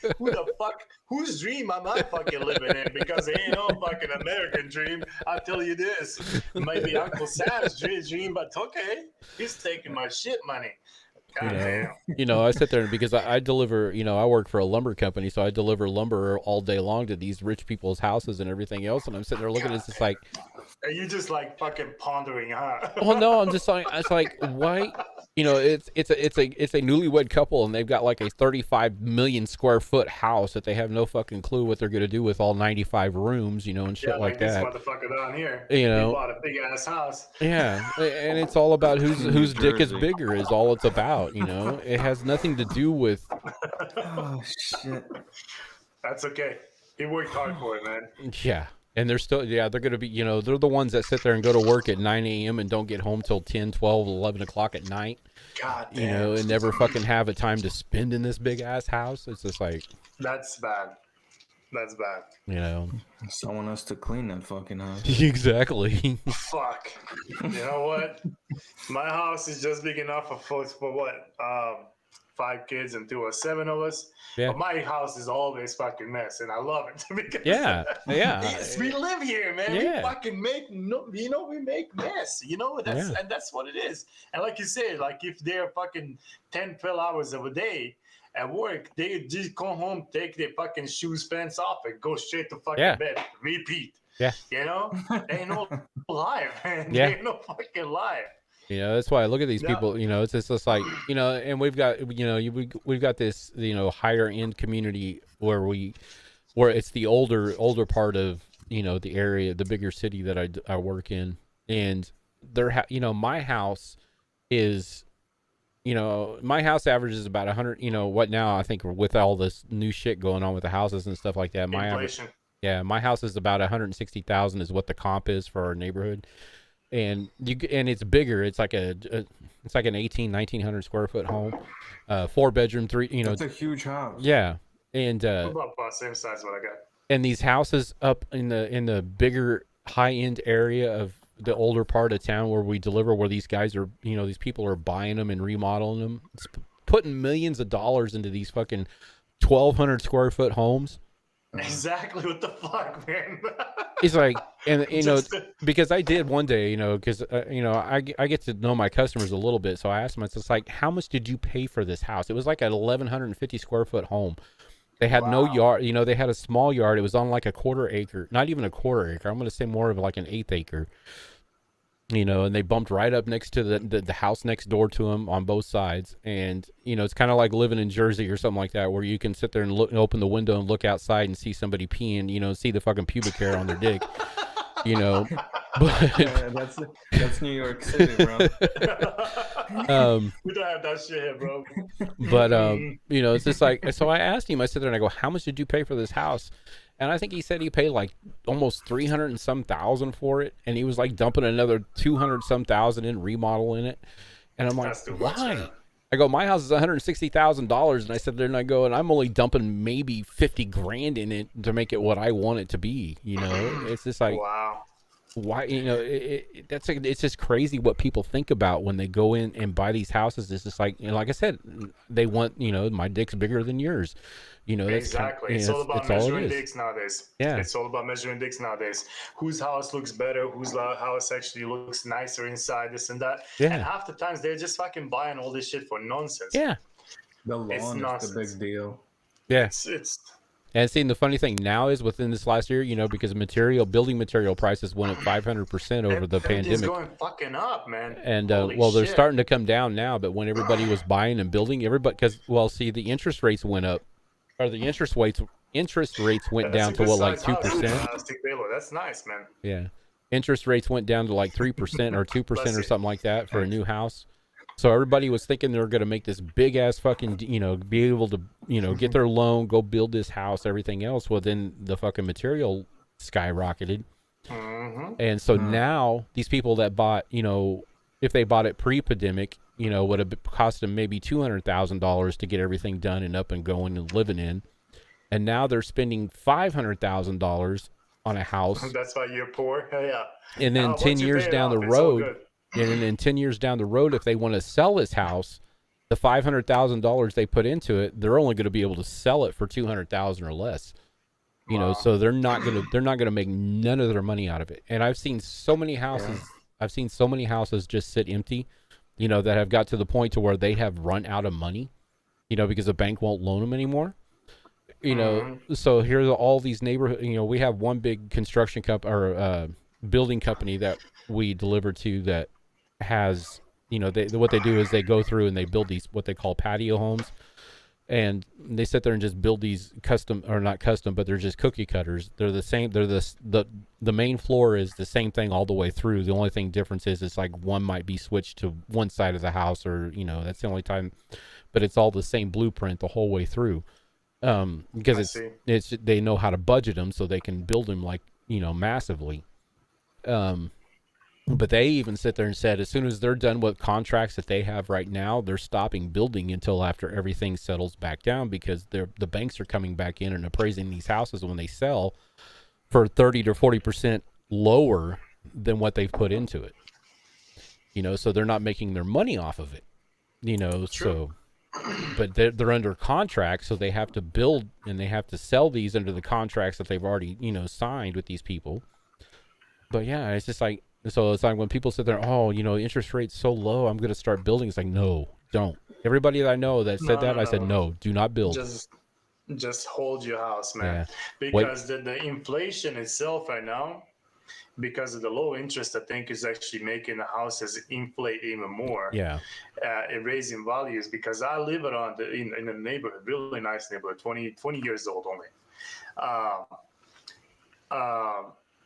whose dream am I fucking living in? Because it ain't no fucking American dream. I'll tell you this. It might be Uncle Sam's dream, but okay. He's taking my shit money. God damn. You know, I sit there because I deliver, you know, I work for a lumber company, so I deliver lumber all day long to these rich people's houses and everything else. And I'm sitting there looking at it, it's like, are you just like fucking pondering, huh? Well, no, I'm just like, it's like, why? You know, it's a newlywed couple, and they've got like a 35 million square foot house that they have no fucking clue what they're gonna do with all 95 rooms, you know, and shit like that. This motherfucker down here, you know, he bought a big ass house. Yeah, and it's all about whose dick is bigger is all it's about. You know, it has nothing to do with. Oh shit. That's okay. He worked hard for it, man. Yeah. And they're still, they're going to be, you know, they're the ones that sit there and go to work at 9 a.m. and don't get home till 10, 12, 11 o'clock at night. God damn. You know, and never fucking have a time to spend in this big ass house. It's just like. That's bad. That's bad. You know. Someone has to clean that fucking house. Exactly. Fuck. You know what? My house is just big enough for what? 5 kids and 2 or 7 of us. Yeah. But my house is always fucking mess, and I love it because yes, we live here, man. Yeah. We fucking make we make mess. You know, and that's what it is. And like you said, like if they're fucking 10, 12 hours of a day at work, they just come home, take their fucking shoes, pants off, and go straight to fucking bed. Repeat. Yeah. You know, there ain't no life, man. There ain't no fucking life. You know, that's why I look at these people, you know, it's just like, you know, and we've got, you know, we've got this, you know, higher end community where it's the older part of, you know, the area, the bigger city that I work in. And you know, my house is, you know, my house averages about 100, you know, what now I think with all this new shit going on with the houses and stuff like that, my house is about 160,000 is what the comp is for our neighborhood. And it's bigger. It's like it's like an 1900 square foot home, 4 bedroom, 3. You know, it's a huge house. Yeah, and about same size what I got. And these houses up in the bigger high end area of the older part of town where we deliver, where these guys are, you know, these people are buying them and remodeling them, it's putting millions of dollars into these fucking 1,200 square foot homes. Exactly what the fuck, man. It's like, and you know, because I did one day, you know, because you know, I get to know my customers a little bit, so I asked them, it's like, how much did you pay for this house? It was like an 1,150 square foot home. They had no yard, you know, they had a small yard. It was on like a quarter acre, not even a quarter acre. I'm going to say more of like an 1/8 acre. you know, and they bumped right up next to the house next door to them on both sides. And, you know, it's kind of like living in Jersey or something like that, where you can sit there and look and open the window and look outside and see somebody peeing, you know, see the fucking pubic hair on their dick, you know. But Yeah, that's New York City, bro. We don't have that shit here, bro. But you know, it's just like, so I asked him, I sit there and I go, how much did you pay for this house? And I think he said he paid like almost 300 and some thousand for it, and he was like dumping another 200 some thousand in remodeling it. And I'm like, why? I go, my house is $160,000, and I said there, and I go, and I'm only dumping maybe 50 grand in it to make it what I want it to be. You know, it's just like, wow. Why, you know, it's just crazy what people think about when they go in and buy these houses. It's just like, you know, like I said, they want, you know, my dick's bigger than yours. You know, that's exactly. Kind of, it's all about measuring dicks nowadays. Yeah, it's all about measuring dicks nowadays. Whose house looks better? Whose house actually looks nicer inside? This and that. Yeah. And half the times they're just fucking buying all this shit for nonsense. Yeah. The lawn is the big deal. Yeah. It's. And seeing the funny thing now is within this last year, you know, because building material prices went up 500% over the pandemic. It's going fucking up, man. And well, they're starting to come down now. But when everybody was buying and building, because see, the interest rates went up, or the interest rates went down to what, like 2%. That's nice, man. Yeah, interest rates went down to like 3% or 2% or something like that for a new house. So everybody was thinking they were going to make this big ass fucking, you know, be able to, you know, get their loan, go build this house, everything else. Well, then the fucking material skyrocketed. And so now these people that bought, you know, if they bought it pre-pandemic, you know, would have cost them maybe $200,000 to get everything done and up and going and living in. And now they're spending $500,000 on a house. That's why you're poor. Yeah. And then 10 years down the road. And then 10 years down the road, if they want to sell this house, the $500,000 they put into it, they're only going to be able to sell it for $200,000 or less. You know, so they're not going to make none of their money out of it. And I've seen so many houses. I've seen so many houses just sit empty, you know, that have got to the point to where they have run out of money, you know, because the bank won't loan them anymore. You know, so here's all these neighborhood. You know, we have one big construction building company that we deliver to that has, you know, what they do is they go through and they build these what they call patio homes, and they sit there and just build these custom, or not custom, but they're just cookie cutters. They're the same. They're the main floor is the same thing all the way through. The only thing difference is it's like one might be switched to one side of the house, or, you know, that's the only time, but it's all the same blueprint the whole way through. Because it's they know how to budget them so they can build them, like, you know, massively. But they even sit there and said as soon as they're done with contracts that they have right now, they're stopping building until after everything settles back down, because the banks are coming back in and appraising these houses when they sell for 30 to 40% lower than what they've put into it. You know, so they're not making their money off of it. You know, so, but they're under contract, so they have to build and they have to sell these under the contracts that they've already, you know, signed with these people. But yeah, it's just like, so it's like when people sit there, oh, you know, interest rate's so low, I'm going to start building. It's like, no, don't. Everybody that I know that said I said, no, do not build. Just hold your house, man. Yeah. Because the inflation itself right now, because of the low interest, I think is actually making the houses inflate even more. Yeah. Raising values, because I live around in a neighborhood, really nice neighborhood, 20 years old only.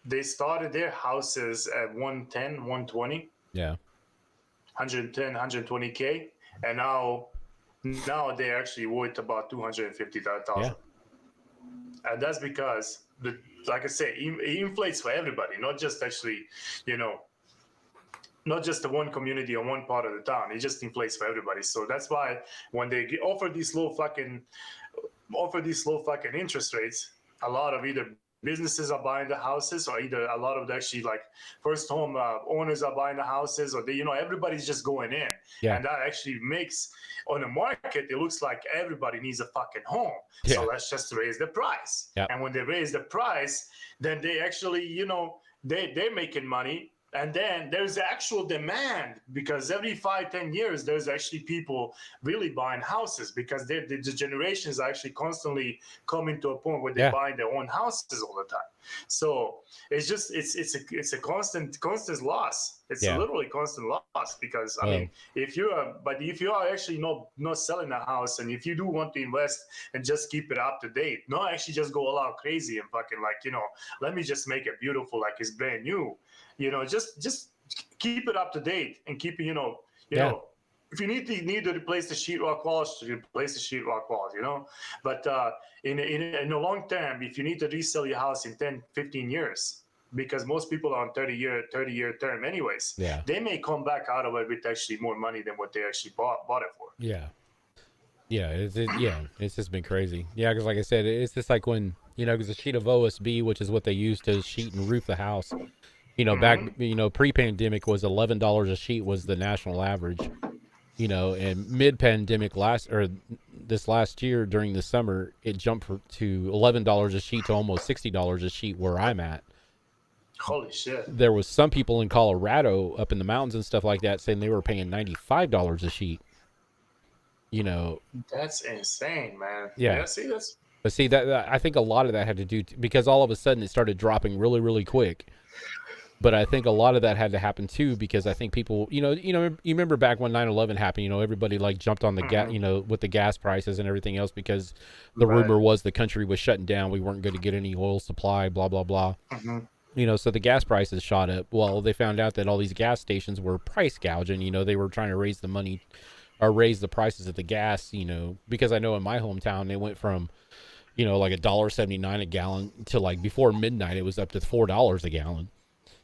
They started their houses at 110, 120. Yeah. 110, 120K. And now they're actually worth about 250,000. Yeah. And that's because, like I say, it inflates for everybody, not just actually, you know, not just the one community or one part of the town. It just inflates for everybody. So that's why when they offer these low fucking interest rates, a lot of either businesses are buying the houses, or either a lot of the actually like first home owners are buying the houses, or they, you know, everybody's just going in. Yeah. And that actually makes, on the market, it looks like everybody needs a fucking home. Yeah. So let's just raise the price. Yep. And when they raise the price, then they actually, you know, they're making money. And then there's actual demand, because every 5-10 years, there's actually people really buying houses, because the generations are actually constantly coming to a point where they're buying their own houses all the time. So it's a constant loss. It's a literally constant loss because I mean, if you are actually not selling a house, and if you do want to invest and just keep it up to date, not actually just go all out crazy and fucking let me just make it beautiful like it's brand new, just keep it up to date and keep it, you know. If you need to replace the sheetrock walls, replace the sheetrock walls, But in the long term, if you need to resell your house in 10, 15 years, because most people are on 30-year term anyways, they may come back out of it with actually more money than what they actually bought it for. It's just been crazy. Yeah, because like I said, it's just like when, because a sheet of OSB, which is what they used to sheet and roof the house, back, pre-pandemic was $11 a sheet was the national average. And mid-pandemic this last year during the summer, it jumped to $11 a sheet to almost $60 a sheet where I'm at. Holy shit. There was some people in Colorado up in the mountains and stuff like that saying they were paying $95 a sheet. That's insane, man. Yeah. But see that I think a lot of that had to do because all of a sudden it started dropping really, really quick. But I think a lot of that had to happen too, because I think people, you remember back when 9/11 happened, everybody like jumped on the gas, with the gas prices and everything else, because the rumor was the country was shutting down. We weren't going to get any oil supply, blah, blah, blah. So the gas prices shot up. Well, they found out that all these gas stations were price gouging. They were trying to raise the money or raise the prices of the gas, because I know in my hometown, they went from, like $1.79 a gallon to like before midnight, it was up to $4 a gallon.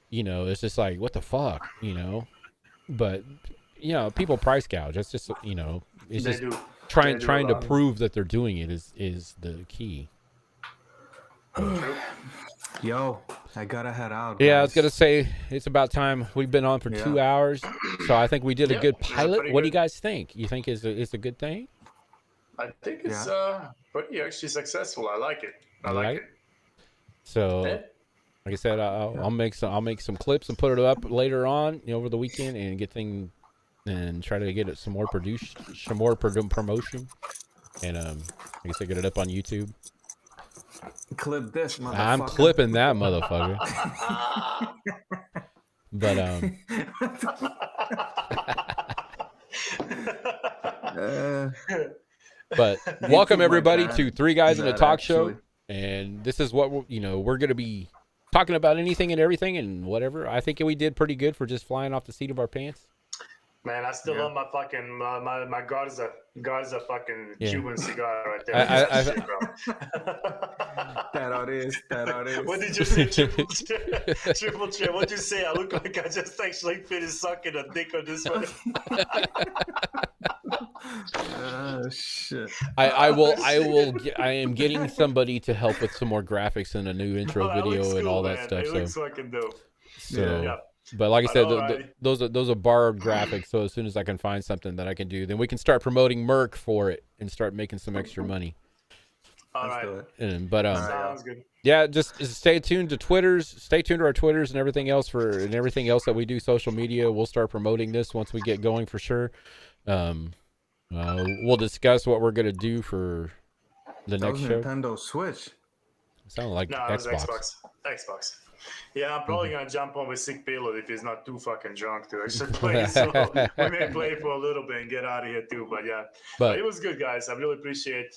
It's just like, what the fuck, but people price gouge. It's just, it's just trying to prove that they're doing it is the key. Yo, I gotta head out. Yeah, I was gonna say it's about time. We've been on for 2 hours, so I think we did a good pilot. What do you guys think? You think it's a good thing? I think it's pretty actually successful. I like it. I like it. So, like I said, I'll make some clips and put it up later on over the weekend and try to get it some more promotion, and like I said, get it up on YouTube. Clip this, motherfucker. I'm clipping that motherfucker. But welcome everybody to Three Guys in a Talk Show, and this is what we're gonna be talking about, anything and everything and whatever. I think we did pretty good for just flying off the seat of our pants. Man, I still love my fucking my Garza fucking Cuban cigar right there. That is. What did you say? Triple chair. What did you say? I look like I just actually finished sucking a dick on this one. Oh shit! I am getting somebody to help with some more graphics and a new intro video and all that stuff. It looks fucking dope. So, but like I said, those are borrowed graphics. So as soon as I can find something that I can do, then we can start promoting Merc for it and start making some extra money. All right. Sounds good. Yeah, just stay tuned to Twitters. Stay tuned to our Twitters and everything else that we do social media. We'll start promoting this once we get going for sure. We'll discuss what we're gonna do for the next show. Nintendo Switch. Sounded like Xbox. Xbox. Yeah, I'm probably gonna jump on with Sick Payload if he's not too fucking drunk to actually play. So we may play for a little bit and get out of here too. But yeah, but it was good, guys. I really appreciate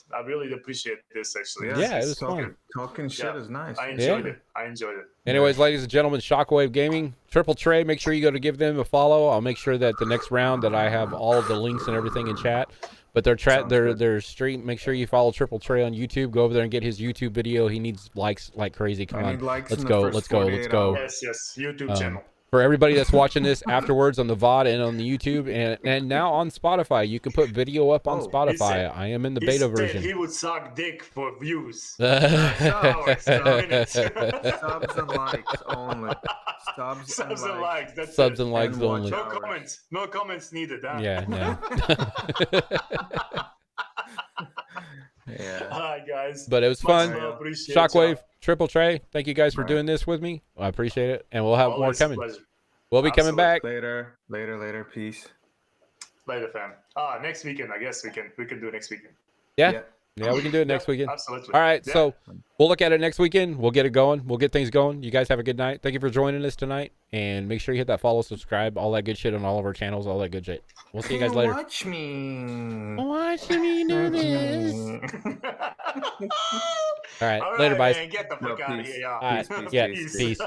this actually. Yeah, it was fun. Talking shit is nice. I enjoyed it. Anyways, ladies and gentlemen, Shockwave Gaming, Triple Trey. Make sure you go to give them a follow. I'll make sure that the next round that I have all of the links and everything in chat. But their stream. Make sure you follow Triple Trey on YouTube. Go over there and get his YouTube video. He needs likes like crazy. Come on, let's go. Yes, YouTube channel. For everybody that's watching this afterwards on the VOD and on the YouTube and now on Spotify, you can put video up on Spotify. I am in the beta version. He would suck dick for views. Subs and likes only. Subs and likes. That's subs and likes only. No comments needed. Huh? Yeah. Yeah. All right, guys. But it was fun. Shockwave, Triple Trey, thank you guys for doing this with me. I appreciate it, and we'll have more coming. We'll be coming back later. Peace. Later, fam. Next weekend, I guess we can do next weekend. Yeah. Yeah, we can do it next weekend. Absolutely. All right, Yeah. so we'll look at it next weekend. We'll get it going. We'll get things going. You guys have a good night. Thank you for joining us tonight. And make sure you hit that follow, subscribe, all that good shit on all of our channels, all that good shit. We'll see you guys later. Watch me. Watch me do this. All right, All later, right, guys. man, get the fuck out of here. All right, Peace, yeah, peace. peace.